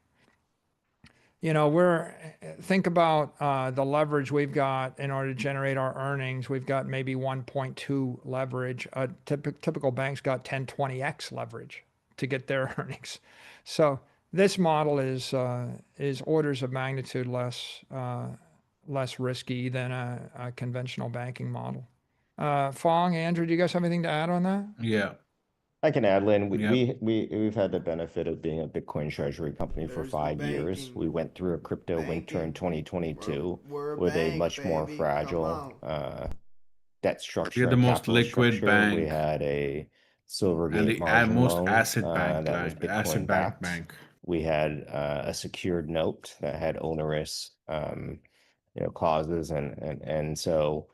Speaker 6: think about the leverage we've got in order to generate our earnings. We've got maybe 1.2 leverage. Typical bank's got 10, 20x leverage to get their earnings. So this model is orders of magnitude less risky than a conventional banking model. Fong, Andrew, do you guys have anything to add on that?
Speaker 1: Yeah.
Speaker 7: I can add, Lynn.
Speaker 1: Yep.
Speaker 7: We've had the benefit of being a Bitcoin treasury company for
Speaker 2: There's the
Speaker 7: 5 years.
Speaker 2: banking.
Speaker 7: We went through a crypto winter in
Speaker 2: Banking.
Speaker 7: 2022
Speaker 2: We're a
Speaker 7: with a
Speaker 2: bank,
Speaker 7: much more
Speaker 2: baby.
Speaker 7: fragile
Speaker 2: Come
Speaker 7: debt structure
Speaker 1: You're the
Speaker 7: and
Speaker 1: most
Speaker 7: capital
Speaker 1: liquid
Speaker 7: structure. We
Speaker 1: bank
Speaker 7: had a Silvergate
Speaker 1: and the
Speaker 7: margin
Speaker 1: most
Speaker 7: loan
Speaker 1: asset bank,
Speaker 7: that was
Speaker 1: asset
Speaker 7: Bitcoin
Speaker 1: backed
Speaker 7: backed.
Speaker 1: bank.
Speaker 7: We had a secured note that had onerous clauses, and so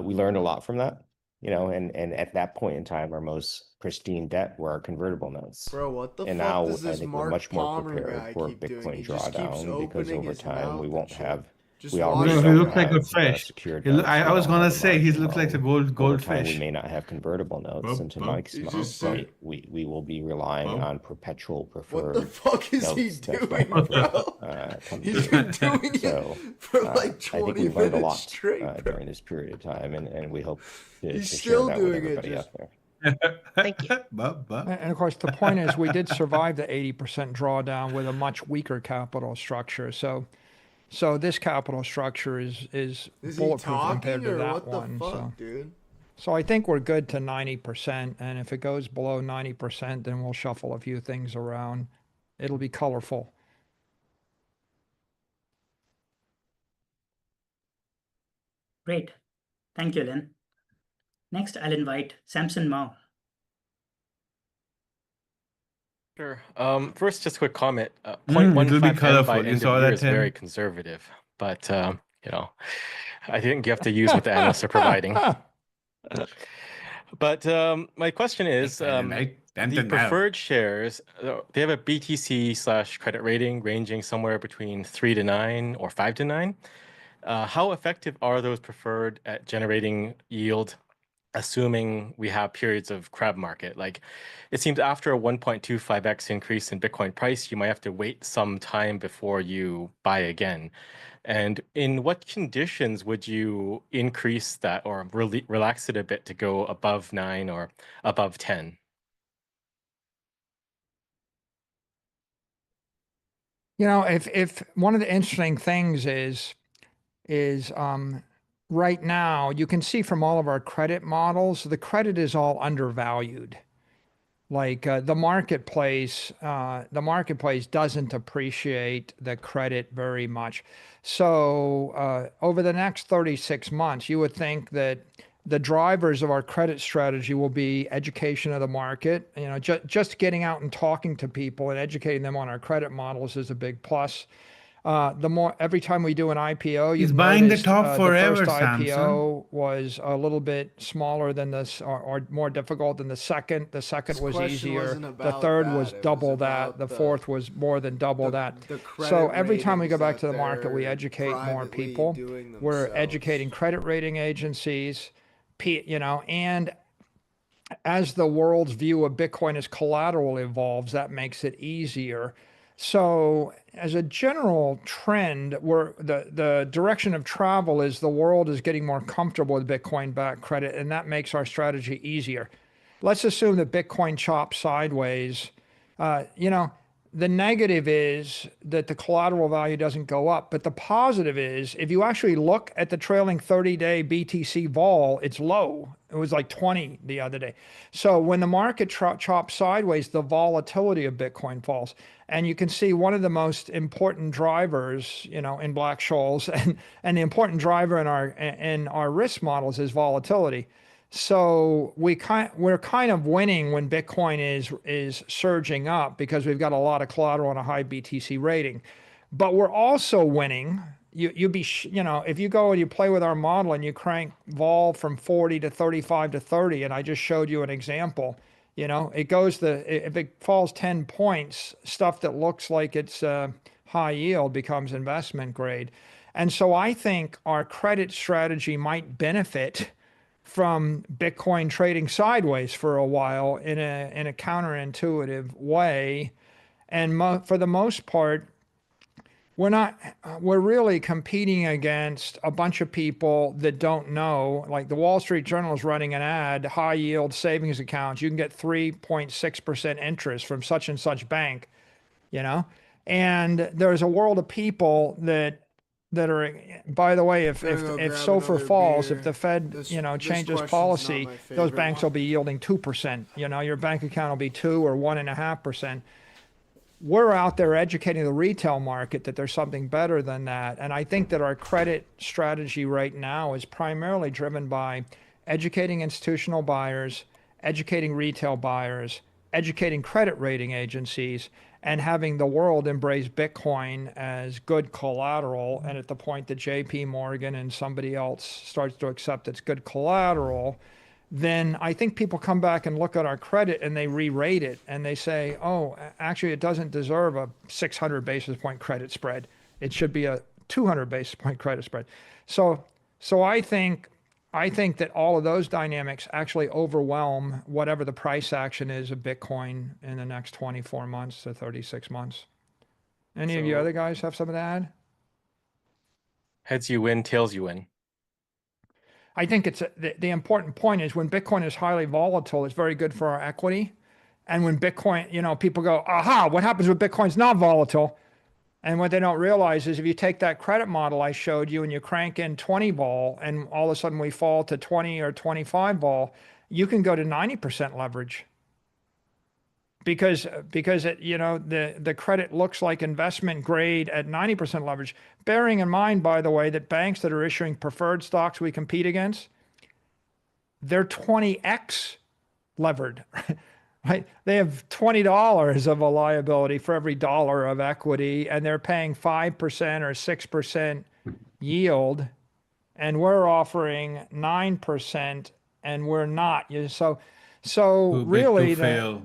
Speaker 7: we learned a lot from that. you know, and at that point in time, our most pristine debt were our convertible notes.
Speaker 2: Bro, what the
Speaker 7: And
Speaker 2: fuck
Speaker 7: now
Speaker 2: does
Speaker 7: I
Speaker 2: this
Speaker 7: think we're
Speaker 2: Mark
Speaker 7: much more
Speaker 2: Palmer
Speaker 7: prepared
Speaker 2: guy
Speaker 7: for
Speaker 2: keep doing?
Speaker 7: Bitcoin
Speaker 2: He just keeps
Speaker 7: drawdown because
Speaker 2: opening
Speaker 7: over
Speaker 2: his
Speaker 7: time we
Speaker 2: mouth
Speaker 7: won't
Speaker 2: and shit.
Speaker 7: have
Speaker 2: Just
Speaker 7: we
Speaker 2: watch
Speaker 7: already
Speaker 1: No, he
Speaker 7: don't
Speaker 1: looks like a
Speaker 7: have
Speaker 1: fish.
Speaker 7: secured
Speaker 1: He
Speaker 7: notes
Speaker 1: I
Speaker 7: at
Speaker 1: was
Speaker 7: all
Speaker 1: gonna
Speaker 7: in the
Speaker 1: say he
Speaker 7: market.
Speaker 1: looks like a
Speaker 7: Over time, we
Speaker 1: goldfish.
Speaker 7: may not have convertible notes, and to Mike's
Speaker 2: He's
Speaker 7: point,
Speaker 2: just so-
Speaker 7: we will be relying
Speaker 1: Well.
Speaker 7: on perpetual
Speaker 2: What the
Speaker 7: preferred
Speaker 2: fuck is he
Speaker 7: notes that
Speaker 2: doing,
Speaker 7: offer,
Speaker 2: bro?
Speaker 7: come
Speaker 2: He's
Speaker 7: due.
Speaker 2: been doing it
Speaker 7: So
Speaker 2: for
Speaker 7: I
Speaker 2: like
Speaker 7: think
Speaker 2: 20
Speaker 7: we've learned a
Speaker 2: minutes
Speaker 7: lot
Speaker 2: straight, bro.
Speaker 7: during this period of time, and we hope to
Speaker 2: He's
Speaker 7: share
Speaker 2: still
Speaker 7: that with
Speaker 2: doing it,
Speaker 7: everybody
Speaker 2: just-
Speaker 7: out there.
Speaker 10: Thank you.
Speaker 6: And of course, the point is we did survive the 80% drawdown with a much weaker capital structure. So this capital structure is
Speaker 2: Is he
Speaker 6: bulletproof compared
Speaker 2: talking
Speaker 6: to
Speaker 2: or
Speaker 6: that
Speaker 2: what the
Speaker 6: one.
Speaker 2: fuck, dude?
Speaker 6: So I think we're good to 90%. And if it goes below 90%, then we'll shuffle a few things around. It'll be colorful.
Speaker 8: Great. Thank you, Lynn. Next, I'll invite Samson Mao.
Speaker 11: Sure. First, just a quick comment.
Speaker 1: It'll be
Speaker 11: 0.15 M by
Speaker 1: colorful. You
Speaker 11: end
Speaker 1: saw
Speaker 11: of year
Speaker 1: that,
Speaker 11: is very
Speaker 1: Tim?
Speaker 11: conservative, but you know, I think you have to use what the analysts are providing. But my question is, the preferred shares, they have a BTC/credit rating ranging somewhere between 3 to 9 or 5 to 9. How effective are those preferred at generating yield, assuming we have periods of crab market? Like, it seems after a 1.25x increase in Bitcoin price, you might have to wait some time before you buy again. And in what conditions would you increase that or relax it a bit to go above 9 or above 10?
Speaker 6: You know, if one of the interesting things is right now you can see from all of our credit models, the credit is all undervalued. Like the marketplace doesn't appreciate the credit very much. So over the next 36 months, you would think that the drivers of our credit strategy will be education of the market. You know, just getting out and talking to people and educating them on our credit models is a big plus. The more every time we do an IPO,
Speaker 1: He's
Speaker 6: you've
Speaker 1: buying the
Speaker 6: noticed,
Speaker 1: top forever,
Speaker 6: the first
Speaker 1: Samson.
Speaker 6: IPO was a little bit smaller than this, or more difficult than the second. The second
Speaker 2: This
Speaker 6: was
Speaker 2: question
Speaker 6: easier.
Speaker 2: wasn't
Speaker 6: The
Speaker 2: about
Speaker 6: third
Speaker 2: that.
Speaker 6: was
Speaker 2: It was
Speaker 6: double
Speaker 2: about
Speaker 6: that. The fourth was more than double that.
Speaker 2: the
Speaker 6: So
Speaker 2: credit
Speaker 6: every time we go
Speaker 2: ratings
Speaker 6: back to
Speaker 2: that
Speaker 6: the market, we
Speaker 2: they're
Speaker 6: educate more
Speaker 2: privately
Speaker 6: people.
Speaker 2: doing
Speaker 6: We're
Speaker 2: themselves.
Speaker 6: educating credit rating agencies, you know, and as the world's view of Bitcoin as collateral evolves, that makes it easier. So, as a general trend, the direction of travel is the world is getting more comfortable with Bitcoin-backed credit, and that makes our strategy easier. Let's assume that Bitcoin chops sideways. You know, the negative is that the collateral value doesn't go up, but the positive is if you actually look at the trailing 30-day BTC vol, it's low. It was like 20 the other day. So when the market chops sideways, the volatility of Bitcoin falls. And you can see one of the most important drivers, you know, in Black-Scholes and the important driver in our risk models is volatility. So we're kind of winning when Bitcoin is surging up because we've got a lot of collateral and a high BTC rating. But we're also winning. You know, if you go and you play with our model and you crank vol from 40 to 35 to 30, and I just showed you an example, you know, if it falls 10 points, stuff that looks like it's high yield becomes investment grade. And so I think our credit strategy might benefit from Bitcoin trading sideways for a while in a counterintuitive way. And for the most part, we're really competing against a bunch of people that don't know. Like the Wall Street Journal is running an ad, high yield savings accounts. You can get 3.6% interest from such and such bank, you know? And there's a world of people that are, by the way, if SOFR falls, if the Fed, you know, changes policy, those banks will be yielding 2%. You know, your bank account will be 2 or 1.5%. We're out there educating the retail market that there's something better than that. And I think that our credit strategy right now is primarily driven by educating institutional buyers, educating retail buyers, educating credit rating agencies, and having the world embrace Bitcoin as good collateral. And at the point that JP Morgan and somebody else starts to accept it's good collateral, then I think people come back and look at our credit and they re-rate it and they say, oh, actually it doesn't deserve a 600 basis point credit spread. It should be a 200 basis point credit spread. So I think that all of those dynamics actually overwhelm whatever the price action is of Bitcoin in the next 24 months to 36 months. Any of you other guys have something to add?
Speaker 11: Heads you win, tails you win.
Speaker 6: I think it's the important point is when Bitcoin is highly volatile, it's very good for our equity. And when Bitcoin, people go, aha, what happens when Bitcoin's not volatile? And what they don't realize is if you take that credit model I showed you and you crank in 20 vol and all of a sudden we fall to 20 or 25 vol, you can go to 90% leverage. Because the credit looks like investment grade at 90% leverage, bearing in mind, by the way, that banks that are issuing preferred stocks we compete against, they're 20x levered, right? They have $20 of a liability for every dollar of equity, and they're paying 5% or 6% yield, and we're offering 9%, and we're not. So really,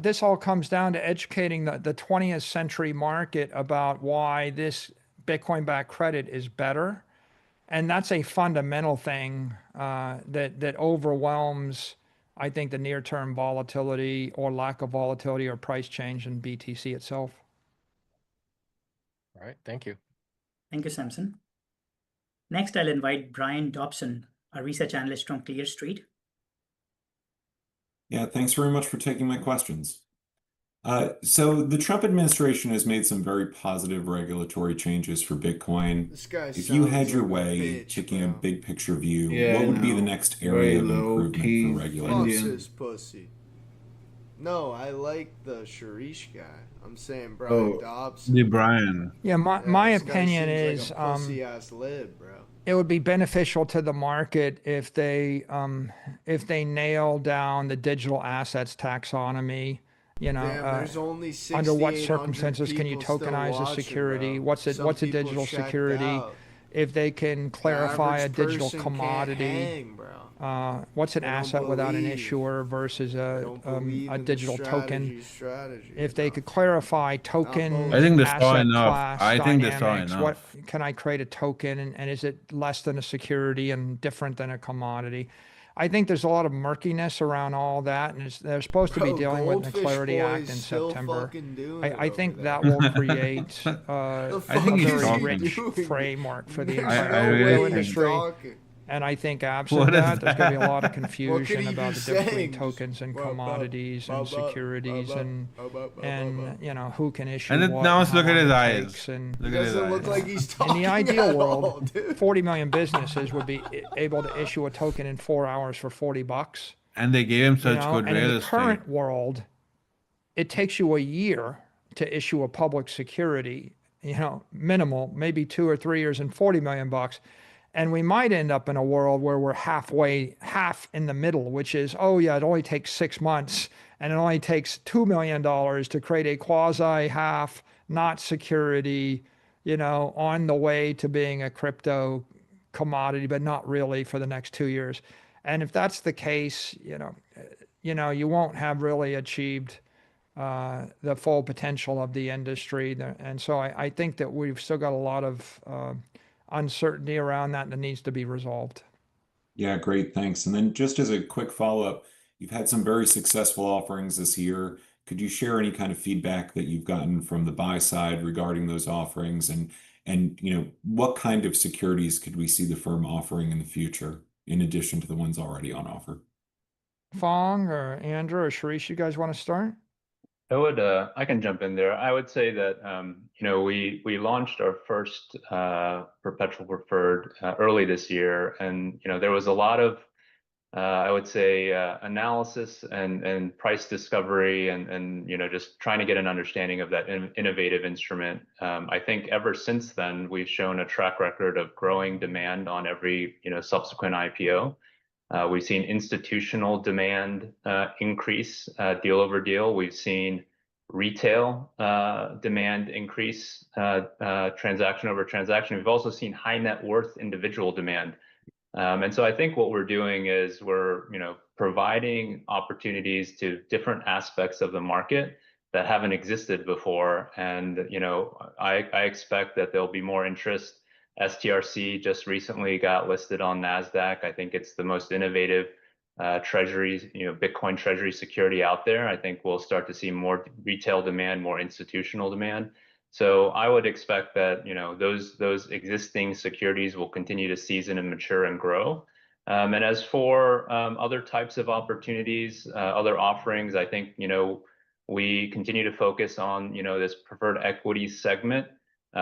Speaker 6: this all comes down to educating the 20th century market about why this Bitcoin-backed credit is better. And that's a fundamental thing that overwhelms, I think, the near-term volatility or lack of volatility or price change in BTC itself.
Speaker 11: All right, thank you.
Speaker 8: Thank you, Samson. Next, I'll invite Brian Dobson, a research analyst from Clear Street.
Speaker 12: Yeah, thanks very much for taking my questions. So the Trump administration has made some very positive regulatory changes for Bitcoin. If you had your way, taking a big picture view, what would be the next area of improvement for regulators?
Speaker 2: Pussy. No, I like the Sharish guy. I'm saying Brian Dobson.
Speaker 1: The Brian.
Speaker 6: Yeah, my opinion is
Speaker 2: like a pussy-ass lib, bro.
Speaker 6: It would be beneficial to the market if they nail down the digital assets taxonomy.
Speaker 2: There's only
Speaker 6: under what circumstances can you tokenize a security? What's a digital security? If they can clarify a digital commodity, what's an asset without an issuer versus a digital token? If they could clarify token,
Speaker 1: I think they saw
Speaker 6: asset
Speaker 1: enough.
Speaker 6: class
Speaker 1: I think they saw
Speaker 6: dynamics,
Speaker 1: enough.
Speaker 6: what can I create a token and is it less than a security and different than a commodity? I think there's a lot of murkiness around all that, and they're supposed to be dealing with the Clarity Act in September. I think that will create a very rich framework for the entire crypto industry. And I think absent that, there's going to be a lot of confusion about the difference between tokens and commodities and securities and who can issue
Speaker 1: and
Speaker 6: what.
Speaker 1: Now
Speaker 6: and
Speaker 1: look
Speaker 6: how
Speaker 1: at his
Speaker 6: long it
Speaker 1: eyes.
Speaker 6: takes. And
Speaker 2: It doesn't look like he's talking
Speaker 6: in the ideal
Speaker 2: at
Speaker 6: world,
Speaker 2: all, dude.
Speaker 6: 40 million businesses would be able to issue a token in 4 hours for $40.
Speaker 1: And they gave him such good
Speaker 6: and
Speaker 1: real
Speaker 6: in the
Speaker 1: estate.
Speaker 6: current world, it takes you a year to issue a public security, minimal, maybe 2 or 3 years and $40 million. And we might end up in a world where we're half in the middle, which is, it only takes 6 months and it only takes $2 million to create a quasi half, not security, on the way to being a crypto commodity, but not really for the next 2 years. And if that's the case, you won't have really achieved the full potential of the industry. And so I think that we've still got a lot of uncertainty around that needs to be resolved.
Speaker 12: Yeah, great, thanks. And then just as a quick follow-up, you've had some very successful offerings this year. Could you share any kind of feedback that you've gotten from the buy side regarding those offerings, and what kind of securities could we see the firm offering in the future in addition to the ones already on offer?
Speaker 6: Fong or Andrew or Sharish, you guys want to start?
Speaker 5: I can jump in there. I would say that, we launched our first perpetual preferred early this year. And, there was a lot of, I would say, analysis and price discovery and, just trying to get an understanding of that innovative instrument. I think ever since then, we've shown a track record of growing demand on every, subsequent IPO. We've seen institutional demand increase deal over deal. We've seen retail demand increase transaction over transaction. We've also seen high net worth individual demand And so I think what we're doing is we're, providing opportunities to different aspects of the market that haven't existed before. And, I expect that there'll be more interest. STRC just recently got listed on NASDAQ. I think it's the most innovative treasuries, Bitcoin treasury security out there. I think we'll start to see more retail demand, more institutional demand. So I would expect that, those existing securities will continue to season and mature and grow. And as for other types of opportunities, other offerings, I think, we continue to focus on, this preferred equity segment.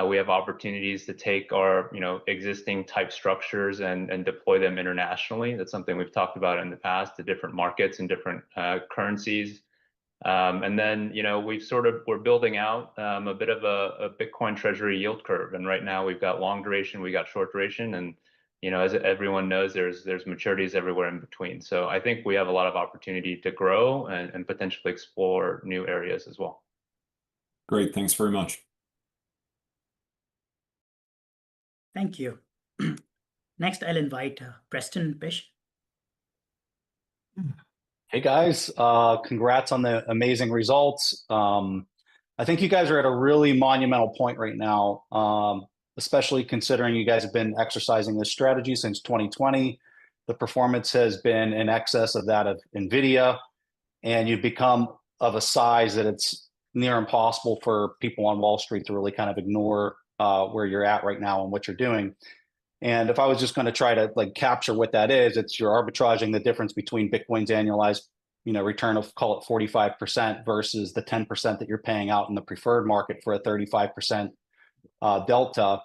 Speaker 5: We have opportunities to take our, existing type structures and deploy them internationally. That's something we've talked about in the past to different markets and different currencies. And then, we're building out a bit of a Bitcoin treasury yield curve. And right now we've got long duration, we got short duration. And, as everyone knows, there's maturities everywhere in between. So I think we have a lot of opportunity to grow and potentially explore new areas as well.
Speaker 12: Great. Thanks very much.
Speaker 8: Thank you. Next, I'll invite Preston Pish.
Speaker 13: Hey guys, congrats on the amazing results. I think you guys are at a really monumental point right now, especially considering you guys have been exercising this strategy since 2020. The performance has been in excess of that of NVIDIA, and you've become of a size that it's near impossible for people on Wall Street to really kind of ignore where you're at right now and what you're doing. And if I was just going to try to capture what that is, it's you're arbitraging the difference between Bitcoin's annualized, return of, call it 45% versus the 10% that you're paying out in the preferred market for a 35% delta.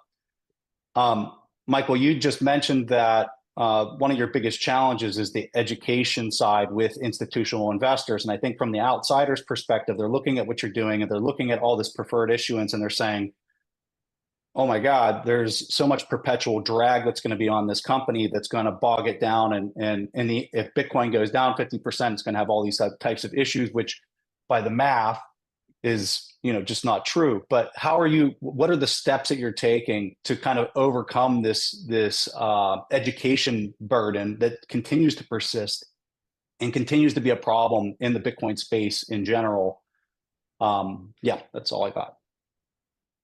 Speaker 13: Michael, you just mentioned that one of your biggest challenges is the education side with institutional investors. And I think from the outsider's perspective, they're looking at what you're doing and they're looking at all this preferred issuance and they're saying, oh my God, there's so much perpetual drag that's going to be on this company that's going to bog it down. And if Bitcoin goes down 50%, it's going to have all these types of issues, which by the math is, just not true. But what are the steps that you're taking to kind of overcome this education burden that continues to persist and continues to be a problem in the Bitcoin space in general? Yeah, that's all I got.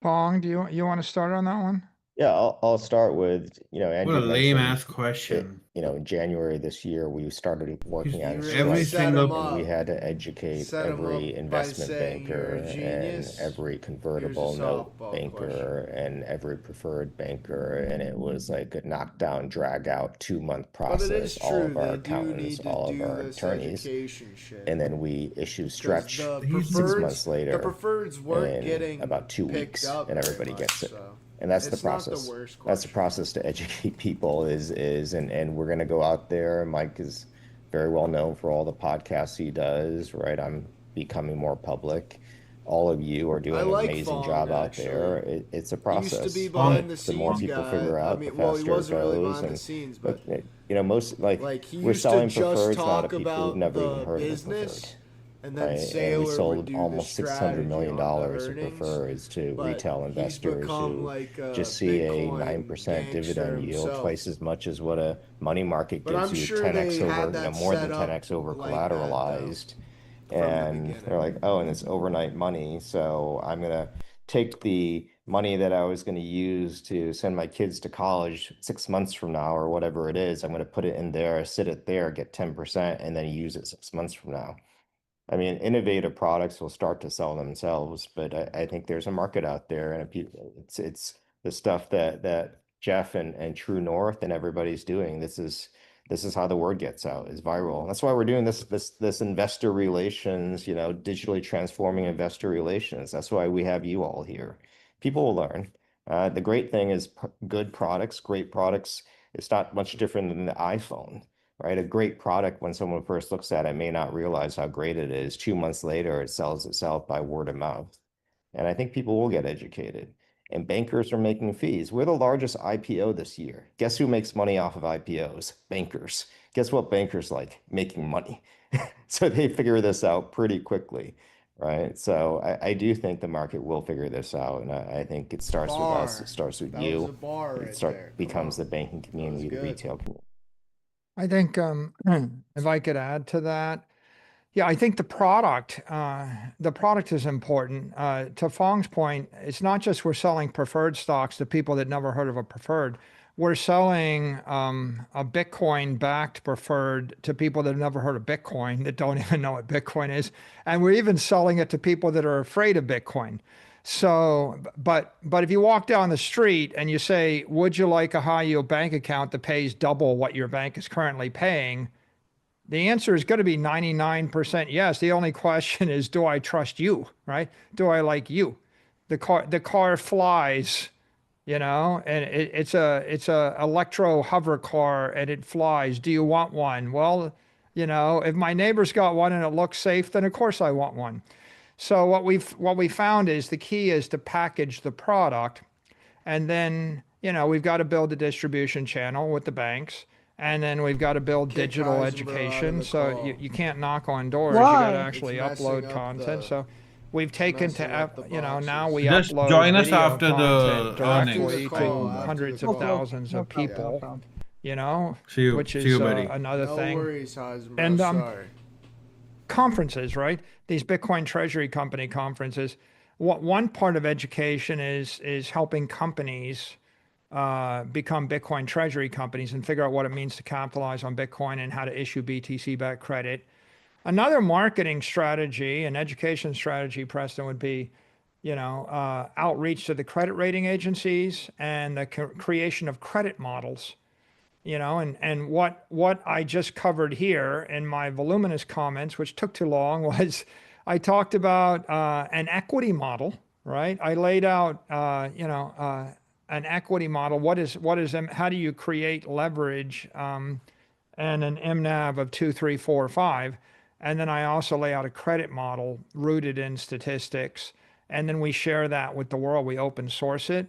Speaker 6: Pong, do you want to start on that one?
Speaker 7: Yeah, I'll start with, Andrew
Speaker 1: What a lame
Speaker 7: mentioned
Speaker 1: ass question.
Speaker 7: in January this year, we started working on
Speaker 1: Every single
Speaker 7: and we had to educate every investment banker and every convertible note banker and every preferred banker. And it was like a knockdown, drag out 2-month process. All of our accountants, all of our attorneys. And then we issue stretch 6 months later.
Speaker 2: The preferreds weren't getting
Speaker 7: about 2 weeks and everybody gets it.
Speaker 2: So.
Speaker 7: And that's the process. That's the process to educate people and we're going to go out there. Mike is very well known for all the podcasts he does, right? I'm becoming more public. All of you are doing an amazing job out there. It's a process.
Speaker 2: He used to be behind the
Speaker 7: the more
Speaker 2: scenes
Speaker 7: people
Speaker 2: guy.
Speaker 7: figure out,
Speaker 2: he
Speaker 7: the faster it
Speaker 2: wasn't really
Speaker 7: goes.
Speaker 2: behind the scenes, but
Speaker 7: most
Speaker 2: he
Speaker 7: we're
Speaker 2: used
Speaker 7: selling
Speaker 2: to just
Speaker 7: preferreds now
Speaker 2: talk
Speaker 7: to people
Speaker 2: about
Speaker 7: who've never
Speaker 2: the
Speaker 7: even heard
Speaker 2: business.
Speaker 7: of preferred.
Speaker 2: And then
Speaker 7: Right?
Speaker 2: Sailor
Speaker 7: And we sold
Speaker 2: would do
Speaker 7: almost
Speaker 2: the
Speaker 7: $600 million of
Speaker 2: earnings,
Speaker 7: preferreds to retail investors who
Speaker 2: like
Speaker 7: just see a
Speaker 2: Bitcoin
Speaker 7: 9% dividend yield,
Speaker 2: himself.
Speaker 7: twice as much as what a money market
Speaker 2: But
Speaker 7: gives
Speaker 2: I'm
Speaker 7: you,
Speaker 2: sure
Speaker 7: 10x
Speaker 2: they had
Speaker 7: over,
Speaker 2: that
Speaker 7: more than
Speaker 2: set up
Speaker 7: 10x over
Speaker 2: like
Speaker 7: collateralized.
Speaker 2: the
Speaker 7: And
Speaker 2: beginning.
Speaker 7: they're like, oh, and it's overnight money. So I'm going to take the money that I was going to use to send my kids to college 6 months from now or whatever it is. I'm going to put it in there, sit it there, get 10%, and then use it 6 months from now. I mean, innovative products will start to sell themselves, but I think there's a market out there, and it's the stuff that Jeff and True North and everybody's doing. This is how the word gets out. It's viral. That's why we're doing this investor relations, digitally transforming investor relations. That's why we have you all here. People will learn. The great thing is good products, great products. It's not much different than the iPhone. Right? A great product, when someone first looks at it, may not realize how great it is. 2 months later, it sells itself by word of mouth. And I think people will get educated. And bankers are making fees. We're the largest IPO this year. Guess who makes money off of IPOs? Bankers. Guess what bankers like? Making money. So they figure this out pretty quickly. Right? So I do think the market will figure this out. And I think it starts with us. It starts with you. It becomes the banking community, the retail community.
Speaker 6: I think if I could add to that, yeah, I think the product is important. To Fong's point, it's not just we're selling preferred stocks to people that never heard of a preferred. We're selling a Bitcoin-backed preferred to people that have never heard of Bitcoin, that don't even know what Bitcoin is, and we're even selling it to people that are afraid of Bitcoin. So, but if you walk down the street and you say, "Would you like a high-yield bank account that pays double what your bank is currently paying?" The answer is going to be 99% yes. The only question is, do I trust you, right? Do I like you? The car flies, and it's a electro hover car and it flies. Do you want one? Well, if my neighbor's got one and it looks safe, then of course I want one. So what we found is the key is to package the product, and then we've got to build a distribution channel with the banks. And then we've got to build digital education. So you can't knock on doors. You got to actually upload content. So we've taken to, now we
Speaker 1: just
Speaker 6: upload
Speaker 1: join us
Speaker 6: video
Speaker 1: after
Speaker 6: content
Speaker 1: the earnings.
Speaker 6: directly to hundreds of thousands of people, which is another thing.
Speaker 2: No worries, Heisenberg.
Speaker 6: And
Speaker 2: Sorry.
Speaker 6: conferences, right? These Bitcoin Treasury Company conferences. One part of education is helping companies become Bitcoin treasury companies and figure out what it means to capitalize on Bitcoin and how to issue BTC-backed credit. Another marketing strategy and education strategy, Preston, would be, outreach to the credit rating agencies and the creation of credit models. And what I just covered here in my voluminous comments, which took too long, was I talked about an equity model, right? I laid out, an equity model. How do you create leverage and an MNAV of 2, 3, 4, 5? And then I also lay out a credit model rooted in statistics. And then we share that with the world. We open source it.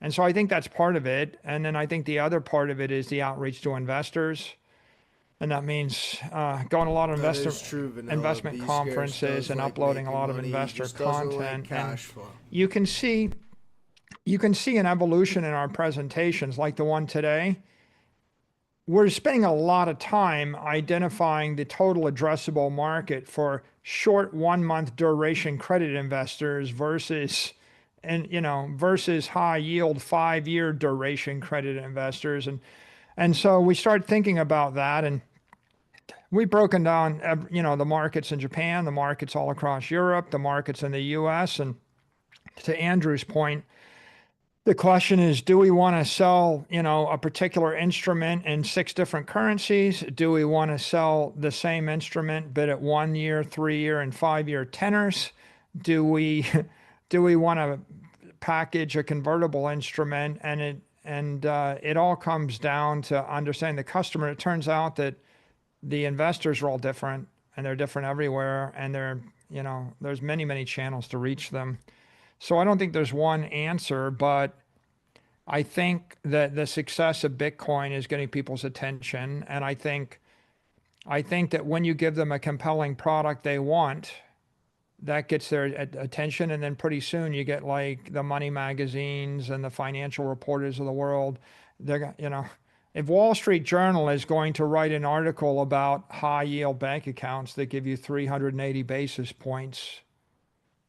Speaker 6: And so I think that's part of it. And then I think the other part of it is the outreach to investors. And that means going to a lot of investment conferences and uploading a lot of investor content. And you can see an evolution in our presentations like the one today. We're spending a lot of time identifying the total addressable market for short 1-month duration credit investors versus high yield 5-year duration credit investors. And so we start thinking about that, and we've broken down, the markets in Japan, the markets all across Europe, the markets in the US. And to Andrew's point, the question is, do we want to sell, a particular instrument in 6 different currencies? Do we want to sell the same instrument, but at 1 year, 3 year, and 5-year tenors? Do we want to package a convertible instrument? And it all comes down to understanding the customer. It turns out that the investors are all different, and they're different everywhere. And there's many, many channels to reach them. So I don't think there's one answer, but I think that the success of Bitcoin is getting people's attention. And I think that when you give them a compelling product they want, that gets their attention. And then pretty soon you get like the money magazines and the financial reporters of the world. If Wall Street Journal is going to write an article about high yield bank accounts that give you 380 basis points,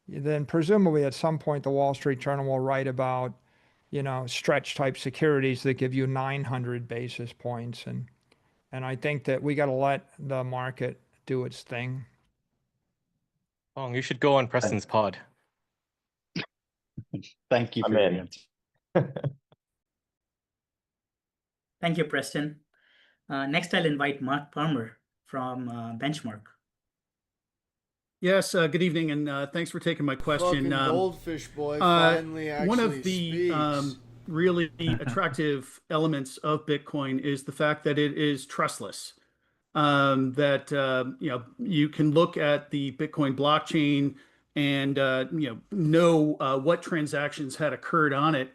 Speaker 6: then presumably at some point the Wall Street Journal will write about, stretch type securities that give you 900 basis points. And I think that we got to let the market do its thing.
Speaker 11: Oh, you should go on Preston's pod.
Speaker 13: Thank you for your answer.
Speaker 8: Thank you, Preston. Next, I'll invite Mark Palmer from Benchmark.
Speaker 14: Yes, good evening, and thanks for taking my question.
Speaker 2: Goldfish boy finally actually
Speaker 14: one of the
Speaker 2: speaks.
Speaker 14: Really attractive elements of Bitcoin is the fact that it is trustless. You can look at the Bitcoin blockchain and know what transactions had occurred on it.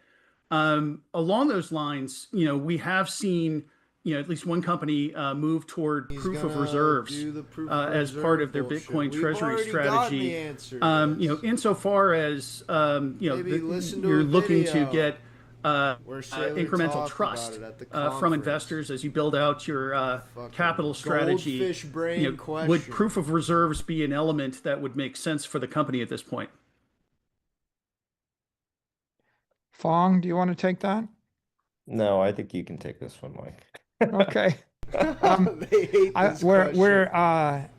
Speaker 14: Along those lines, we have seen at least one company move toward proof of reserves as part of their Bitcoin treasury strategy. Insofar as you're looking to get incremental trust from investors as you build out your capital strategy. Would proof of reserves be an element that would make sense for the company at this point?
Speaker 6: Fong, do you want to take that?
Speaker 7: No, I think you can take this one, Mike.
Speaker 6: Okay.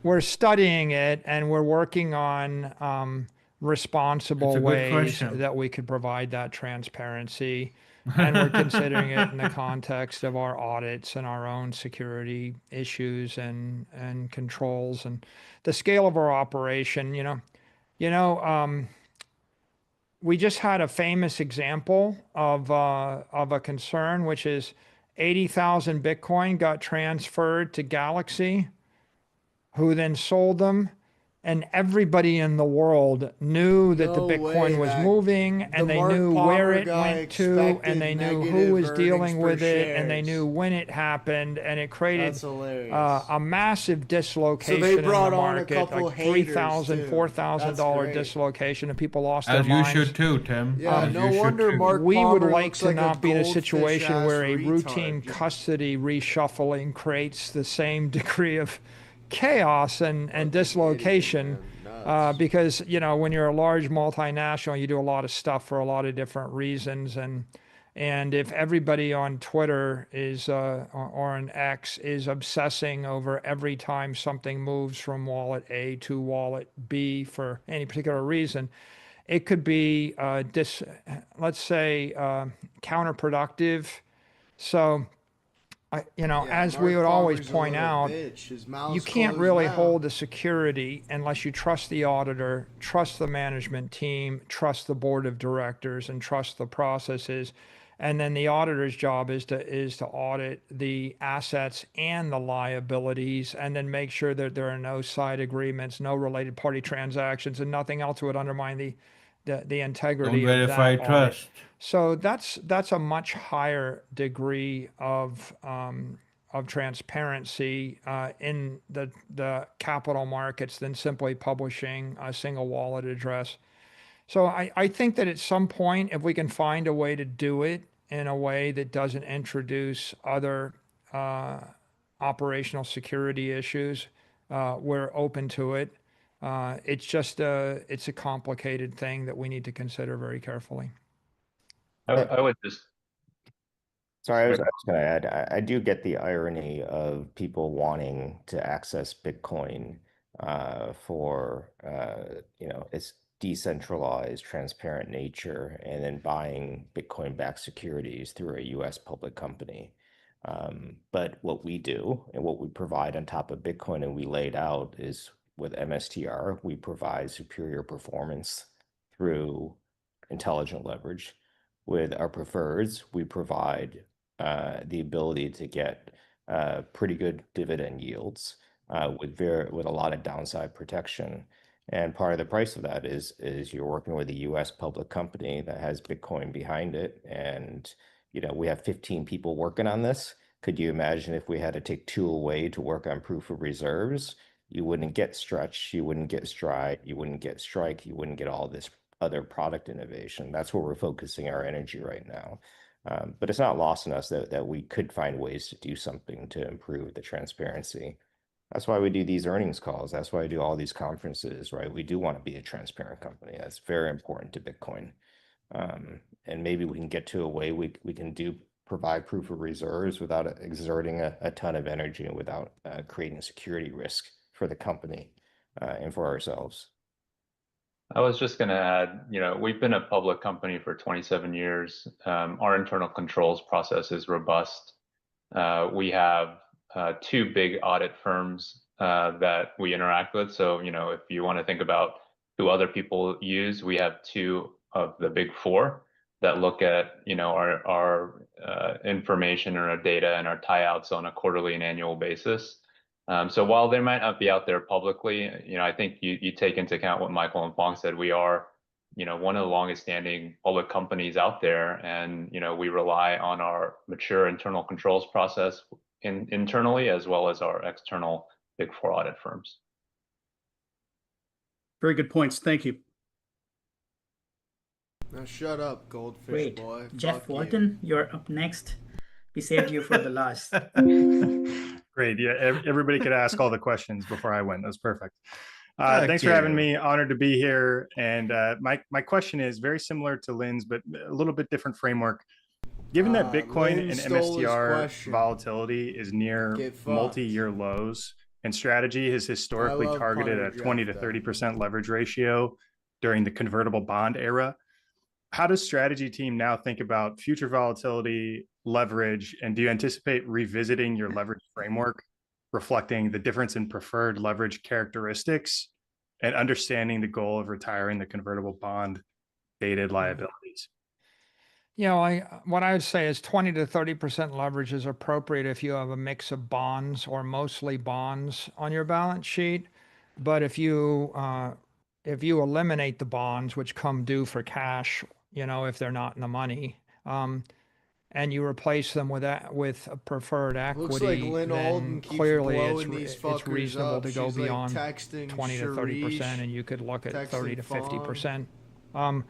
Speaker 6: We're studying it, and we're working on responsible ways that we could provide that transparency. And we're considering it in the context of our audits and our own security issues and controls and the scale of our operation. We just had a famous example of a concern, which is 80,000 Bitcoin got transferred to Galaxy, who then sold them. And everybody in the world knew that the Bitcoin was moving, and they knew where it went to, and they knew who was dealing with it, and they knew when it happened, and it created a massive dislocation in the market, like $3,000, $4,000 dislocation, and people lost their minds.
Speaker 1: As you should too, Tim.
Speaker 2: Yeah, no wonder Mark
Speaker 6: We would
Speaker 2: Palmer
Speaker 6: like
Speaker 2: looks
Speaker 6: to
Speaker 2: like
Speaker 6: not be in a
Speaker 2: goldfish
Speaker 6: situation
Speaker 2: ass
Speaker 6: where a
Speaker 2: retard.
Speaker 6: routine custody reshuffling creates the same degree of chaos and dislocation, because when you're a large multinational, you do a lot of stuff for a lot of different reasons, and if everybody on Twitter is or on X is obsessing over every time something moves from wallet A to wallet B for any particular reason, it could be let's say counterproductive. So as we would always point out, you can't really hold the security unless you trust the auditor, trust the management team, trust the board of directors, and trust the processes. And then the auditor's job is to audit the assets and the liabilities, and then make sure that there are no side agreements, no related party transactions, and nothing else would undermine the integrity
Speaker 1: Don't
Speaker 6: of
Speaker 1: verify
Speaker 6: that audit.
Speaker 1: trust.
Speaker 6: So that's a much higher degree of transparency in the capital markets than simply publishing a single wallet address. So I think that at some point, if we can find a way to do it in a way that doesn't introduce other operational security issues, we're open to it. It's just it's a complicated thing that we need to consider very carefully.
Speaker 5: I would just.
Speaker 7: Sorry, I was going to add, I do get the irony of people wanting to access Bitcoin for, its decentralized, transparent nature, and then buying Bitcoin-backed securities through a U.S. public company. But what we do and what we provide on top of Bitcoin, and we laid out, is with MSTR, we provide superior performance through intelligent leverage. With our preferreds, we provide the ability to get pretty good dividend yields with a lot of downside protection. And part of the price of that is you're working with a U.S. public company that has Bitcoin behind it. And we have 15 people working on this. Could you imagine if we had to take 2 away to work on proof of reserves? You wouldn't get Stretch, you wouldn't get Stride, you wouldn't get Strike, you wouldn't get all this other product innovation. That's where we're focusing our energy right now. But it's not lost on us that we could find ways to do something to improve the transparency. That's why we do these earnings calls. That's why I do all these conferences, right? We do want to be a transparent company. That's very important to Bitcoin. And maybe we can get to a way we can provide proof of reserves without exerting a ton of energy and without creating security risk for the company and for ourselves.
Speaker 5: I was just going to add, we've been a public company for 27 years. Our internal controls process is robust. We have 2 big audit firms that we interact with. So, if you want to think about who other people use, we have 2 of the big 4 that look at, our information or our data and our tie-outs on a quarterly and annual basis. So while they might not be out there publicly, I think you take into account what Michael and Fong said. We are, one of the longest standing public companies out there, and we rely on our mature internal controls process internally as well as our external big 4 audit firms.
Speaker 14: Very good points. Thank you.
Speaker 2: Now shut up, goldfish
Speaker 8: Great.
Speaker 2: boy.
Speaker 8: Jeff
Speaker 2: Fuck
Speaker 8: Walton, you're up next. We saved you for the last.
Speaker 15: Great. Yeah, everybody could ask all the questions before I went. That was perfect. Thanks for
Speaker 1: you.
Speaker 15: having me. Honored to be here. And my question is very similar to Lynn's, but a little bit different framework. Given that Bitcoin
Speaker 2: Lynn
Speaker 15: and
Speaker 2: stole his
Speaker 15: MSTR
Speaker 2: question.
Speaker 15: volatility is near
Speaker 2: Get fucked.
Speaker 15: multi-year lows, and strategy has historically
Speaker 2: love
Speaker 15: targeted a
Speaker 2: punter
Speaker 15: 20 to
Speaker 2: Jeff,
Speaker 15: 30% leverage ratio during the convertible bond era, how does strategy team now think about future volatility, leverage, and do you anticipate revisiting your leverage framework, reflecting the difference in preferred leverage characteristics and understanding the goal of retiring the convertible bond dated liabilities?
Speaker 6: You know, what I would say is 20 to 30% leverage is appropriate if you have a mix of bonds or mostly bonds on your balance sheet. But if you eliminate the bonds which come due for cash, you know, if they're not in the money, and you replace them with a preferred equity,
Speaker 2: Looks like Lynn Alden
Speaker 6: then
Speaker 2: keeps
Speaker 6: clearly
Speaker 2: blowing these
Speaker 6: it's
Speaker 2: fuckers
Speaker 6: reasonable
Speaker 2: up.
Speaker 6: to go
Speaker 2: She's like
Speaker 6: beyond
Speaker 2: texting
Speaker 6: 20 to 30%,
Speaker 2: Sharish,
Speaker 6: and you could look at 30 to
Speaker 2: texting
Speaker 6: 50%.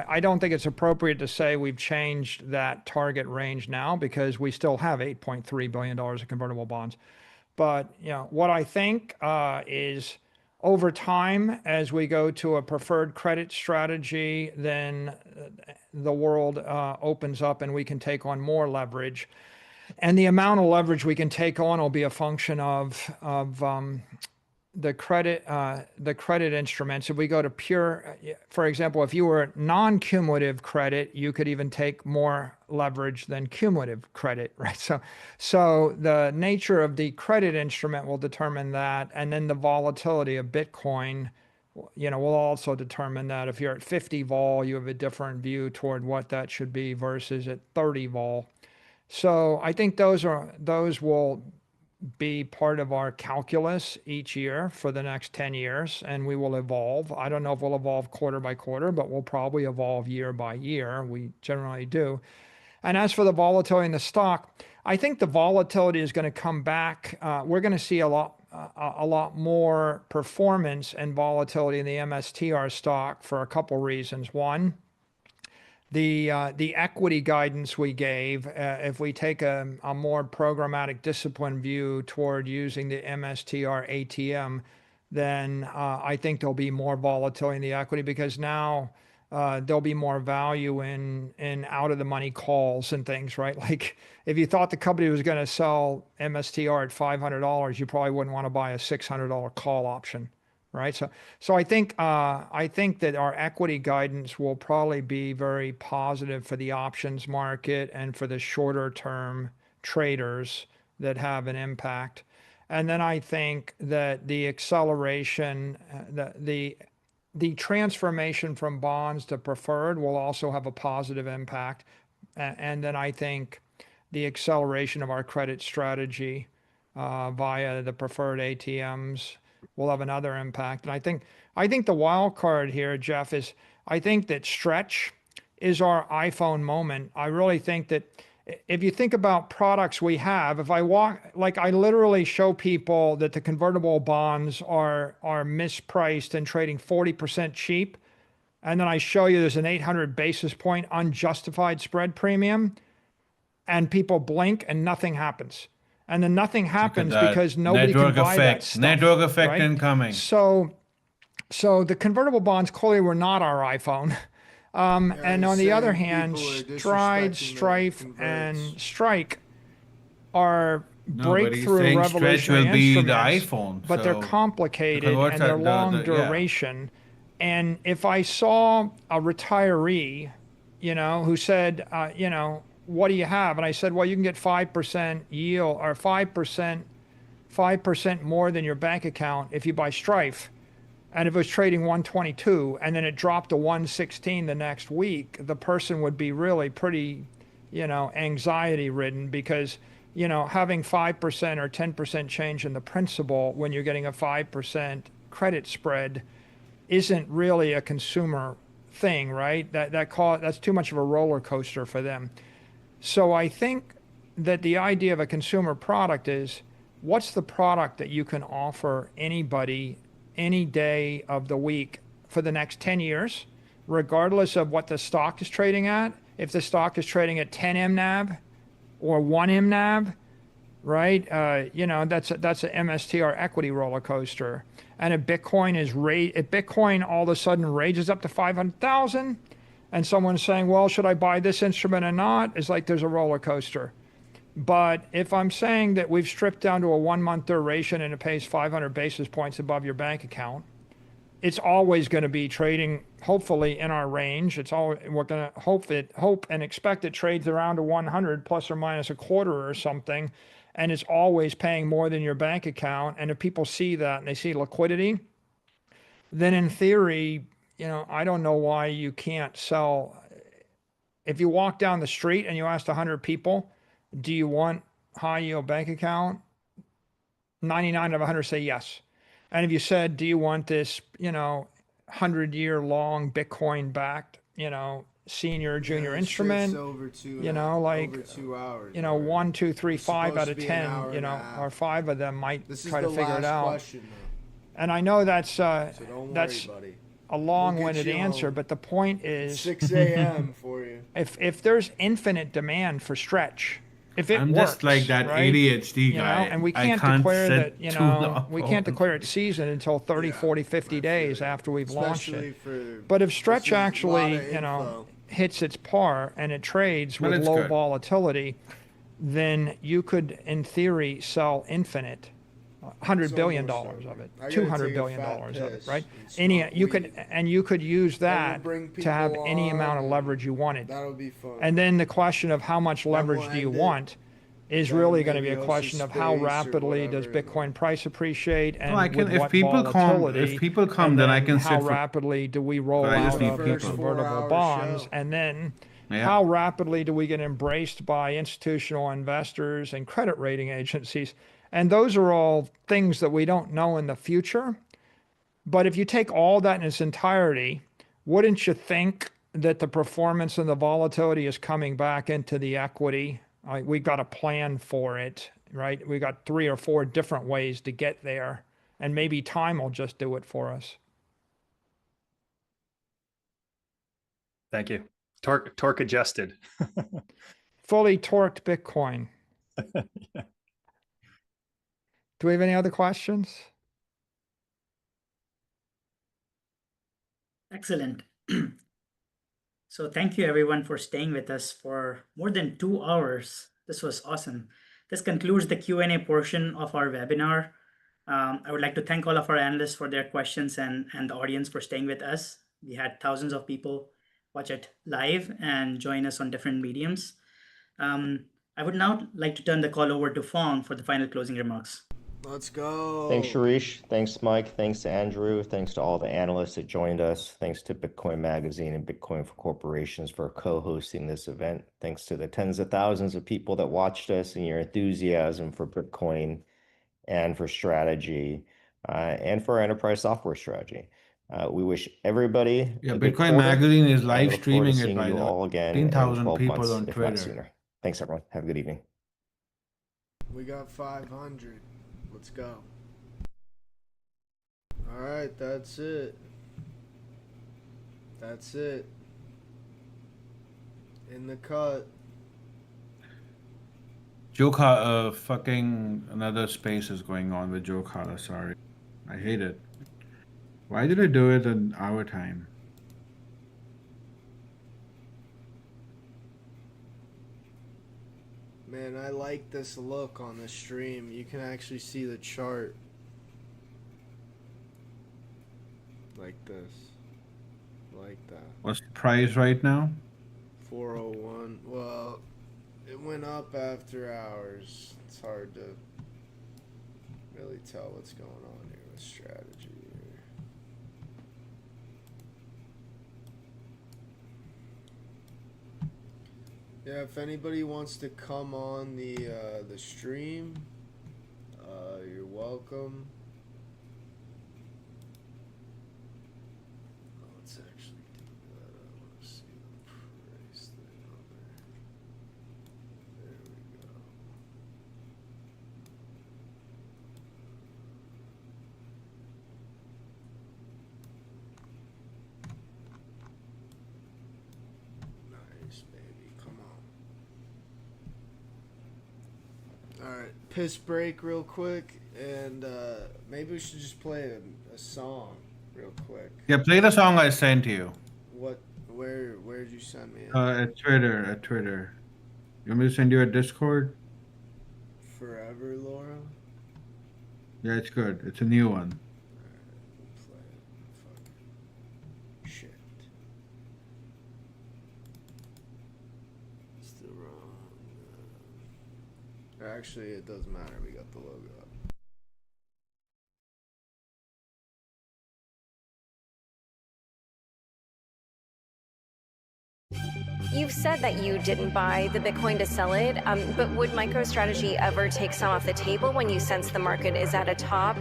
Speaker 6: I don't think it's appropriate to say we've changed that target range now because we still have $8.3 billion of convertible bonds. But you know what I think is over time, as we go to a preferred credit strategy, then the world opens up and we can take on more leverage. And the amount of leverage we can take on will be a function of the credit instruments. If we go to pure, for example, if you were non-cumulative credit, you could even take more leverage than cumulative credit, right? So the nature of the credit instrument will determine that, and then the volatility of Bitcoin, you know, will also determine that. If you're at 50 vol, you have a different view toward what that should be versus at 30 vol. So I think those will be part of our calculus each year for the next 10 years, and we will evolve. I don't know if we'll evolve quarter by quarter, but we'll probably evolve year by year. We generally do. And as for the volatility in the stock, I think the volatility is going to come back. We're going to see a lot more performance and volatility in the MSTR stock for a couple reasons. One, the equity guidance we gave, if we take a more programmatic discipline view toward using the MSTR ATM, then I think there'll be more volatility in the equity because now there'll be more value in out of the money calls and things, right? Like if you thought the company was going to sell MSTR at $500, you probably wouldn't want to buy a $600 call option. Right. So I think that our equity guidance will probably be very positive for the options market and for the shorter term traders that have an impact. And then I think that the acceleration, the transformation from bonds to preferred will also have a positive impact. And then I think the acceleration of our credit strategy via the preferred ATMs will have another impact. And I think the wild card here, Jeff, is I think that stretch is our iPhone moment. I really think that if you think about products we have, if I literally show people that the convertible bonds are mispriced and trading 40% cheap, and then I show you there's an 800 basis point unjustified spread premium, and people blink and nothing happens. And then nothing happens because nobody can buy that stuff.
Speaker 1: Network effect
Speaker 6: right?
Speaker 1: incoming.
Speaker 6: So the convertible bonds clearly were not our iPhone. And on the other hand, Stride, Strife, and Strike are breakthrough revolutionary instruments, but they're complicated and they're long duration. And if I saw a retiree, you know, who said, you know, what do you have? And I said, well, you can get 5% yield or 5% more than your bank account if you buy Strife. And if it was trading 122 and then it dropped to 116 the next week, the person would be really pretty, you know, anxiety ridden because, you know, having 5% or 10% change in the principal when you're getting a 5% credit spread isn't really a consumer thing, right? That's too much of a roller coaster for them. So I think that the idea of a consumer product is what's the product that you can offer anybody any day of the week for the next 10 years regardless of what the stock is trading at. If the stock is trading at 10 MNAV or 1 MNAV, right? You know, that's an MSTR equity roller coaster. And if Bitcoin if Bitcoin all of a sudden rages up to 500,000, and someone's saying, well, should I buy this instrument or not? It's like there's a roller coaster. But if I'm saying that we've stripped down to a 1-month duration and it pays 500 basis points above your bank account, it's always going to be trading, hopefully, in our range. We're going to hope and expect it trades around to 100 plus or minus a quarter or something, and it's always paying more than your bank account. And if people see that and they see liquidity, then in theory, you know, I don't know why you can't sell. If you walk down the street and you asked 100 people, do you want high yield bank account? 99 of 100 say yes. And if you said, do you want this, you know, 100-year long Bitcoin backed, you know, senior, junior instrument,
Speaker 2: over 2
Speaker 6: you know, like,
Speaker 2: over 2 hours.
Speaker 6: you know, 1, 2, 3, 5 out of
Speaker 2: be an
Speaker 6: 10,
Speaker 2: hour
Speaker 6: you
Speaker 2: and a
Speaker 6: know,
Speaker 2: half.
Speaker 6: or 5 of them might
Speaker 2: This
Speaker 6: try
Speaker 2: is
Speaker 6: to
Speaker 2: the
Speaker 6: figure it
Speaker 2: last
Speaker 6: out.
Speaker 2: question, though.
Speaker 6: And I know that's
Speaker 2: So don't worry, buddy.
Speaker 6: a long-winded
Speaker 2: you
Speaker 6: answer,
Speaker 2: home.
Speaker 6: but the point is
Speaker 2: 6 a.m. for you.
Speaker 6: if there's infinite demand for stretch, if it
Speaker 1: I'm
Speaker 6: works,
Speaker 1: just like that
Speaker 6: right?
Speaker 1: ADHD
Speaker 6: You know,
Speaker 1: guy.
Speaker 6: and we
Speaker 1: I
Speaker 6: can't
Speaker 1: can't
Speaker 6: declare
Speaker 1: sit
Speaker 6: that, you
Speaker 1: too
Speaker 6: know,
Speaker 1: long.
Speaker 6: we can't declare it season until 30, 40, 50 days after we've launched
Speaker 2: Especially
Speaker 6: it.
Speaker 2: for
Speaker 6: But if stretch
Speaker 2: this is a lot
Speaker 6: actually,
Speaker 2: of
Speaker 6: you know,
Speaker 2: info.
Speaker 6: hits its par and it trades
Speaker 1: Well,
Speaker 6: with
Speaker 1: it's
Speaker 6: low
Speaker 1: good.
Speaker 6: volatility, then you could, in theory, sell infinite. $100
Speaker 2: It's
Speaker 6: billion
Speaker 2: almost
Speaker 6: of it,
Speaker 2: I gotta
Speaker 6: $200
Speaker 2: take a
Speaker 6: billion
Speaker 2: fat
Speaker 6: of it,
Speaker 2: piss
Speaker 6: right?
Speaker 2: and
Speaker 6: Any
Speaker 2: smoke
Speaker 6: you
Speaker 2: weed.
Speaker 6: could use
Speaker 2: Then we'll
Speaker 6: that
Speaker 2: bring
Speaker 6: to have
Speaker 2: people
Speaker 6: any amount of
Speaker 2: on,
Speaker 6: leverage you wanted.
Speaker 2: That'll be fun.
Speaker 6: And then the question of how much
Speaker 2: Then
Speaker 6: leverage
Speaker 2: we'll
Speaker 6: do you
Speaker 2: end it.
Speaker 6: want is
Speaker 2: Then
Speaker 6: really going to be
Speaker 2: maybe
Speaker 6: a
Speaker 2: host
Speaker 6: question of how
Speaker 2: space or
Speaker 6: rapidly does
Speaker 2: whatever,
Speaker 6: Bitcoin price appreciate and
Speaker 1: No, I can.
Speaker 6: with
Speaker 1: If
Speaker 6: what
Speaker 1: people come,
Speaker 6: volatility.
Speaker 1: if people come,
Speaker 6: and
Speaker 1: then I can
Speaker 6: how
Speaker 1: sit for.
Speaker 6: rapidly do we roll
Speaker 1: I just
Speaker 6: out
Speaker 1: need
Speaker 6: of
Speaker 1: people.
Speaker 6: convertible
Speaker 2: 4-hour
Speaker 6: bonds,
Speaker 2: show.
Speaker 6: and then
Speaker 1: Yeah.
Speaker 6: how rapidly do we get embraced by institutional investors and credit rating agencies? And those are all things that we don't know in the future. But if you take all that in its entirety, wouldn't you think that the performance and the volatility is coming back into the equity? We've got a plan for it, right? We got 3 or 4 different ways to get there, and maybe time will just do it for us.
Speaker 15: Thank you. Torque adjusted.
Speaker 6: Fully torqued Bitcoin.
Speaker 15: Yeah.
Speaker 6: Do we have any other questions?
Speaker 8: Excellent. So thank you everyone for staying with us for more than 2 hours. This was awesome. This concludes the Q&A portion of our webinar. I would like to thank all of our analysts for their questions and the audience for staying with us. We had thousands of people watch it live and join us on different mediums. I would now like to turn the call over to Phong for the final closing remarks.
Speaker 2: Let's go.
Speaker 7: Thanks, Sharish. Thanks, Mike. Thanks, Andrew. Thanks to all the analysts that joined us. Thanks to Bitcoin Magazine and Bitcoin for Corporations for co-hosting this event. Thanks to the tens of thousands of people that watched us and your enthusiasm for Bitcoin and for strategy and for our enterprise software strategy. We wish everybody
Speaker 1: Yeah,
Speaker 7: a good
Speaker 1: Bitcoin
Speaker 7: quarter,
Speaker 1: Magazine is
Speaker 7: and
Speaker 1: live
Speaker 7: look forward to
Speaker 1: streaming it,
Speaker 7: seeing
Speaker 1: by
Speaker 7: you
Speaker 1: the way.
Speaker 7: all again in
Speaker 1: 15,000
Speaker 7: 12
Speaker 1: people
Speaker 7: months,
Speaker 1: on
Speaker 7: if not
Speaker 1: Twitter.
Speaker 7: sooner. Thanks, everyone. Have a good evening.
Speaker 2: We got 500. Let's go. All right, that's it. That's it. In the cut.
Speaker 1: Joe Carter, fucking another space is going on with Joe Carter. Sorry, I hate it. Why did I do it in our time?
Speaker 2: Man, I like this look on the stream. You can actually see the chart. Like this. Like that.
Speaker 1: What's the price right now?
Speaker 2: 401. Well, it went up after hours. It's hard to really tell what's going on here with strategy. Yeah, if anybody wants to come on the stream, you're welcome. Let's actually do that. I want to see the price thing on there. There we go. right, piss break real quick, and maybe we should just play a song real quick.
Speaker 1: Yeah, play the song I sent you.
Speaker 2: What? Where'd you send me?
Speaker 1: At Twitter. At Twitter. You want me to send you a Discord?
Speaker 2: Forever, Laura.
Speaker 1: Yeah, it's good. It's a new one.
Speaker 2: Shit. Still wrong. Actually, it doesn't matter. We got the logo up.
Speaker 16: You've said that you didn't buy the Bitcoin to sell it, but would MicroStrategy ever take some off the table when you sense the market is at a top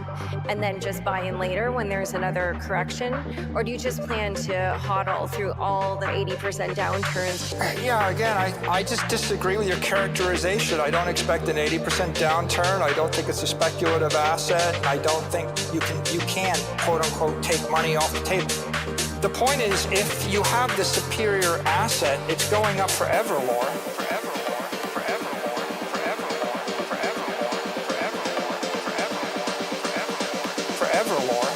Speaker 16: and then just buy in later when there's another correction? Or do you just plan to hodl through all the 80% downturns?
Speaker 17: Yeah, again, I just disagree with your characterization. I don't expect an 80% downturn. I don't think it's a speculative asset. I don't think you can quote unquote take money off the table. The point is, if you have the superior asset, it's going up forever, Laura. Forever, Laura. Forever, Laura. Forever, Laura. Forever, Laura. Forever, Laura. Forever, Laura.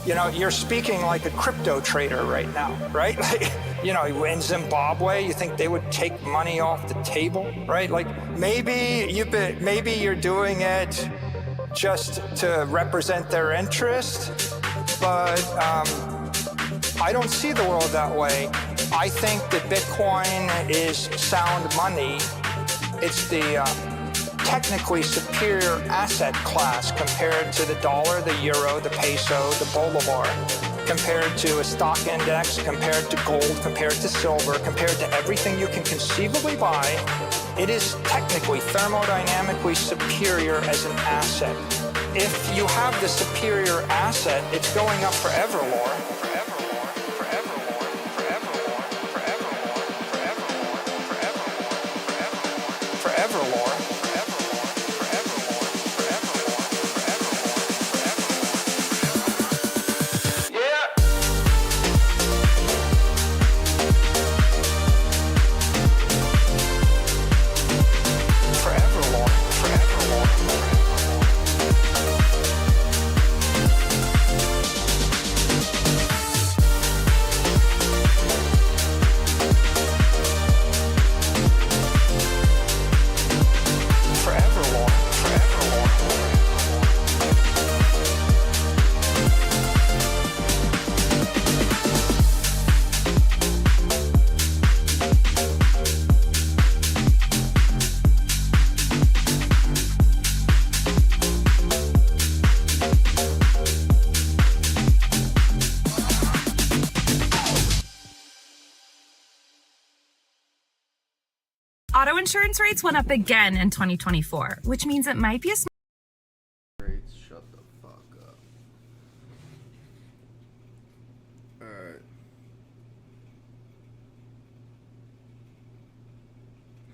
Speaker 17: You know, you're speaking like a crypto trader right now, right? Like, you know, in Zimbabwe, you think they would take money off the table, right? Like maybe you're doing it just to represent their interest, but I don't see the world that way. I think that Bitcoin is sound money. It's the technically superior asset class compared to the dollar, the euro, the peso, the bolivar, compared to a stock index, compared to gold, compared to silver, compared to everything you can conceivably buy. It is technically thermodynamically superior as an asset. If you have the superior asset, it's going up forever, Laura. Forever, Laura. Forever, Laura. Forever, Laura. Forever, Laura. Forever, Laura. Forever, Laura. Forever, Laura.
Speaker 18: Auto insurance rates went up again in 2024, which means it might be a
Speaker 2: Rates, shut the fuck up. Alright.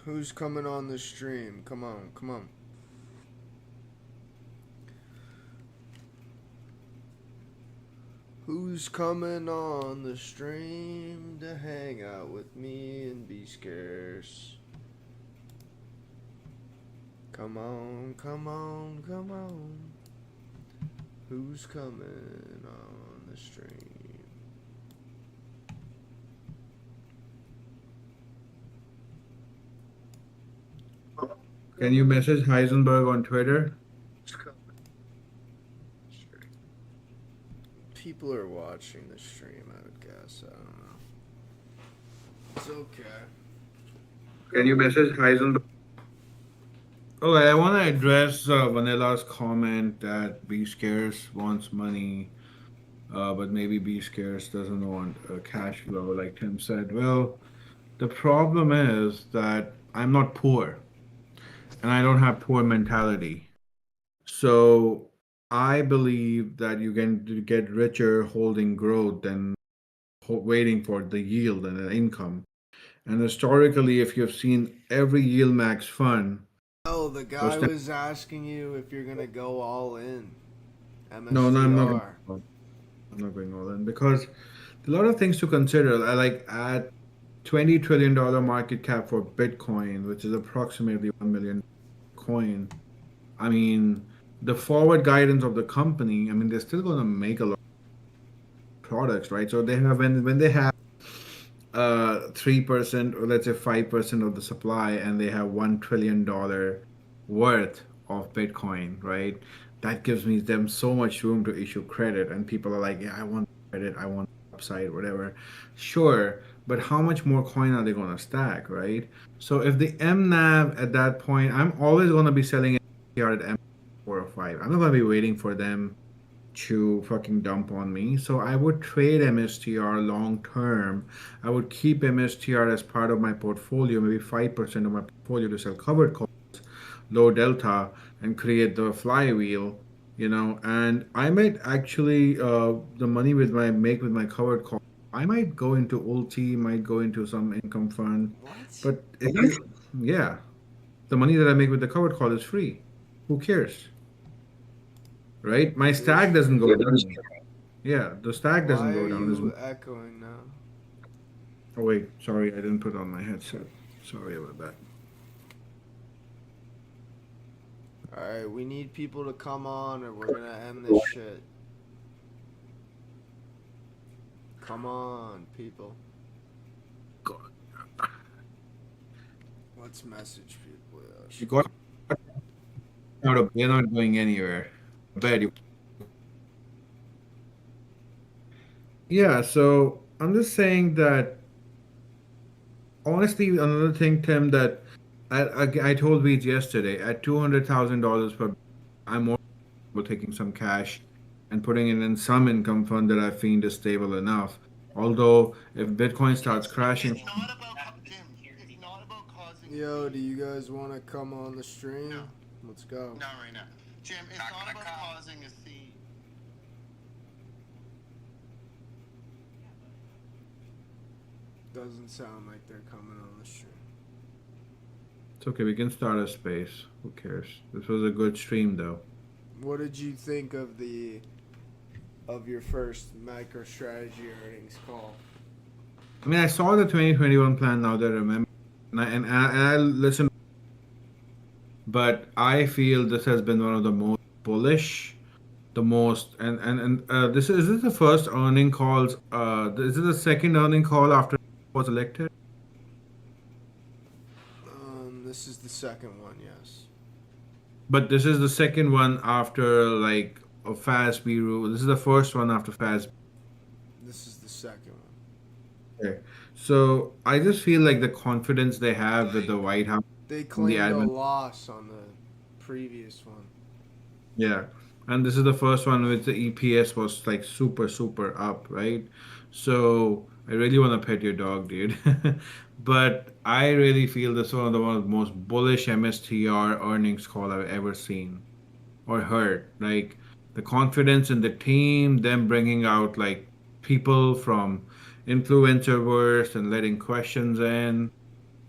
Speaker 2: Who's coming on the stream? Come on, come on. Who's coming on the stream to hang out with me and be scarce? Come on, come on, come on. Who's coming on the stream?
Speaker 1: Can you message Heisenberg on Twitter?
Speaker 2: People are watching the stream, I would guess. I don't know. It's okay.
Speaker 1: Can you message Heisenberg? Okay, I want to address Vanilla's comment that Be Scarce wants money but maybe B scarce doesn't want cash flow, like Tim said. Well, the problem is that I'm not poor and I don't have poor mentality. So I believe that you can get richer holding growth than waiting for the yield and the income. And historically, if you've seen every yield max fund,
Speaker 2: Oh, the guy was asking you if you're gonna go all in.
Speaker 1: no, no, I'm not.
Speaker 2: MSTR.
Speaker 1: I'm not going all in because a lot of things to consider. I like at $20 trillion market cap for Bitcoin, which is approximately 1 million coin. I mean, the forward guidance of the company. I mean, they're still going to make a lot of products, right? So they have when they have 3% or let's say 5% of the supply and they have $1 trillion worth of Bitcoin, right? That gives me them so much room to issue credit, and people are like, yeah, I want credit, I want upside, whatever. Sure, but how much more coin are they going to stack, right? So if the MNAV at that point, I'm always going to be selling it here at M4 or 5. I'm not going to be waiting for them to fucking dump on me. So I would trade MSTR long term. I would keep MSTR as part of my portfolio, maybe 5% of my portfolio to sell covered calls, low delta, and create the flywheel, and I might actually the money with my make with my covered call. I might go into ulti, might go into some income fund. But yeah, the money that I make with the covered call is free. Who cares? Right? My stack doesn't go down. Yeah, the stack doesn't go down.
Speaker 2: Why are you echoing now?
Speaker 1: Oh wait, sorry, I didn't put on my headset. Sorry about that.
Speaker 2: Alright, we need people to come on or we're gonna end this shit. Come on, people. Let's message people.
Speaker 1: You got out of you're not going anywhere. Bad you. Yeah, so I'm just saying that honestly, another thing, Tim, that I told Veej yesterday, at $200,000 per, I'm more comfortable taking some cash and putting it in some income fund that I find is stable enough. Although, if Bitcoin starts crashing,
Speaker 2: Yo, do you guys want to come on the stream? No. Let's go.
Speaker 19: Not right now. Jim, it's not about causing a scene.
Speaker 2: Doesn't sound like they're coming on the stream.
Speaker 1: It's okay, we can start a space. Who cares? This was a good stream, though.
Speaker 2: What did you think of your first MicroStrategy earnings call?
Speaker 1: I mean, I saw the 2021 plan now that I remember, and I listened, but I feel this has been one of the most bullish, the most, and this is this the first earning calls? Is it the second earning call after he was elected?
Speaker 2: This is the second one, yes.
Speaker 1: But this is the second one after like a FASB rule. This is the first one after FASB.
Speaker 2: This is the second one.
Speaker 1: Okay. So I just feel like the confidence they have with the White House.
Speaker 2: They claimed a loss on the previous one.
Speaker 1: Yeah. And this is the first one with the EPS was like super, super up, right? So I really want to pet your dog, dude. But I really feel this is one of the most bullish MSTR earnings call I've ever seen or heard. Like the confidence in the team, them bringing out like people from influencerverse and letting questions in.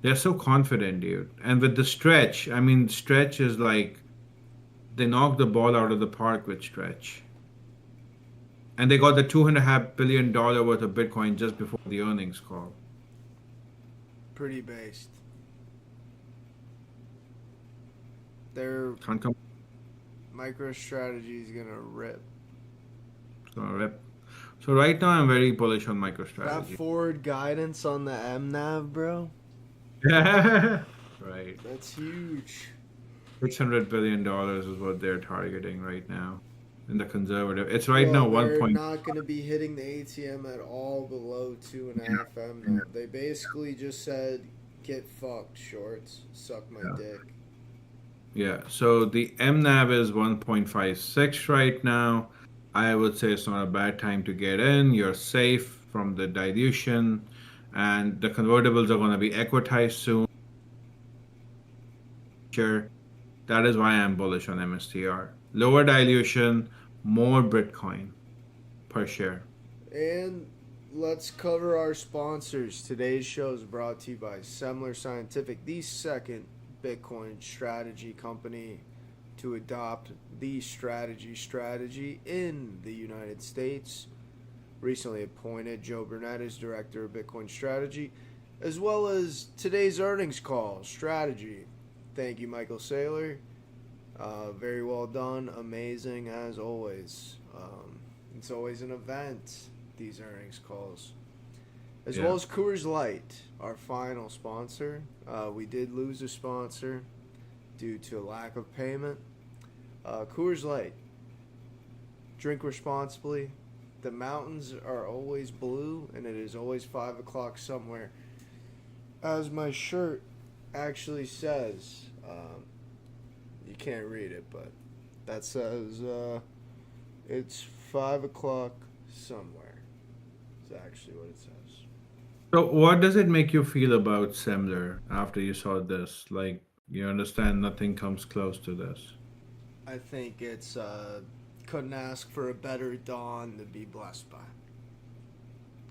Speaker 1: They're so confident, dude. And with the stretch, I mean, stretch is like they knocked the ball out of the park with stretch. And they got the $2.5 billion worth of Bitcoin just before the earnings call.
Speaker 2: Pretty based. Their MicroStrategy is gonna rip.
Speaker 1: It's gonna rip. So right now I'm very bullish on MicroStrategy.
Speaker 2: That forward guidance on the MNAV, bro.
Speaker 1: Right.
Speaker 2: That's huge.
Speaker 1: $600 billion is what they're targeting right now in the conservative. It's right now 1 point.
Speaker 2: They're not going to be hitting the ATM at all below 2.5 MNAV. They basically just said, get fucked, shorts. Suck my dick.
Speaker 1: Yeah, so the MNAV is 1.56 right now. I would say it's not a bad time to get in. You're safe from the dilution, and the convertibles are going to be equitized soon. Sure. That is why I'm bullish on MSTR. Lower dilution, more Bitcoin per share.
Speaker 2: And let's cover our sponsors. Today's show is brought to you by SMLR Scientific, the second Bitcoin strategy company to adopt the strategy in the United States. Recently appointed Joe Burnett as Director of Bitcoin Strategy, as well as today's earnings call, strategy. Thank you, Michael Saylor. Very well done. Amazing as always. It's always an event, these earnings calls. As well as Coors Light, our final sponsor. We did lose a sponsor due to a lack of payment. Coors Light. Drink responsibly. The mountains are always blue, and it is always 5 o'clock somewhere. As my shirt actually says, you can't read it, but that says it's 5 o'clock somewhere. It's actually what it says.
Speaker 1: So, what does it make you feel about SMLR after you saw this? Like, you understand nothing comes close to this.
Speaker 2: I think it's couldn't ask for a better dawn to be blessed by.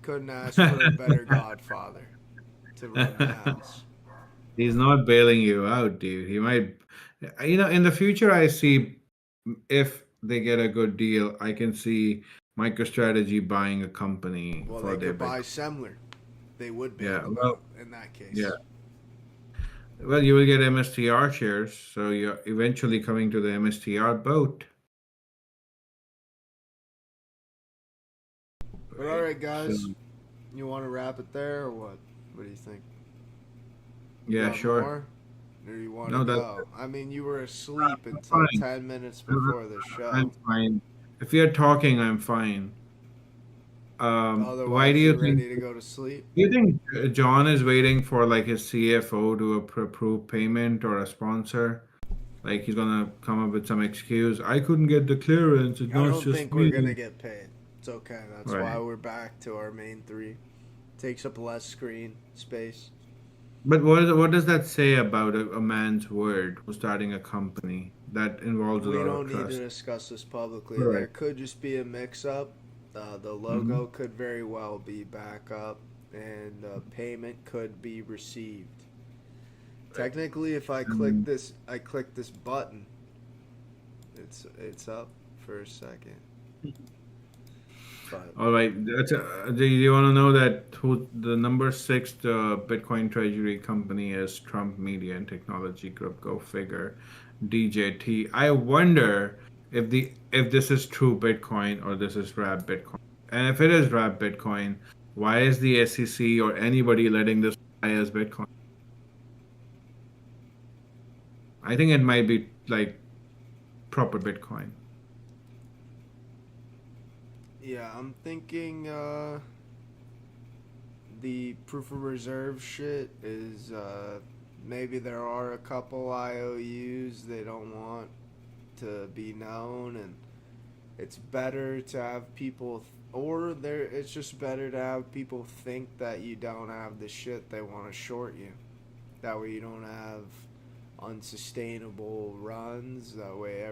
Speaker 2: Couldn't ask for a better godfather to run the house.
Speaker 1: He's not bailing you out, dude. He might, in the future, I see if they get a good deal, I can see MicroStrategy buying a company
Speaker 2: Well,
Speaker 1: for
Speaker 2: they
Speaker 1: their
Speaker 2: could buy SMLR. They would bail them out in that case.
Speaker 1: Yeah. Well, you will get MSTR shares, so you're eventually coming to the MSTR boat.
Speaker 2: But all right, guys, you want to wrap it there or what? What do you think?
Speaker 1: Yeah, sure.
Speaker 2: More? Or you want to go? I mean, you were asleep until 10 minutes before the show.
Speaker 1: I'm fine. If you're talking, I'm fine.
Speaker 2: Otherwise,
Speaker 1: why do you
Speaker 2: you're
Speaker 1: think?
Speaker 2: ready to go to sleep?
Speaker 1: Do you think John is waiting for like his CFO to approve payment or a sponsor? Like he's gonna come up with some excuse. I couldn't get the clearance. It's
Speaker 2: I
Speaker 1: not
Speaker 2: don't
Speaker 1: just
Speaker 2: think
Speaker 1: me.
Speaker 2: we're gonna get paid. It's okay. That's
Speaker 1: Right.
Speaker 2: why we're back to our main three. Takes up less screen space.
Speaker 1: But what does that say about a man's word who's starting a company that involves a
Speaker 2: We
Speaker 1: lot
Speaker 2: don't
Speaker 1: of
Speaker 2: need
Speaker 1: trust?
Speaker 2: to discuss this publicly.
Speaker 1: Right.
Speaker 2: There could just be a mix-up. The logo could very well be back up, and payment could be received. Technically, if I click this button, it's up for a second. But
Speaker 1: All right. Do you want to know that who the number 6 Bitcoin treasury company is? Trump Media and Technology Group. Go figure. DJT. I wonder if this is true Bitcoin or this is wrap Bitcoin. And if it is wrap Bitcoin, why is the SEC or anybody letting this fly as Bitcoin? I think it might be like proper Bitcoin.
Speaker 2: yeah, I'm thinking the proof of reserve shit is maybe there are a couple IOUs they don't want to be known, and it's better to have people it's just better to have people think that you don't have the shit they want to short you. That way you don't have unsustainable runs. That way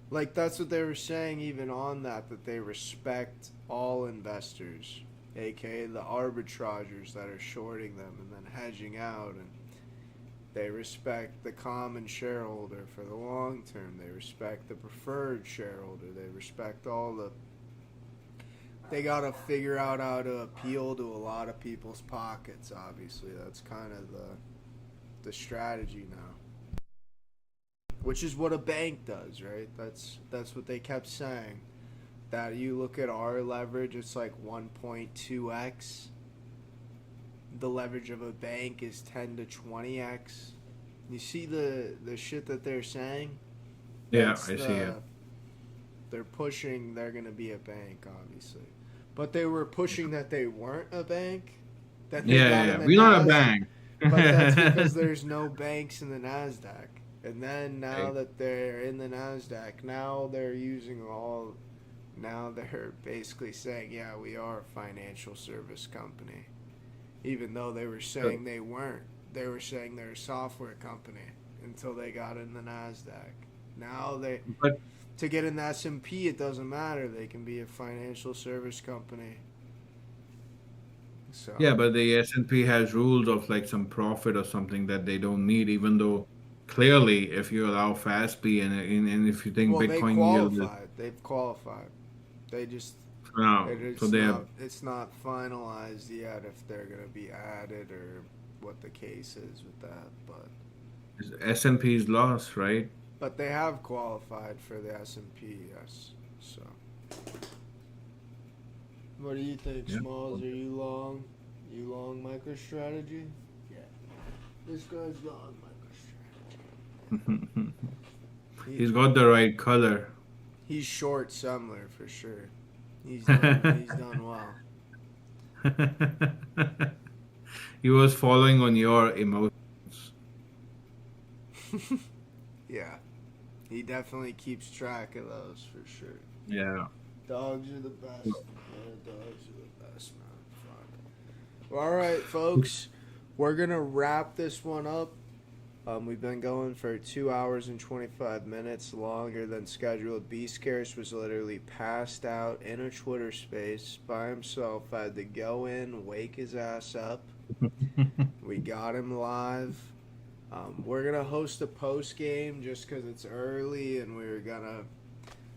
Speaker 2: like that's what they were saying even on that they respect all investors, aka the arbitragers that are shorting them and then hedging out, and they respect the common shareholder for the long term. They respect the preferred shareholder. They respect they gotta figure out how to appeal to a lot of people's pockets, obviously. That's kind of the strategy now. Which is what a bank does, right? That's what they kept saying. That you look at our leverage, it's like 1.2x. The leverage of a bank is 10 to 20x. You see the shit that they're saying?
Speaker 1: Yeah, I see it.
Speaker 2: They're pushing they're going to be a bank, obviously. But they were pushing that they weren't a bank. That they got
Speaker 1: We're not a bank.
Speaker 2: But that's because there's no banks in the NASDAQ. And then now that they're in the NASDAQ, now they're using all Now they're basically saying, yeah, we are a financial service company. Even though they were saying they weren't. They were saying they're a software company until they got in the NASDAQ. Now to get in the S&P, it doesn't matter. They can be a financial service company. So.
Speaker 1: Yeah, but the S&P has rules of like some profit or something that they don't need, even though clearly if you allow FASB and if you think Bitcoin yield
Speaker 2: they've qualified. They just it's not finalized yet if they're going to be added or what the case is with that, but
Speaker 1: S&P's lost, right?
Speaker 2: But they have qualified for the S&P, yes. So, what do you think, Smalls? Are you long? You long MicroStrategy? Yeah. This guy's long MicroStrategy.
Speaker 1: He's got the right color.
Speaker 2: He's short SMLR for sure. He's done well.
Speaker 1: He was following on your emotions.
Speaker 2: Yeah. He definitely keeps track of those for sure.
Speaker 1: Yeah.
Speaker 2: Dogs are the best. Yeah, dogs are the best, man. Fuck. Well, all right, folks. We're going to wrap this one up. We've been going for 2 hours and 25 minutes, longer than scheduled. B-Scarce was literally passed out in a Twitter space by himself. I had to go in, wake his ass up. We got him live. We're going to host a post-game just because it's early and we were going to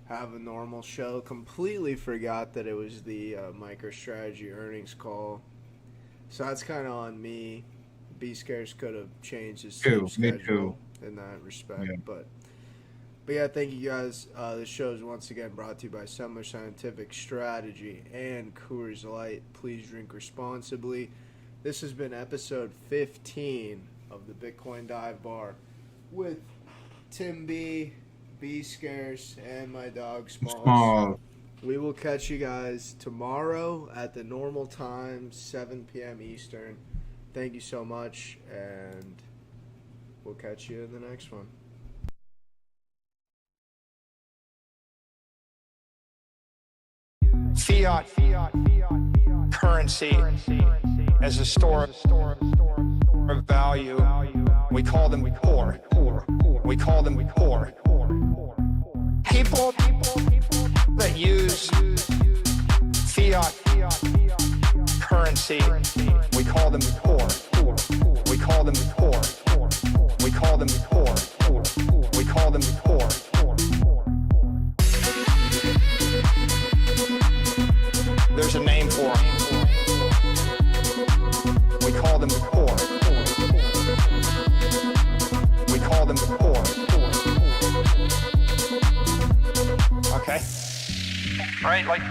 Speaker 2: have a normal show. Completely forgot that it was the MicroStrategy earnings call. So that's kind of on me. B-Scarce could have changed his schedule in that respect. Yeah. But yeah, thank you guys. This show is once again brought to you by SMLR Scientific Strategy and Coors Light. Please drink responsibly. This has been episode 15 of the Bitcoin Dive Bar with Tim B, B-Scarce, and my dog Smalls. We will catch you guys tomorrow at the normal time, 7 p.m. Eastern. Thank you so much, and we'll catch you in the next one.
Speaker 17: Fiat currency as a store of value. We call them poor. We call them poor. People that use fiat currency, we call them poor. We call them poor. We call them poor. We call them poor. There's a name for them. We call them poor. We call them poor. Okay? Right? Like